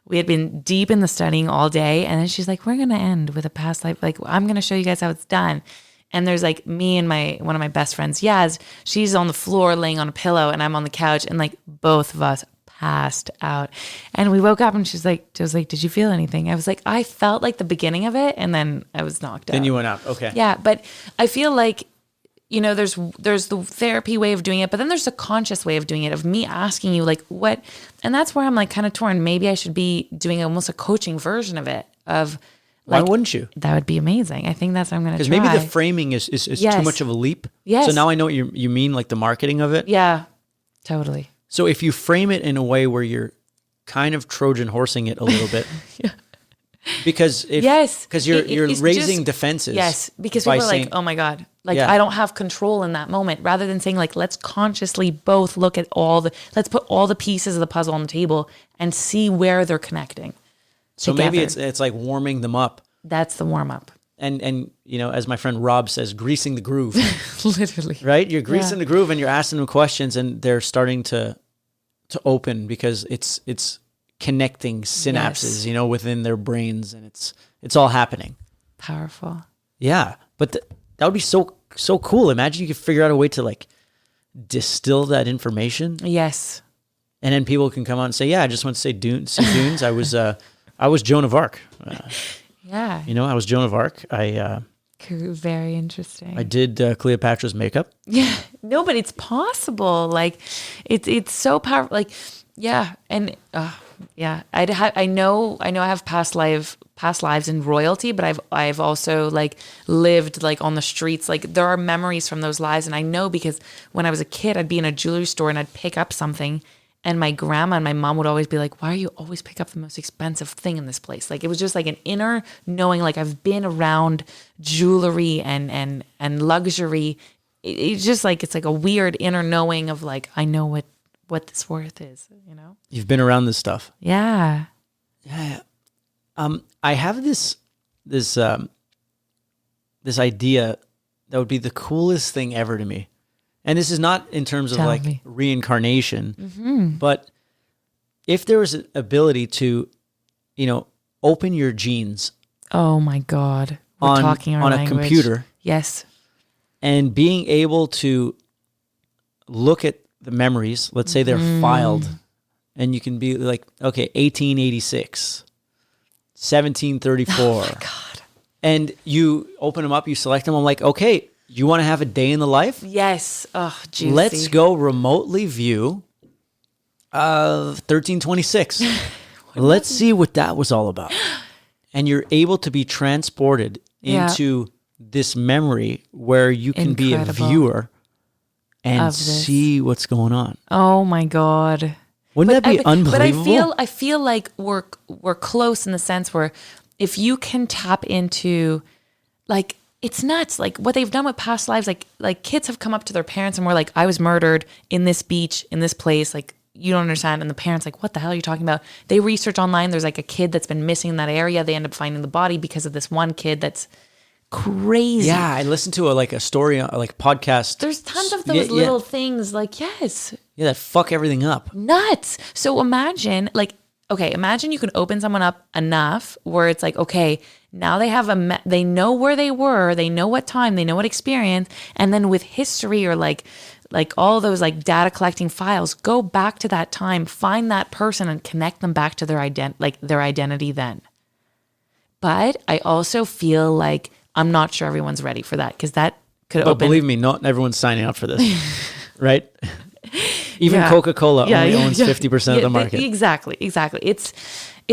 S3: we had been deep in the studying all day, and then she's like, "We're gonna end with a past life. Like I'm gonna show you guys how it's done." And there's like me and one of my best friends, Yaz. She's on the floor laying on a pillow, and I'm on the couch, and like both of us passed out. And we woke up, and she was like, "Did you feel anything?" I was like, "I felt like the beginning of it, and then I was knocked out."
S2: Then you went out. Okay.
S3: Yeah, but I feel like, you know, there's the therapy way of doing it, but then there's the conscious way of doing it, of me asking you like what, and that's where I'm like kind of torn. Maybe I should be doing almost a coaching version of it. Of
S2: Why
S3: like,
S2: wouldn't you?
S3: that would be amazing. I think that's what I'm going to
S2: Because
S3: try.
S2: maybe the framing is
S3: Yes.
S2: too much of a leap.
S3: Yes.
S2: So now I know what you mean, like the marketing of it.
S3: Yeah, totally.
S2: So if you frame it in a way where you're kind of Trojan horsing it a little bit. Because
S3: Yes.
S2: because you're
S3: It's
S2: raising
S3: just-
S2: defenses.
S3: Yes, because
S2: by
S3: people are
S2: saying,
S3: like, oh my God, like
S2: Yeah.
S3: I don't have control in that moment. Rather than saying like, let's consciously both look at let's put all the pieces of the puzzle on the table and see where they're connecting.
S2: so maybe
S3: together.
S2: it's like warming them up.
S3: That's the warm up.
S2: And you know, as my friend Rob says, greasing the groove.
S3: Literally.
S2: Right? You're greasing
S3: Yeah.
S2: the groove and you're asking them questions and they're starting to open because it's connecting synapses,
S3: Yes.
S2: you know, within their brains, and it's all happening.
S3: Powerful.
S2: Yeah, but that would be so cool. Imagine you could figure out a way to like distill that information,
S3: Yes.
S2: and then people can come out and say, "Yeah, I just went to see Dunes. I was Joan of Arc.
S3: Yeah.
S2: You know, I was Joan of Arc.
S3: Very interesting.
S2: I did Cleopatra's makeup.
S3: Yeah. No, but it's possible. Like it's so powerful. Like, yeah. And yeah, I know I have past lives in royalty, but I've also like lived like on the streets. Like there are memories from those lives. And I know because when I was a kid, I'd be in a jewelry store and I'd pick up something, and my grandma and my mom would always be like, "Why are you always pick up the most expensive thing in this place?" Like it was just like an inner knowing, like I've been around jewelry and luxury. It's just like, it's like a weird inner knowing of like, I know what this worth is, you know?
S2: You've been around this stuff.
S3: Yeah.
S2: Yeah. I have this idea that would be the coolest thing ever to me. And this is not in terms of
S3: Tell
S2: like
S3: me.
S2: reincarnation, but if there was an ability to, you know, open your genes
S3: Oh my God. We're
S2: on
S3: talking our
S2: a
S3: language.
S2: computer
S3: Yes.
S2: and being able to look at the memories, let's say they're filed, and you can be like, okay, 1886, 1734.
S3: Oh my God.
S2: And you open them up, you select them. I'm like, okay, you want to have a day in the life?
S3: Yes. Oh, juicy.
S2: Let's go remotely view 1326. Let's see what that was all about. And you're able to be transported
S3: Yeah.
S2: into this memory where you can be a
S3: Incredible.
S2: viewer and
S3: Of this.
S2: see what's going on.
S3: Oh my God.
S2: Wouldn't that be unbelievable?
S3: But I feel like we're close in the sense where if you can tap into, like, it's nuts. Like what they've done with past lives, like kids have come up to their parents and were like, I was murdered in this beach, in this place. Like, you don't understand. And the parents like, what the hell are you talking about? They research online. There's like a kid that's been missing in that area. They end up finding the body because of this one kid that's crazy.
S2: Yeah, I listened to a story, like podcast.
S3: There's tons of those little things like, yes.
S2: Yeah, that fuck everything up.
S3: Nuts. So imagine imagine you can open someone up enough where it's like, okay, now they have they know where they were, they know what time, they know what experience. And then with history or like all those like data collecting files, go back to that time, find that person and connect them back to their identity then. But I also feel like I'm not sure everyone's ready for that because that could open. But
S2: believe me, not everyone's signing up for this, right? Even Coca-Cola only owns 50% of the market.
S3: Exactly. It's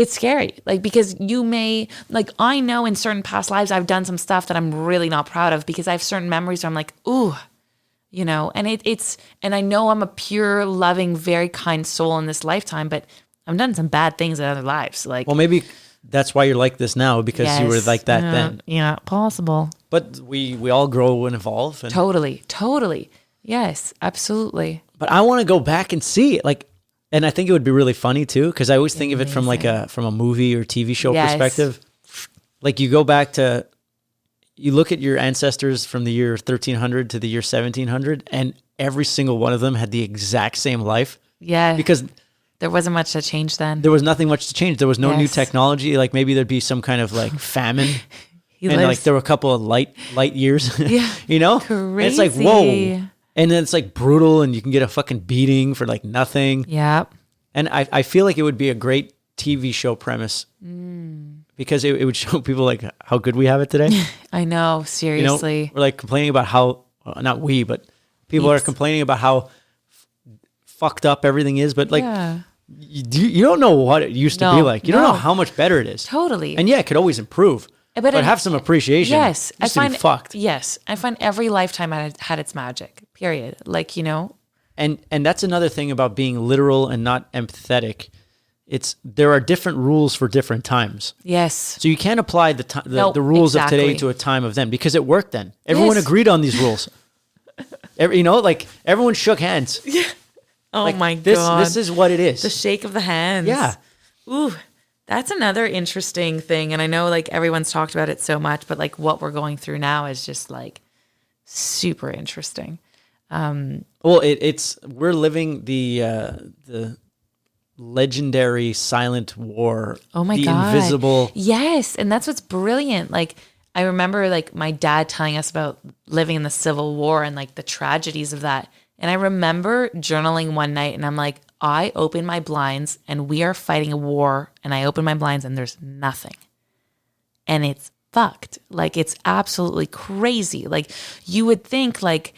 S3: scary. Like, because you may, like, I know in certain past lives I've done some stuff that I'm really not proud of because I have certain memories where I'm like, ooh, you know, and and I know I'm a pure, loving, very kind soul in this lifetime, but I've done some bad things in other lives. Like,
S2: well, maybe that's why you're like this now because you were like that then.
S3: Yeah, possible.
S2: But we all grow and evolve. And
S3: Totally. Yes, absolutely.
S2: But I want to go back and see it, like, and I think it would be really funny too, because I always think of it from from a movie or TV show perspective. Like you go back to, you look at your ancestors from the year 1300 to the year 1700, and every single one of them had the exact same life. Yeah, because
S3: there wasn't much to change then.
S2: There was nothing much to change. There was no new technology. Like maybe there'd be some kind of like famine. Like there were a couple of light years. Yeah, you know, crazy. And it's like whoa. And then it's like brutal and you can get a fucking beating for like nothing. Yeah. And I feel like it would be a great TV show premise because it would show people like how good we have it today.
S3: I know, seriously.
S2: You know, we're like complaining about how, not we, but people are complaining about how fucked up everything is. But like, you don't know what it used to be like. You don't know how much better it is.
S3: Totally.
S2: And yeah, it could always improve. But have some appreciation.
S3: Yes,
S2: I find fucked.
S3: Yes, I find every lifetime had its magic. Period. Like, you know.
S2: And that's another thing about being literal and not empathetic. There are different rules for different times.
S3: Yes.
S2: So you can't apply the rules of today to a time of then because it worked then. Everyone agreed on these rules. Like everyone shook hands. Yeah.
S3: Oh like, my
S2: God.
S3: this
S2: is what it is.
S3: The shake of the hands.
S2: Yeah.
S3: Ooh. That's another interesting thing. And I know like everyone's talked about it so much, but like what we're going through now is just like super interesting.
S2: Well, we're living the legendary silent war.
S3: Oh my God.
S2: The invisible.
S3: Yes. And that's what's brilliant. Like I remember like my dad telling us about living in the Civil War and like the tragedies of that. And I remember journaling one night and I'm like, I open my blinds and we are fighting a war and I open my blinds and there's nothing. And it's fucked. Like it's absolutely crazy. Like you would think like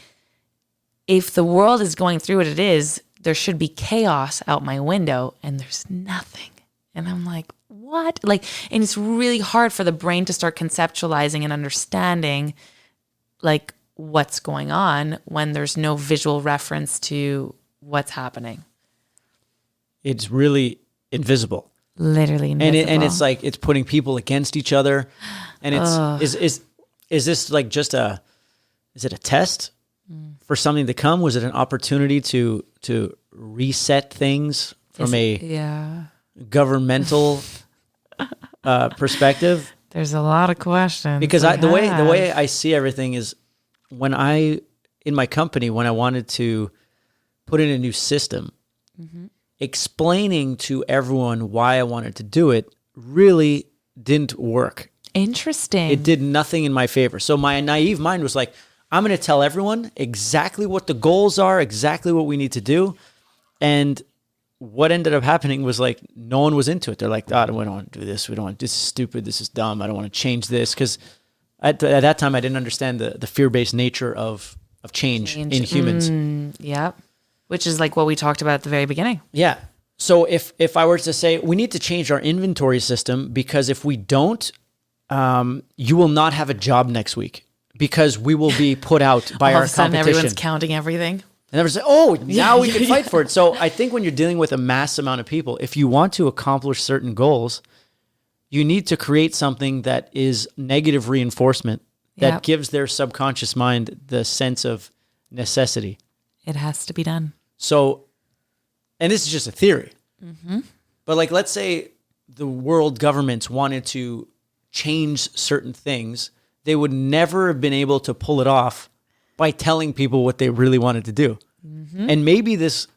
S3: if the world is going through what it is, there should be chaos out my window and there's nothing. And I'm like, what? Like, and it's really hard for the brain to start conceptualizing and understanding like what's going on when there's no visual reference to what's happening.
S2: It's really invisible.
S3: Literally invisible.
S2: And it's like it's putting people against each other. And it's is this like just is it a test for something to come? Was it an opportunity to reset things from a governmental perspective?
S3: There's a lot of questions.
S2: Because the way I see everything is in my company when I wanted to put in a new system, explaining to everyone why I wanted to do it really didn't work.
S3: Interesting.
S2: It did nothing in my favor. So my naive mind was like, I'm going to tell everyone exactly what the goals are, exactly what we need to do. And what ended up happening was like, no one was into it. They're like, we don't want to do this. This is stupid. This is dumb. I don't want to change this. Because at that time, I didn't understand the fear-based nature of change in humans.
S3: Yep. Which is like what we talked about at the very beginning.
S2: Yeah. So if I were to say, we need to change our inventory system because if we don't, you will not have a job next week because we will be put out by our competition.
S3: Everyone's counting everything.
S2: And everyone's like, now we can fight for it. So I think when you're dealing with a mass amount of people, if you want to accomplish certain goals, you need to create something that is negative reinforcement that gives their subconscious mind the sense of necessity.
S3: It has to be done.
S2: So, and this is just a theory, but like, let's say the world governments wanted to change certain things they would never have been able to pull it off by telling people what they really wanted to do. And maybe this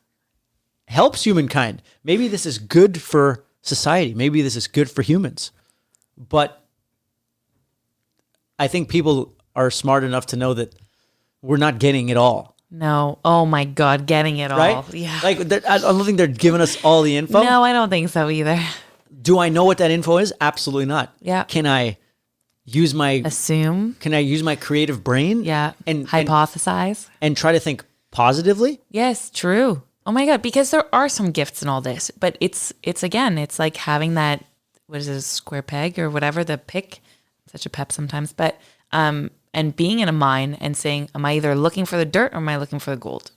S2: helps humankind. Maybe this is good for society. Maybe this is good for humans. But I think people are smart enough to know that we're not getting it all.
S3: No. Oh my God, getting it
S2: Right?
S3: all. Yeah.
S2: Like, I don't think they're giving us all the info.
S3: No, I don't think so either.
S2: Do I know what that info is? Absolutely not.
S3: Yeah.
S2: Can I use my
S3: Assume.
S2: creative brain?
S3: Yeah.
S2: And
S3: Hypothesize.
S2: and try to think positively?
S3: Yes, true. Oh my God, because there are some gifts in all this, but it's again, it's like having that, what is it, a square peg or whatever, the pick, such a pep sometimes, but, and being in a mine and saying, am I either looking for the dirt or am I looking for the gold?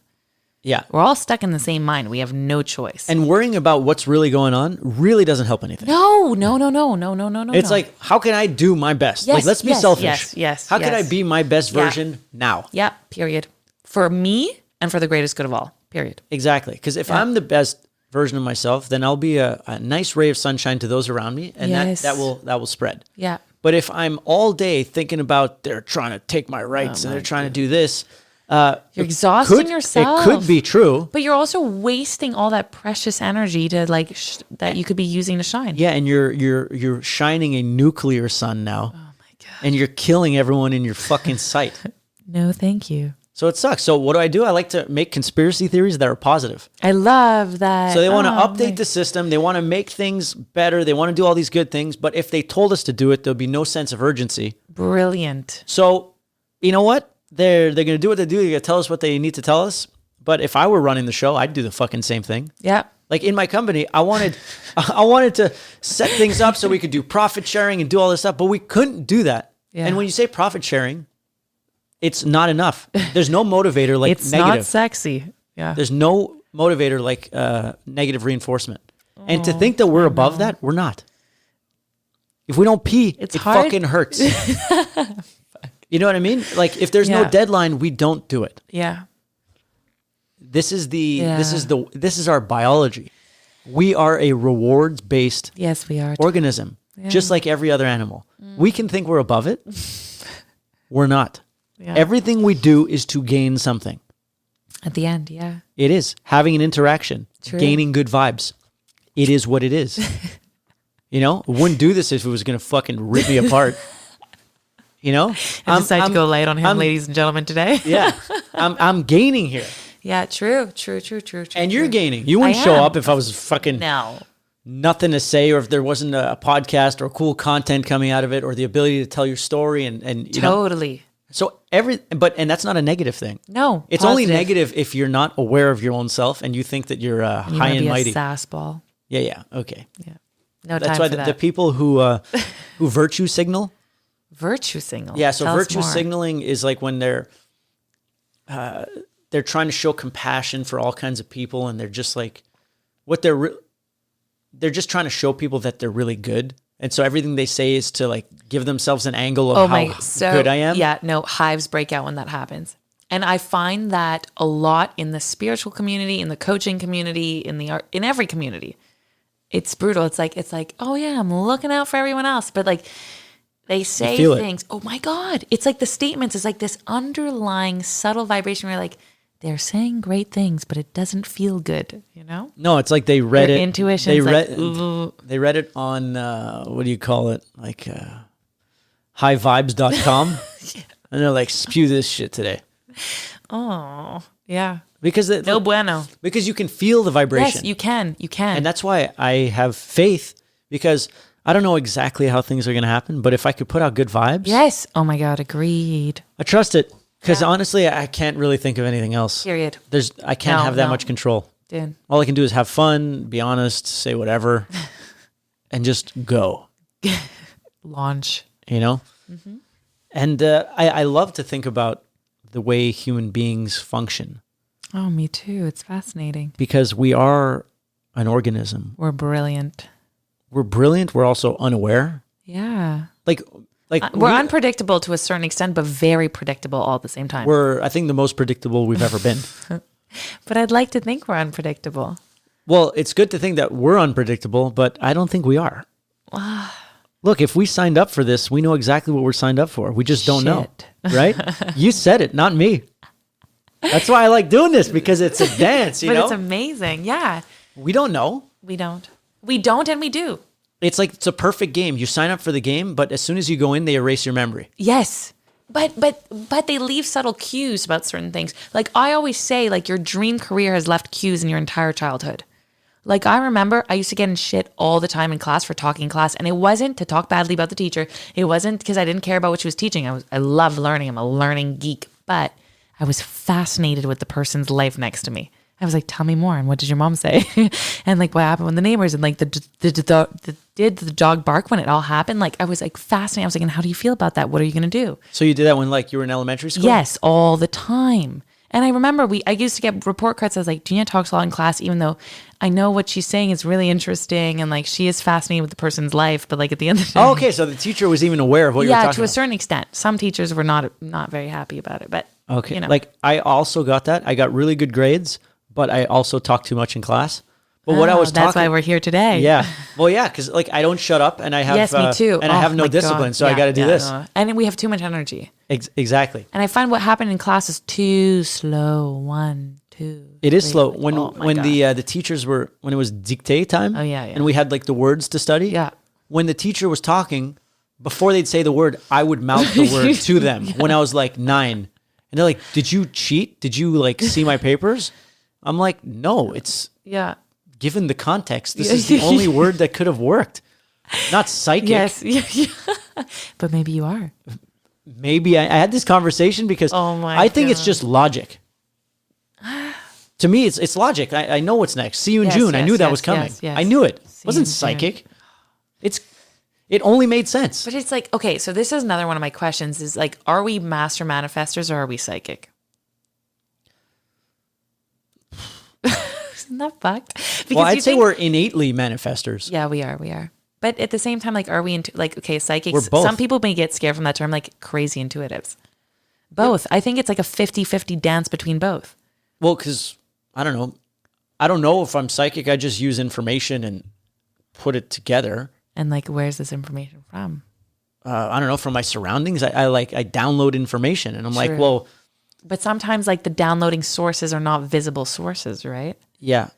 S2: Yeah.
S3: We're all stuck in the same mine. We have no choice.
S2: And worrying about what's really going on really doesn't help anything.
S3: No.
S2: It's like, how can I do my best?
S3: Yes,
S2: Like, let's be
S3: yes,
S2: selfish.
S3: yes,
S2: How can I
S3: yes.
S2: be my best
S3: Yeah.
S2: version now?
S3: Yeah, period. For me and for the greatest good of all, period.
S2: Exactly. Because if I'm the best version of myself, then I'll be a nice ray of sunshine to those around me, and
S3: Yes.
S2: that will spread.
S3: Yeah.
S2: But if I'm all day thinking about they're trying to take my rights and they're trying to do this,
S3: You're exhausting yourself.
S2: It could be true.
S3: But you're also wasting all that precious energy to like that you could be using to shine.
S2: Yeah, and you're shining a nuclear sun now. Oh my God. And you're killing everyone in your fucking sight.
S3: No, thank you.
S2: So it sucks. So what do? I like to make conspiracy theories that are positive.
S3: I love that.
S2: So they want to update the system. They want to make things better. They want to do all these good things. But if they told us to do it, there'll be no sense of urgency.
S3: Brilliant.
S2: So you know what? They're going to do what they do. They're going to tell us what they need to tell us. But if I were running the show, I'd do the fucking same thing.
S3: Yeah.
S2: Like in my company, I wanted to set things up so we could do profit sharing and do all this stuff, but we couldn't do that.
S3: Yeah.
S2: And when you say profit sharing, it's not enough. There's no motivator like
S3: It's
S2: negative.
S3: not sexy. Yeah.
S2: There's no motivator like negative reinforcement. And to think that we're above that, we're not. If we don't pee,
S3: It's
S2: it
S3: hard.
S2: fucking hurts. You know what I mean? Like if there's no
S3: Yeah.
S2: deadline, we don't do it.
S3: Yeah.
S2: This is our biology. We are a rewards based
S3: Yes, we are.
S2: organism, just like every other animal. We can think we're above it. We're not.
S3: Yeah.
S2: Everything we do is to gain something.
S3: At the end, yeah.
S2: It is having an interaction,
S3: True.
S2: gaining good vibes. It is what it is. You know, I wouldn't do this if it was going to fucking rip me apart. You know,
S3: I decided to go light on him, ladies and gentlemen, today.
S2: Yeah, I'm gaining here,
S3: Yeah, true.
S2: and you're gaining. You wouldn't show
S3: am.
S2: up if I was fucking
S3: No.
S2: nothing to say, or if there wasn't a podcast or cool content coming out of it, or the ability to tell your story, and you know.
S3: Totally.
S2: So and that's not a negative thing.
S3: No.
S2: It's only
S3: positive.
S2: negative if you're not aware of your own self and you think that you're
S3: You
S2: high
S3: wanna
S2: and
S3: be
S2: mighty.
S3: a sass ball.
S2: Yeah, okay.
S3: Yeah. No
S2: That's
S3: time
S2: why
S3: for
S2: the
S3: that.
S2: people who virtue signal.
S3: Virtue signal.
S2: Yeah, so
S3: Tell us
S2: virtue
S3: more.
S2: signaling is like when they're trying to show compassion for all kinds of people, and they're just like they're just trying to show people that they're really good, and so everything they say is to like give themselves an angle of how good I am.
S3: Yeah, no, hives break out when that happens. And I find that a lot in the spiritual community, in the coaching community, in the art, in every community. It's brutal. It's like, oh yeah, I'm looking out for everyone else. But like they say
S2: feel it.
S3: things. Oh my God. It's like the statements is like this underlying subtle vibration where like they're saying great things, but it doesn't feel good, you know?
S2: No, it's like they read
S3: Their
S2: it.
S3: intuition
S2: They
S3: is
S2: read.
S3: like, ooh.
S2: They read it on what do you call it? Like highvibes.com, and they're like, spew this shit today.
S3: Oh, yeah.
S2: Because
S3: No bueno.
S2: because you can feel the vibration.
S3: Yes, you can. You can.
S2: And that's why I have faith, because I don't know exactly how things are going to happen, but if I could put out good vibes,
S3: Yes. Oh my God. Agreed.
S2: I trust it. Because honestly, I can't really think of anything else.
S3: Period.
S2: I can't
S3: No,
S2: have that
S3: no.
S2: much control.
S3: Dude.
S2: All I can do is have fun, be honest, say whatever, and just go,
S3: Launch.
S2: you know?
S3: Mm-hmm.
S2: And I love to think about the way human beings function,
S3: Oh, me too. It's fascinating.
S2: because we are an organism.
S3: We're brilliant.
S2: We're brilliant. We're also unaware.
S3: Yeah.
S2: Like
S3: We're unpredictable to a certain extent, but very predictable all at the same time.
S2: we're, I think, the most predictable we've ever been.
S3: But I'd like to think we're unpredictable.
S2: Well, it's good to think that we're unpredictable, but I don't think we are. Look, if we signed up for this, we know exactly what we're signed up for. We just don't know, right? You said it, not me. That's why I like doing this, because it's a dance,
S3: But it's amazing. Yeah.
S2: We don't know.
S3: We don't. We don't, and we do.
S2: It's like, it's a perfect game. You sign up for the game, but as soon as you go in, they erase your memory.
S3: Yes. But they leave subtle cues about certain things. Like I always say, like your dream career has left cues in your entire childhood. Like I remember I used to get in shit all the time in class for talking class, and it wasn't to talk badly about the teacher. It wasn't because I didn't care about what she was teaching. I love learning. I'm a learning geek, but I was fascinated with the person's life next to me. I was like, tell me more. And what did your mom say? And like, what happened with the neighbors? And like, did the dog bark when it all happened? Like, I was like fascinated. I was like, and how do you feel about that? What are you going to do?
S2: So you did that when like you were in elementary school?
S3: Yes, all the time. And I remember I used to get report cards. I was like, Dunia talks a lot in class, even though I know what she's saying is really interesting. And like, she is fascinated with the person's life. But like at the end of the day.
S2: Oh, okay. So the teacher was even aware of what you were talking about.
S3: Yeah, to a certain extent. Some teachers were not very happy about it. But,
S2: okay.
S3: You know.
S2: Like I also got that. I got really good grades, but I also talked too much in class. But what I was
S3: that's why we're here today.
S2: Yeah. Well, yeah, because like I don't shut up, and I have
S3: yes, me too.
S2: and I have no discipline, so I got to do this.
S3: No. And we have too much energy.
S2: Exactly.
S3: And I find what happened in class is too slow. 1, 2.
S2: It is
S3: 3,
S2: slow
S3: like,
S2: when the teachers were, when it was dictate time.
S3: Oh yeah.
S2: And we had like the words to study.
S3: Yeah.
S2: When the teacher was talking, before they'd say the word, I would mouth the word to them. When I was like 9, and they're like, "Did you cheat? Did you like see my papers?" I'm like, "No, it's."
S3: Yeah.
S2: Given the context, this is the only word that could have worked. Not psychic.
S3: Yes. Yeah. But maybe you are.
S2: Maybe I had this conversation because I think it's just logic. To me, it's logic. I know what's next. See you in June. I knew that was coming.
S3: Yes.
S2: I knew it. It
S3: See
S2: wasn't
S3: you in
S2: psychic. It only made sense.
S3: But it's like, okay, so this is another one of my questions is like, are we master manifestors or are we psychic? Isn't that fucked? Because
S2: Well, I'd say we're innately manifestors.
S3: Yeah, we are. But at the same time, like, are we into like, okay, psychics?
S2: We're both.
S3: Some people may get scared from that term, like crazy intuitives. Both. I think it's like a 50-50 dance between both.
S2: Well, because I don't know. I don't know if I'm psychic. I just use information and put it together.
S3: And like, where's this information from?
S2: I don't know, from my surroundings. I download information, and I'm like, well.
S3: But sometimes like the downloading sources are not visible sources, right?
S2: Yeah.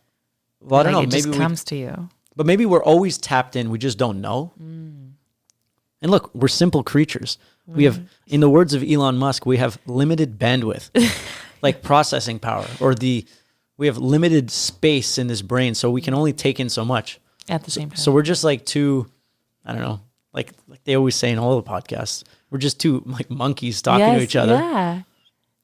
S2: Well, I don't know.
S3: It
S2: Maybe
S3: just comes to you.
S2: But maybe we're always tapped in. We just don't know. And look, we're simple creatures. We have, in the words of Elon Musk, we have limited bandwidth, like processing power, or we have limited space in this brain, so we can only take in so much.
S3: At the same time.
S2: So we're just like two, I don't know, like they always say in all the podcasts, we're just two like monkeys talking to each other.
S3: Yeah.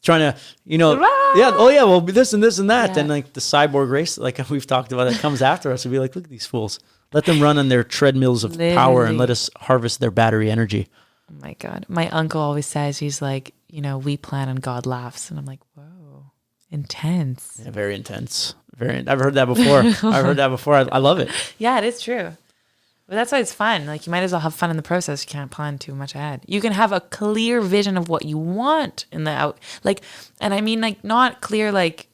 S2: Trying to, well, this and this and that. And like the cyborg race, like we've talked about, that comes after us, would be like, look at these fools. Let them run on their treadmills of power and let us harvest their battery energy.
S3: Oh my God. My uncle always says, he's like, we plan and God laughs. And I'm like, whoa, intense.
S2: Yeah, very intense. I've heard that before. I love it.
S3: Yeah, it is true. But that's why it's fun. Like you might as well have fun in the process. You can't plan too much ahead. You can have a clear vision of what you want in the out. Like, and I mean like not clear like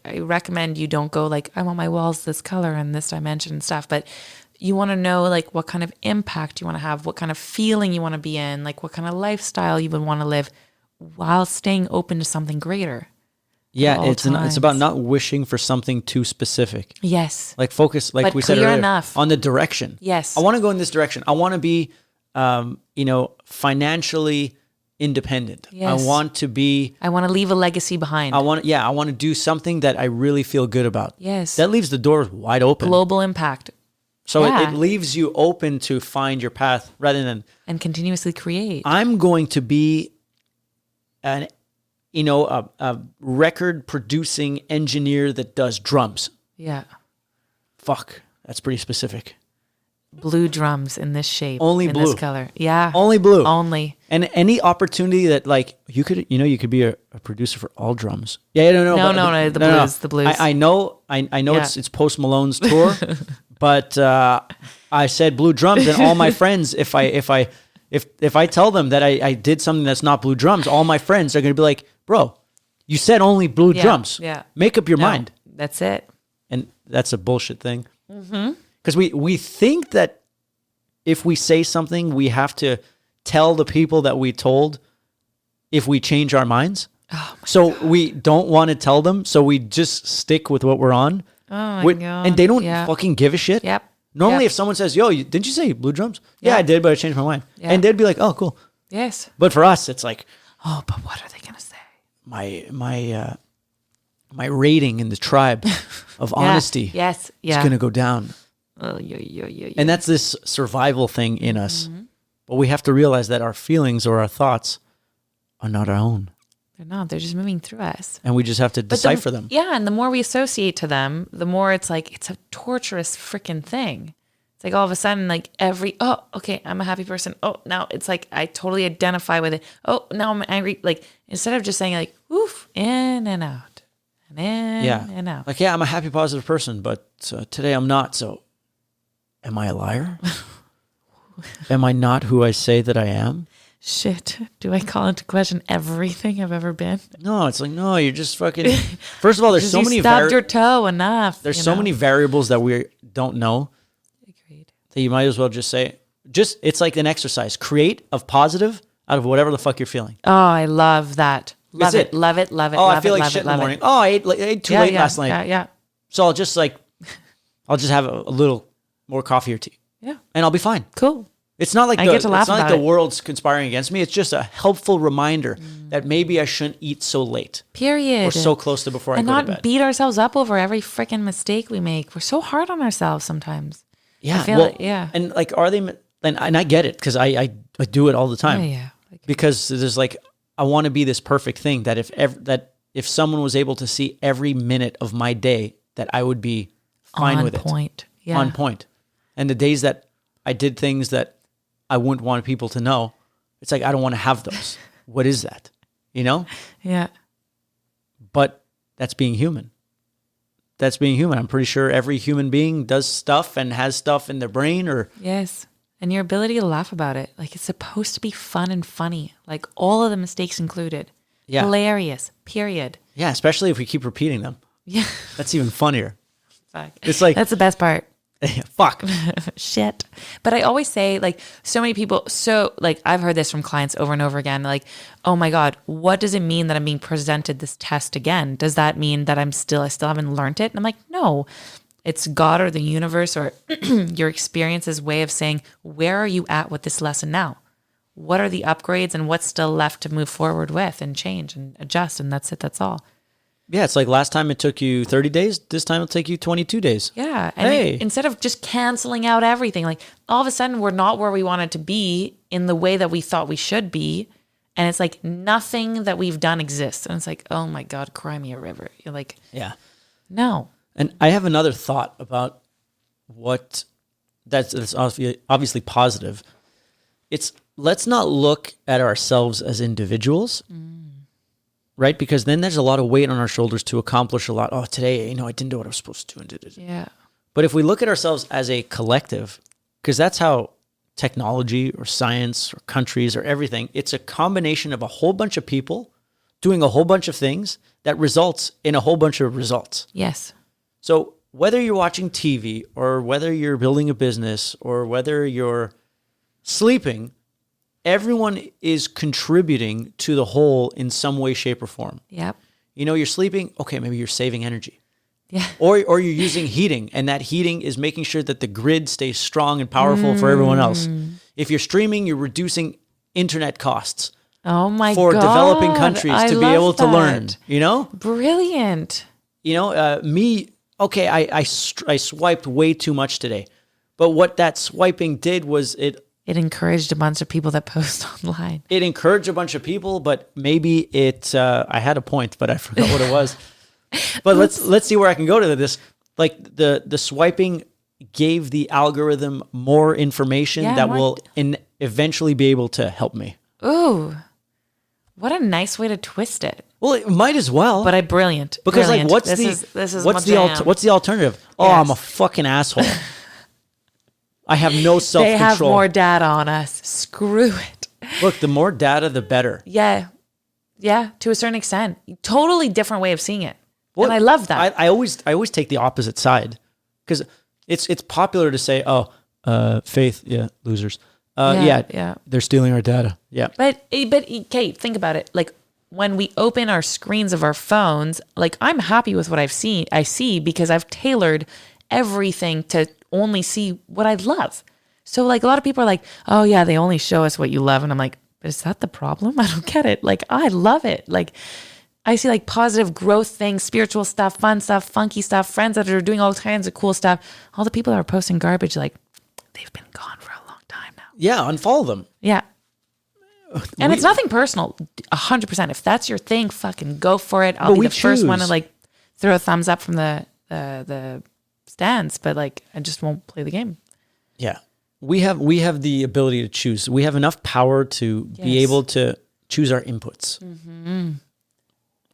S3: I recommend you don't go like, I want my walls this color and this dimension and stuff. But you want to know like what kind of impact you want to have, what kind of feeling you want to be in, like what kind of lifestyle you would want to live while staying open to something greater.
S2: Yeah, it's about not wishing for something too specific.
S3: Yes.
S2: Like focus, like
S3: but
S2: we said earlier,
S3: enough.
S2: on the direction.
S3: Yes.
S2: I want to go in this direction. I want to be, financially independent.
S3: Yes.
S2: I want to
S3: leave a legacy behind.
S2: I want to do something that I really feel good about.
S3: Yes.
S2: That leaves the doors wide open.
S3: Global impact.
S2: So it leaves you open to find your path rather than...
S3: And continuously create.
S2: I'm going to be a record producing engineer that does drums.
S3: Yeah.
S2: Fuck. That's pretty specific.
S3: Blue drums in this shape.
S2: Only
S3: in
S2: blue.
S3: this color. Yeah.
S2: Only blue.
S3: Only.
S2: And any opportunity that like you could be a producer for all drums. Yeah, no,
S3: the blues.
S2: I know it's Post Malone's tour, but I said blue drums, and all my friends, if I tell them that I did something that's not blue drums, all my friends are going to be like, bro, you said only blue drums.
S3: Yeah.
S2: Make up your mind.
S3: That's it.
S2: And that's a bullshit thing. Because we think that if we say something, we have to tell the people that we told if we change our minds.
S4: Oh my
S2: So
S4: God.
S2: we don't want to tell them, so we just stick with what we're on.
S4: Oh my God.
S2: And they don't
S4: Yeah.
S2: fucking give a shit.
S4: Yep.
S2: Normally,
S4: Yep.
S2: if someone says, yo, didn't you say blue drums? Yeah,
S4: Yeah.
S2: I did, but I changed my mind.
S4: Yeah.
S2: And they'd be like, oh, cool.
S4: Yes.
S2: But for us, it's like
S4: Oh, but what are they going to say?
S2: my rating in the tribe of honesty
S4: Yes.
S2: is
S4: Yeah.
S2: going to go down.
S4: Oh, yeah.
S2: And that's this survival thing in us.
S4: Mm-hmm.
S2: But we have to realize that our feelings or our thoughts are not our own.
S4: They're not. They're just moving through us.
S2: And we just have to decipher them.
S4: Yeah, and the more we associate to them, the more it's like it's a torturous freaking thing. It's like all of a sudden, like okay, I'm a happy person. Oh, now it's like I totally identify with it. Oh, now I'm angry. Like instead of just saying like, oof, in and out, and in and out.
S2: Like, yeah, I'm a happy, positive person, but today I'm not. So am I a liar? Am I not who I say that I am?
S4: Shit, do I call into question everything I've ever been?
S2: No, it's like, no, you're just fucking. First of all, there's so many.
S4: You stubbed your toe enough.
S2: There's so many variables that we don't know.
S4: Agreed.
S2: That you might as well just say, it's like an exercise. Create a positive out of whatever the fuck you're feeling.
S4: Oh, I love that. Love
S2: That's
S4: it. Love it. Love it.
S2: Oh,
S4: love
S2: I feel
S4: it,
S2: like
S4: love
S2: shit
S4: it,
S2: in the
S4: love
S2: morning.
S4: it.
S2: Oh, I ate too late last night.
S4: Yeah.
S2: So I'll just have a little more coffee or tea,
S4: Yeah.
S2: and I'll be fine.
S4: Cool.
S2: It's not like
S4: I get to laugh
S2: it's not like
S4: about
S2: the
S4: it.
S2: world's conspiring against me. It's just a helpful reminder that maybe I shouldn't eat so late
S4: Period.
S2: or so close to before I
S4: and
S2: go to
S4: not
S2: bed.
S4: beat ourselves up over every freaking mistake we make. We're so hard on ourselves sometimes.
S2: Yeah,
S4: I feel it, yeah.
S2: And like, are they? And I get it because I do it all the time.
S4: Yeah.
S2: Because there's like, I want to be this perfect thing that if someone was able to see every minute of my day, that I would be fine with it.
S4: On point. Yeah.
S2: On point. And the days that I did things that I wouldn't want people to know, it's like, I don't want to have those. What is that? You know?
S4: Yeah.
S2: But that's being human. That's being human. I'm pretty sure every human being does stuff and has stuff in their brain or...
S4: Yes. And your ability to laugh about it. Like it's supposed to be fun and funny. Like all of the mistakes included.
S2: Yeah.
S4: Hilarious. Period.
S2: Yeah, especially if we keep repeating them.
S4: Yeah.
S2: That's even funnier.
S4: Fuck.
S2: It's like...
S4: That's the best part.
S2: Fuck.
S4: Shit. But I always say, like, so many people, I've heard this from clients over and over again, like, oh my God, what does it mean that I'm being presented this test again? Does that mean that I still haven't learned it? And I'm like, no, it's God or the universe or your experience's way of saying, where are you at with this lesson now? What are the upgrades and what's still left to move forward with and change and adjust? And that's it. That's all.
S2: Yeah, it's like last time it took you 30 days. This time it'll take you 22 days.
S4: Yeah. And
S2: Hey.
S4: instead of just canceling out everything, like all of a sudden we're not where we wanted to be in the way that we thought we should be. And it's like nothing that we've done exists. And it's like, oh my God, cry me a river. You're like,
S2: Yeah.
S4: no.
S2: And I have another thought about what that's obviously positive. It's let's not look at ourselves as individuals. Right? Because then there's a lot of weight on our shoulders to accomplish a lot. Oh, today, I didn't do what I was supposed to do.
S4: Yeah.
S2: But if we look at ourselves as a collective, because that's how technology or science or countries or everything, it's a combination of a whole bunch of people doing a whole bunch of things that results in a whole bunch of results.
S4: Yes.
S2: So whether you're watching TV or whether you're building a business or whether you're sleeping, everyone is contributing to the whole in some way, shape, or form.
S4: Yep.
S2: You're sleeping, okay, maybe you're saving energy.
S4: Yeah.
S2: Or you're using heating, and that heating is making sure that the grid stays strong and powerful for everyone else. If you're streaming, you're reducing internet costs
S4: Oh my
S2: for
S4: God.
S2: developing countries
S4: I
S2: to be
S4: love
S2: able to
S4: that.
S2: learn,
S4: Brilliant.
S2: I swiped way too much today. But what that swiping did was it
S4: encouraged a bunch of people that post online.
S2: It encouraged a bunch of people, but maybe I had a point, but I forgot what it was. But let's see where I can go to this. Like the swiping gave the algorithm more information that will eventually be able to help me.
S4: Ooh, what a nice way to twist it.
S2: Well, it might as well.
S4: But brilliant.
S2: Because
S4: brilliant.
S2: like,
S4: this is
S2: what's
S4: my jam.
S2: what's the alternative? Oh,
S4: Yes.
S2: I'm a fucking asshole. I have no self-control.
S4: They have more data on us. Screw it.
S2: Look, the more data, the better.
S4: Yeah. Yeah, to a certain extent. Totally different way of seeing it. And I love that.
S2: I always take the opposite side because it's popular to say, oh, Faith, yeah, losers.
S4: Yeah.
S2: They're stealing our data. Yeah.
S4: But Kate, think about it. Like when we open our screens of our phones, like I'm happy with what I see because I've tailored everything to only see what I love. So like a lot of people are like, oh yeah, they only show us what you love. And I'm like, is that the problem? I don't get it. Like I love it. Like I see like positive growth things, spiritual stuff, fun stuff, funky stuff, friends that are doing all kinds of cool stuff. All the people that are posting garbage, like they've been gone for a long time now.
S2: Yeah, unfollow them.
S4: Yeah. And it's nothing personal, 100%. If that's your thing, fucking go for it. I'll be the first one to like throw a thumbs up from the stands, but like I just won't play the game.
S2: Yeah. We have the ability to choose. We have enough power to be able to choose our inputs. Mm-hmm.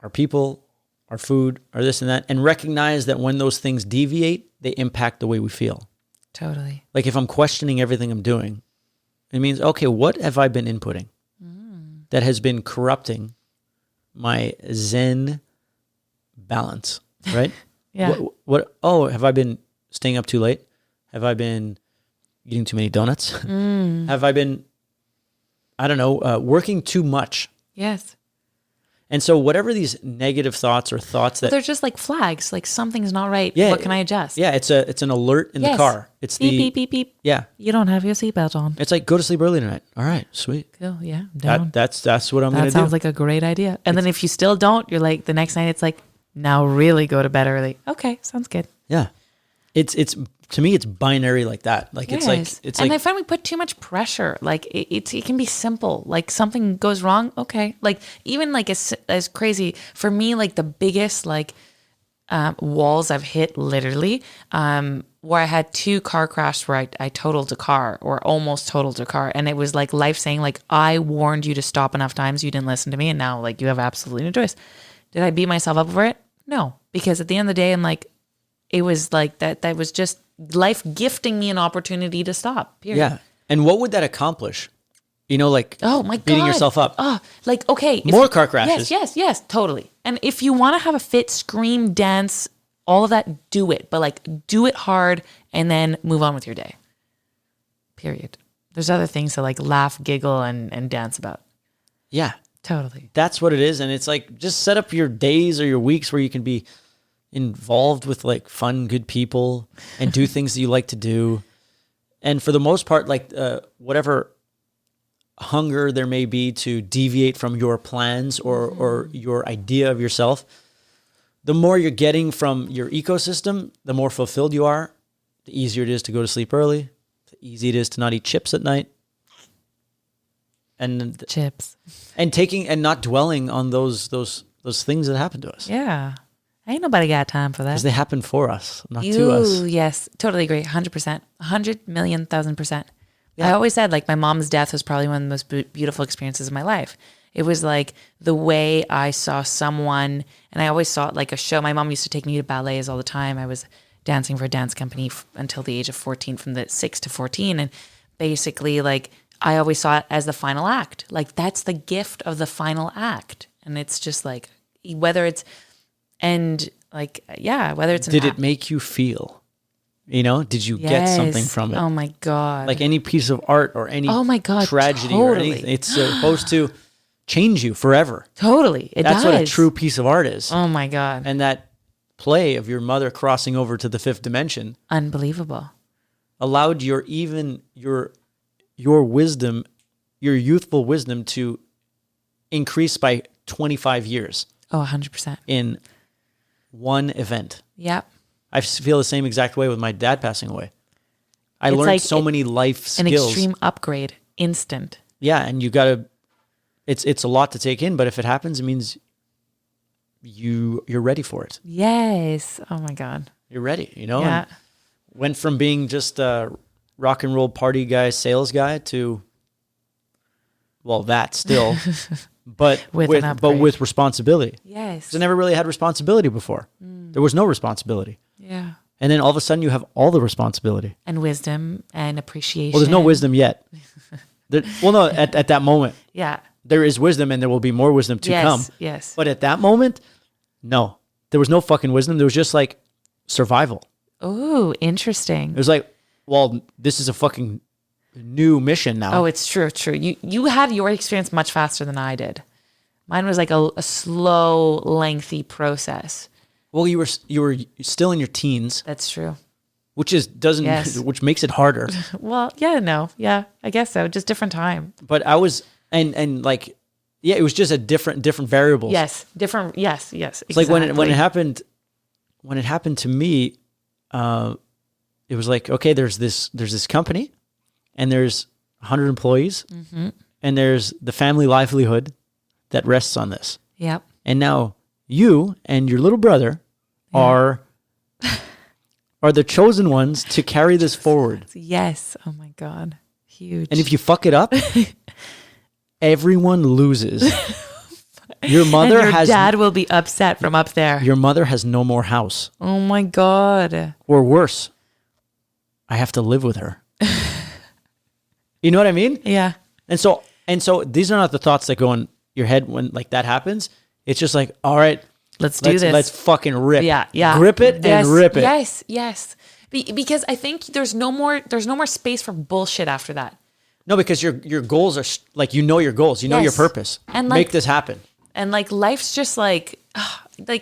S2: Our people, our food, our this and that, and recognize that when those things deviate, they impact the way we feel.
S4: Totally.
S2: Like if I'm questioning everything I'm doing, it means, okay, what have I been inputting that has been corrupting my Zen balance, right?
S4: Yeah.
S2: Have I been staying up too late? Have I been eating too many donuts? Have I been, I don't know, working too much?
S4: Yes.
S2: And so whatever these negative thoughts or thoughts that
S4: They're just like flags, like something's not right.
S2: Yeah,
S4: What can I adjust?
S2: Yeah, it's an alert in the car. It's
S4: beep, beep, beep, beep.
S2: Yeah.
S4: You don't have your seatbelt on.
S2: It's like go to sleep early tonight. All right, sweet.
S4: Cool. Yeah. I'm down.
S2: That's what I'm going to
S4: That
S2: do.
S4: sounds like a great idea. And then if you still don't, you're like the next night it's like, now really go to bed early. Okay, sounds good.
S2: Yeah. It's to me it's binary like that. Like it's like
S4: and I find we put too much pressure. Like it can be simple. Like something goes wrong, okay. Like even like as crazy for me, like the biggest like walls I've hit literally, where I had 2 car crashes where I totaled a car or almost totaled a car, and it was like life saying like I warned you to stop enough times, you didn't listen to me, and now like you have absolutely no choice. Did I beat myself up for it? No, because at the end of the day, I'm like, it was like that was just life gifting me an opportunity to stop. Period.
S2: Yeah. And what would that accomplish? You know, like
S4: oh my God,
S2: beating yourself up.
S4: Oh, like okay,
S2: More car crashes.
S4: Yes, totally. And if you want to have a fit, scream, dance, all of that, do it. But like, do it hard and then move on with your day. Period. There's other things to like laugh, giggle, and dance about.
S2: Yeah.
S4: Totally.
S2: That's what it is. And it's like, just set up your days or your weeks where you can be involved with like fun, good people and do things that you like to do. And for the most part, like whatever hunger there may be to deviate from your plans or your idea of yourself, the more you're getting from your ecosystem, the more fulfilled you are, the easier it is to go to sleep early, the easier it is to not eat chips at night. And
S4: chips.
S2: And taking and not dwelling on those things that happen to us.
S4: Yeah. Ain't nobody got time for that.
S2: Because they happen for us, not to us.
S4: Yes, totally agree. 100%. 100,000,000%.
S2: Yeah.
S4: I always said like my mom's death was probably one of the most beautiful experiences of my life. It was like the way I saw someone, and I always saw it like a show. My mom used to take me to ballets all the time. I was dancing for a dance company until the age of 14, from the 6 to 14. And basically like I always saw it as the final act. Like that's the gift of the final act. And it's just like, whether it's, and like, yeah, whether it's,
S2: did it make you feel, you know, did you get something from it?
S4: Oh my God.
S2: Like any piece of art or any
S4: oh my God,
S2: tragedy
S4: totally.
S2: or anything, it's supposed to change you forever.
S4: Totally.
S2: That's what a true piece of art is.
S4: Oh my God.
S2: And that play of your mother crossing over to the 5th dimension.
S4: Unbelievable.
S2: Allowed your wisdom, your youthful wisdom to increase by 25 years.
S4: Oh, 100%.
S2: In one event.
S4: Yep.
S2: I feel the same exact way with my dad passing away. I learned
S4: like
S2: so many life skills.
S4: An extreme upgrade, instant.
S2: Yeah, and you gotta. It's a lot to take in, but if it happens, it means you're ready for it.
S4: Yes. Oh my God.
S2: You're ready. You know.
S4: Yeah.
S2: And went from being just a rock and roll party guy, sales guy to, well, that still, but with responsibility.
S4: Yes.
S2: 'Cause I never really had responsibility before. There was no responsibility.
S4: Yeah.
S2: And then all of a sudden you have all the responsibility.
S4: And wisdom and appreciation.
S2: Well, there's no wisdom yet. No, at that moment.
S4: Yeah.
S2: There is wisdom and there will be more wisdom to come.
S4: Yes.
S2: But at that moment, no. There was no fucking wisdom. There was just like survival.
S4: Oh, interesting.
S2: It was like, well, this is a fucking new mission now.
S4: Oh, it's true. You had your experience much faster than I did. Mine was like a slow, lengthy process.
S2: Well, you were still in your teens,
S4: That's true.
S2: which
S4: Yes.
S2: which makes it harder.
S4: Well, yeah, I guess so. Just different time.
S2: But I was and like, yeah, it was just a different variables.
S4: Yes, different. Yes,
S2: It's like when it happened to me, it was like, okay, there's this company, and there's 100 employees, and there's the family livelihood that rests on this.
S4: Yep.
S2: And now you and your little brother are the chosen ones to carry this forward.
S4: Yes. Oh my God. Huge.
S2: And if you fuck it up, everyone loses. Your mother
S4: and your
S2: has
S4: dad will be upset from up there.
S2: your mother has no more house.
S4: Oh my God.
S2: Or worse, I have to live with her. You know what I mean?
S4: Yeah.
S2: And so these are not the thoughts that go in your head when like that happens. It's just like, all right,
S4: Let's do this.
S2: Let's fucking rip.
S4: Yeah.
S2: Grip it
S4: Yes,
S2: and rip it.
S4: Yes. Because I think there's no more space for bullshit after that.
S2: No, because your goals are like, your goals, your
S4: Yes.
S2: purpose.
S4: And
S2: make
S4: like-
S2: this happen.
S4: And like life's just like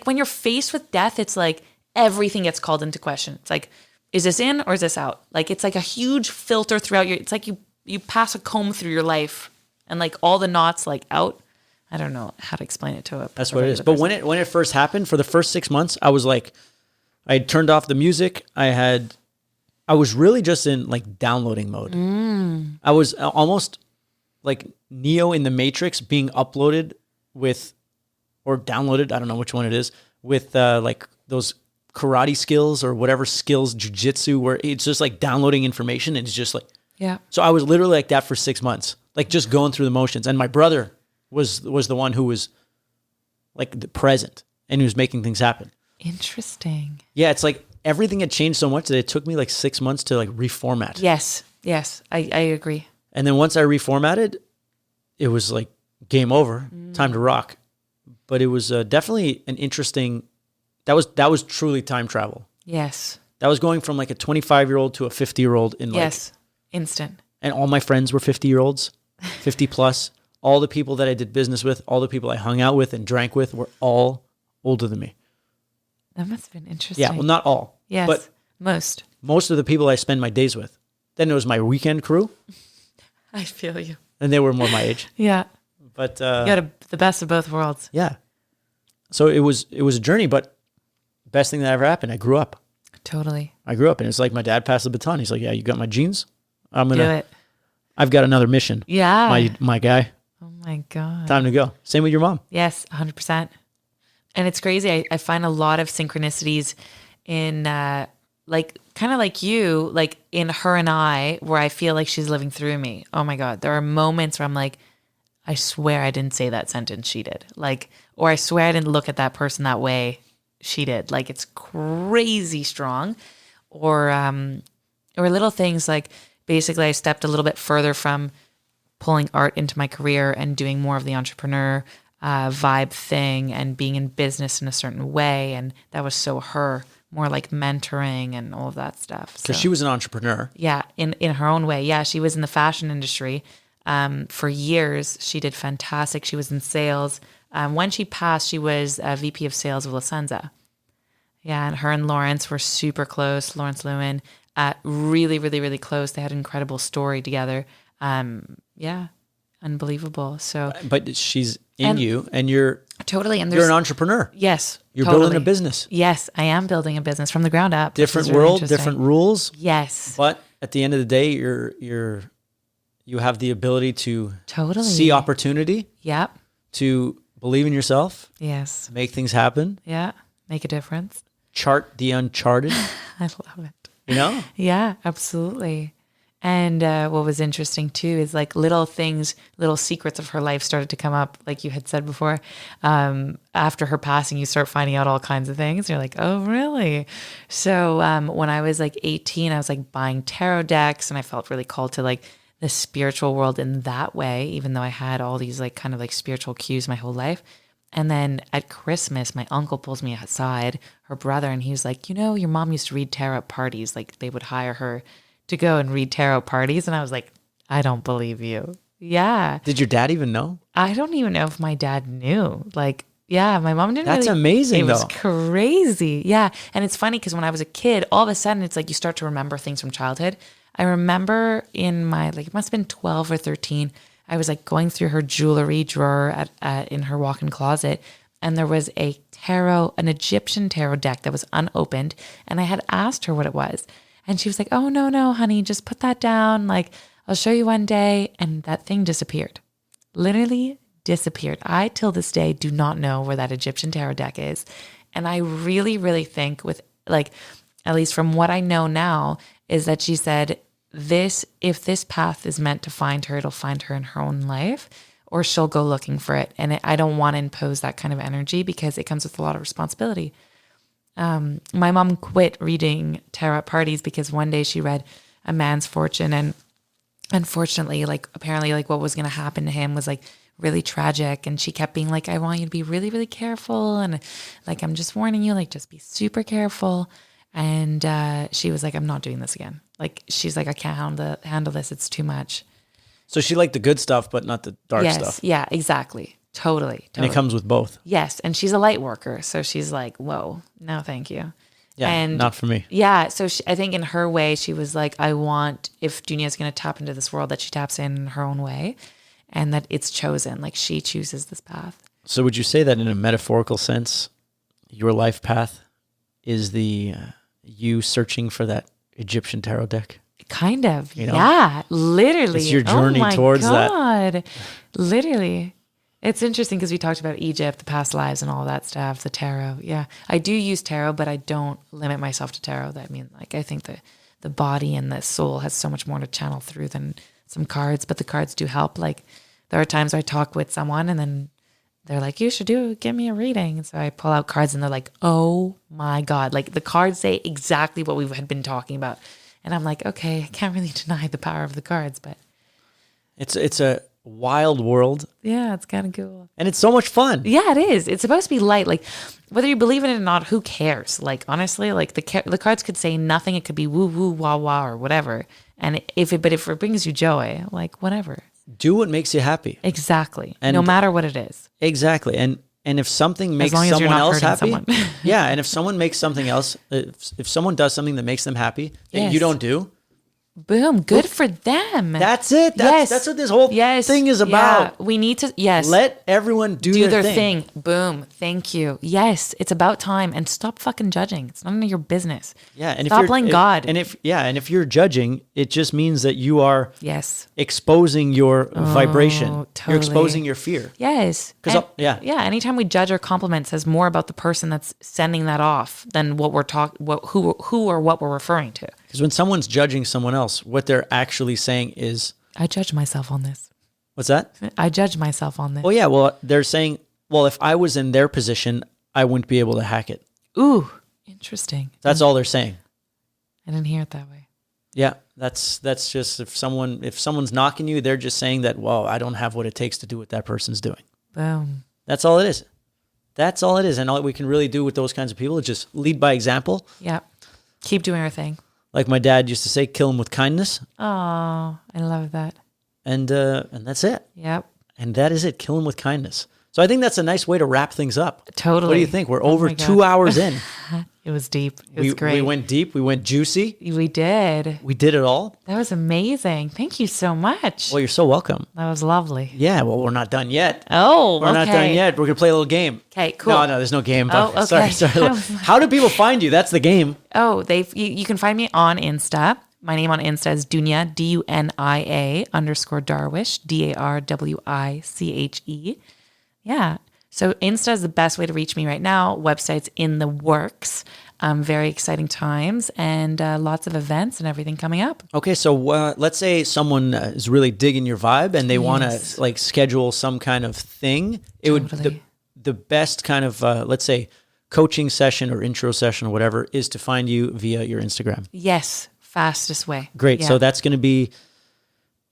S4: when you're faced with death, it's like everything gets called into question. It's like, is this in or is this out? Like it's like a huge filter throughout it's like you pass a comb through your life and like all the knots like out. I don't know how to explain it to it.
S2: That's what it is. But when it first happened, for the first 6 months, I was like, I had turned off the music. I was really just in like downloading mode. I was almost like Neo in the Matrix being uploaded or downloaded, I don't know which one it is, with like those karate skills or whatever skills, jujitsu, where it's just like downloading information and it's just like,
S4: Yeah.
S2: so I was literally like that for 6 months, like just going through the motions. And my brother was the one who was like the present and he was making things happen.
S4: Interesting.
S2: Yeah, it's like everything had changed so much that it took me like 6 months to like reformat.
S4: Yes. I agree.
S2: And then once I reformatted, it was like game over, time to rock. But it was definitely an interesting. That was truly time travel.
S4: Yes.
S2: That was going from like a 25-year-old to a 50-year-old in like.
S4: Yes. Instant.
S2: And all my friends were 50-year-olds, 50 plus. All the people that I did business with, all the people I hung out with and drank with were all older than me.
S4: That must have been interesting.
S2: Yeah, well, not all.
S4: Yes.
S2: But most of the people I spend my days with. Then it was my weekend crew,
S4: I feel you.
S2: and they were more my age.
S4: Yeah.
S2: But
S4: You got the best of both worlds.
S2: yeah, so it was a journey. But best thing that ever happened, I grew up.
S4: Totally.
S2: And it's like my dad passed the baton. He's like, "Yeah, you got my genes.
S4: Do it.
S2: I've got another mission.
S4: Yeah.
S2: My guy.
S4: Oh my God.
S2: Time to go." Same with your mom.
S4: Yes, 100%. And it's crazy. I find a lot of synchronicities in like kind of like you, like in her and I, where I feel like she's living through me. Oh my God. There are moments where I'm like, I swear I didn't say that sentence she did. Like, or I swear I didn't look at that person that way she did. Like it's crazy strong. Or little things like basically I stepped a little bit further from pulling art into my career and doing more of the entrepreneur vibe thing and being in business in a certain way. And that was so her, more like mentoring and all of that stuff.
S2: Because
S4: So,
S2: she was an entrepreneur.
S4: yeah, in her own way. Yeah, she was in the fashion industry for years. She did fantastic. She was in sales. When she passed, she was a VP of sales of La Senza. Yeah, and her and Lawrence were super close. Lawrence Lewin, really, really, really close. They had an incredible story together. Yeah, unbelievable. So
S2: But she's in
S4: And-
S2: you, and you're
S4: totally, and
S2: an entrepreneur.
S4: yes,
S2: You're
S4: totally.
S2: building a business.
S4: Yes, I am building a business from the ground up. which
S2: Different
S4: is really
S2: world,
S4: interesting.
S2: different rules.
S4: Yes,
S2: But at the end of the day, you have the ability to
S4: totally.
S2: see opportunity,
S4: Yep.
S2: to believe in yourself,
S4: Yes.
S2: make things happen,
S4: Yeah. Make a difference.
S2: chart the uncharted.
S4: I love it.
S2: You know,
S4: Yeah, absolutely. And what was interesting too is like little things, little secrets of her life started to come up, like you had said before. After her passing, you start finding out all kinds of things. You're like, oh, really? So when I was like 18, I was like buying tarot decks, and I felt really called to like the spiritual world in that way, even though I had all these like kind of like spiritual cues my whole life. And then at Christmas, my uncle pulls me aside, her brother, and he was like, you know, your mom used to read tarot at parties. Like they would hire her to go and read tarot parties. And I was like, I don't believe you. Yeah.
S2: Did your dad even know?
S4: I don't even know if my dad knew. Like, yeah, my mom didn't
S2: That's
S4: really.
S2: amazing,
S4: It was
S2: though.
S4: crazy. Yeah. And it's funny because when I was a kid, all of a sudden it's like you start to remember things from childhood. I remember in my, like, it must have been 12 or 13, I was like going through her jewelry drawer in her walk-in closet, and there was an Egyptian tarot deck that was unopened, and I had asked her what it was. And she was like, oh, no, honey, just put that down. Like, I'll show you one day. And that thing disappeared. Literally disappeared. I, till this day, do not know where that Egyptian tarot deck is. And I really, really think with, like, at least from what I know now, is that she said, if this path is meant to find her, it'll find her in her own life, or she'll go looking for it. And I don't want to impose that kind of energy because it comes with a lot of responsibility. My mom quit reading tarot at parties because one day she read A Man's Fortune, and unfortunately, like, apparently, like, what was going to happen to him was like really tragic. And she kept being like, I want you to be really, really careful. And like, I'm just warning you, like, just be super careful. And she was like, I'm not doing this again. Like, she's like, I can't handle this. It's too much.
S2: So she liked the good stuff, but not the dark stuff.
S4: Yeah, exactly. Totally.
S2: And it comes with both.
S4: Yes. And she's a light worker. So she's like, whoa, no, thank you.
S2: Yeah,
S4: and
S2: not for me.
S4: Yeah. So I think in her way, she was like, I want, if Dunia is going to tap into this world, that she taps in her own way, and that it's chosen. Like, she chooses this path.
S2: So would you say that in a metaphorical sense, your life path is the you searching for that Egyptian tarot deck?
S4: Kind of.
S2: You know?
S4: Yeah. Literally.
S2: It's your journey towards that.
S4: Oh my God. Literally. It's interesting because we talked about Egypt, the past lives and all that stuff, the tarot. Yeah. I do use tarot, but I don't limit myself to tarot. I mean, like, I think the body and the soul has so much more to channel through than some cards, but the cards do help. Like, there are times where I talk with someone and then they're like, you should give me a reading. And so I pull out cards and they're like, oh my God. Like, the cards say exactly what we had been talking about. And I'm like, okay, I can't really deny the power of the cards, but
S2: It's a wild world.
S4: yeah, it's kind of cool.
S2: And it's so much fun.
S4: Yeah, it is. It's supposed to be light. Like, whether you believe in it or not, who cares? Like, honestly, like, the cards could say nothing. It could be woo woo wah wah or whatever. And if it brings you joy, like, whatever.
S2: Do what makes you happy.
S4: Exactly.
S2: And
S4: no matter what it is.
S2: Exactly. And if something makes
S4: long as you're
S2: someone
S4: not
S2: else
S4: hurting
S2: happy,
S4: someone.
S2: yeah, and if someone makes something else, if someone does something that makes them happy that
S4: Yes.
S2: you don't do,
S4: Boom. Good for them.
S2: that's it. That's what this whole thing is
S4: Yeah.
S2: about.
S4: We need to, yes.
S2: Let everyone do
S4: their
S2: thing.
S4: thing. Boom. Thank you. Yes. It's about time. And stop fucking judging. It's none of your business.
S2: Yeah, and
S4: stop
S2: if
S4: playing God.
S2: And if you're judging, it just means that you are
S4: Yes.
S2: exposing your vibration.
S4: totally.
S2: You're exposing your fear.
S4: Yes.
S2: 'Cause
S4: And-
S2: yeah.
S4: Yeah. Anytime we judge or compliment says more about the person that's sending that off than what we're who or what we're referring to.
S2: Because when someone's judging someone else, what they're actually saying is,
S4: I judge myself on this.
S2: what's that?
S4: I judge myself on this.
S2: Well, yeah. Well, they're saying, well, if I was in their position, I wouldn't be able to hack it.
S4: Ooh, interesting.
S2: That's all they're saying.
S4: I didn't hear it that way.
S2: Yeah, that's just if someone's knocking you, they're just saying that, well, I don't have what it takes to do what that person's doing.
S4: Boom.
S2: That's all it is. That's all it is. And all we can really do with those kinds of people is just lead by example.
S4: Yeah. Keep doing our thing.
S2: Like my dad used to say, kill them with kindness.
S4: Oh, I love that.
S2: And that's it.
S4: Yep.
S2: And that is it. Kill them with kindness. So I think that's a nice way to wrap things up.
S4: Totally.
S2: What do you think? We're over
S4: my God.
S2: 2 hours in.
S4: It was deep. It was great.
S2: We went deep. We went juicy.
S4: We did.
S2: We did it all.
S4: That was amazing. Thank you so much.
S2: Well, you're so welcome.
S4: That was lovely.
S2: Yeah, well, we're not done yet.
S4: Oh,
S2: We're not done yet. We're going to play a little game.
S4: Okay, cool.
S2: No, there's no game.
S4: Oh, okay.
S2: Sorry. How do people find you? That's the game.
S4: Oh, you can find me on Insta. My name on Insta is Dunia, DUNIA _Darwiche, DARWICHE. Yeah. So Insta is the best way to reach me right now. Website's in the works. Very exciting times and lots of events and everything coming up.
S2: Okay, so let's say someone is really digging your vibe and they want to like schedule some kind of thing. It would the best kind of let's say coaching session or intro session or whatever is to find you via your Instagram.
S4: Yes, fastest way.
S2: Great.
S4: Yeah.
S2: So that's going to be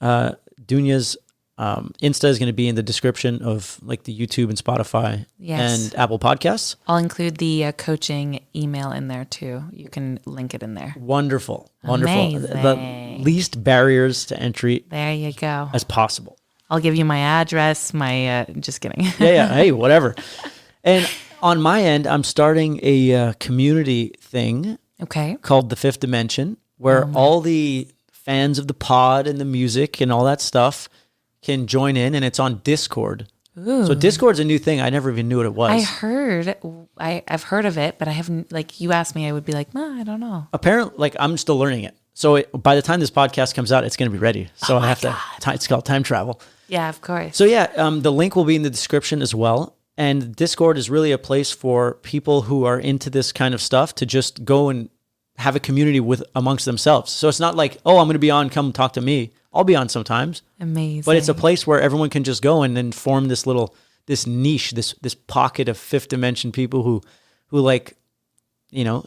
S2: Dunia's Insta is going to be in the description of like the YouTube and Spotify
S4: Yes.
S2: and Apple Podcasts.
S4: I'll include the coaching email in there too. You can link it in there.
S2: Wonderful.
S4: Amazing.
S2: The least barriers to entry
S4: There you go.
S2: as possible.
S4: I'll give you my address, just kidding.
S2: Yeah. Hey, whatever. And on my end, I'm starting a community thing
S4: Okay.
S2: called The Fifth Dimension, where all the fans of the pod and the music and all that stuff can join in, and it's on Discord.
S4: Ooh.
S2: So Discord's a new thing. I never even knew what it was.
S4: I've heard of it, but I haven't, like, you asked me, I would be like, I don't know.
S2: Apparently, like, I'm still learning it. So by the time this podcast comes out, it's going to be ready. So I have to. It's called time travel.
S4: Yeah, of course.
S2: So yeah, the link will be in the description as well. And Discord is really a place for people who are into this kind of stuff to just go and have a community with amongst themselves. So it's not like, oh, I'm going to be on, come talk to me. I'll be on sometimes.
S4: Amazing.
S2: But it's a place where everyone can just go and then form this niche, this pocket of fifth dimension people who like,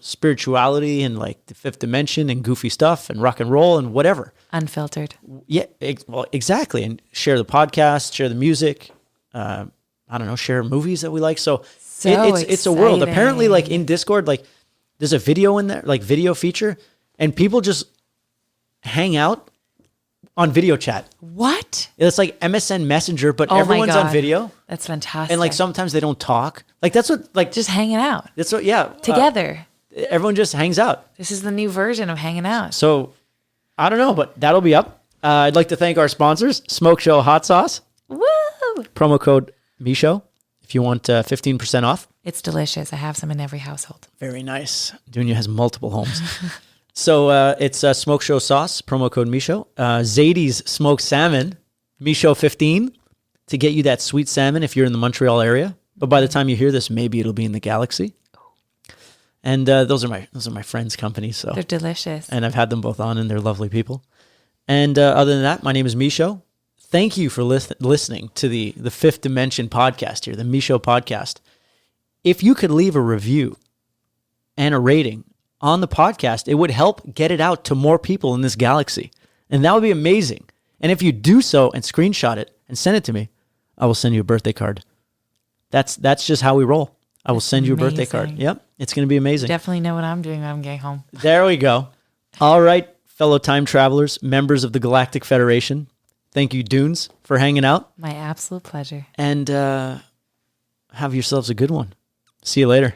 S2: spirituality and like the fifth dimension and goofy stuff and rock and roll and whatever.
S4: Unfiltered.
S2: Yeah, well, exactly. And share the podcast, share the music, share movies that we like. So it's a world. Apparently, like in Discord, like there's a video in there, like video feature, and people just hang out on video chat.
S4: What?
S2: It's like MSN Messenger, but
S4: Oh my
S2: everyone's on
S4: God.
S2: video.
S4: That's fantastic.
S2: And like sometimes they don't talk. Like that's what like
S4: just hanging out
S2: that's what yeah.
S4: together.
S2: Everyone just hangs out.
S4: This is the new version of hanging out.
S2: So I don't know, but that'll be up. I'd like to thank our sponsors, Smoke Show Hot Sauce.
S4: Woo!
S2: Promo code MISCHO if you want 15% off.
S4: It's delicious. I have some in every household.
S2: Very nice. Dunia has multiple homes. So it's Smoke Show Sauce, promo code MISCHO. Zadie's Smoked Salmon, MISCHO 15, to get you that sweet salmon if you're in the Montreal area. But by the time you hear this, maybe it'll be in the galaxy. And those are my friends' companies. So
S4: They're delicious.
S2: and I've had them both on, and they're lovely people. And other than that, my name is MISCHO. Thank you for listening to the Fifth Dimension podcast here, the MISCHO podcast. If you could leave a review and a rating on the podcast, it would help get it out to more people in this galaxy. And that would be amazing. And if you do so and screenshot it and send it to me, I will send you a birthday card. That's just how we roll. I will send you a birthday card.
S4: Amazing.
S2: Yep. It's going to be amazing.
S4: Definitely know what I'm doing when I'm getting home.
S2: There we go. All right, fellow time travelers, members of the Galactic Federation. Thank you, Dunes, for hanging out.
S4: My absolute pleasure.
S2: And have yourselves a good one. See you later.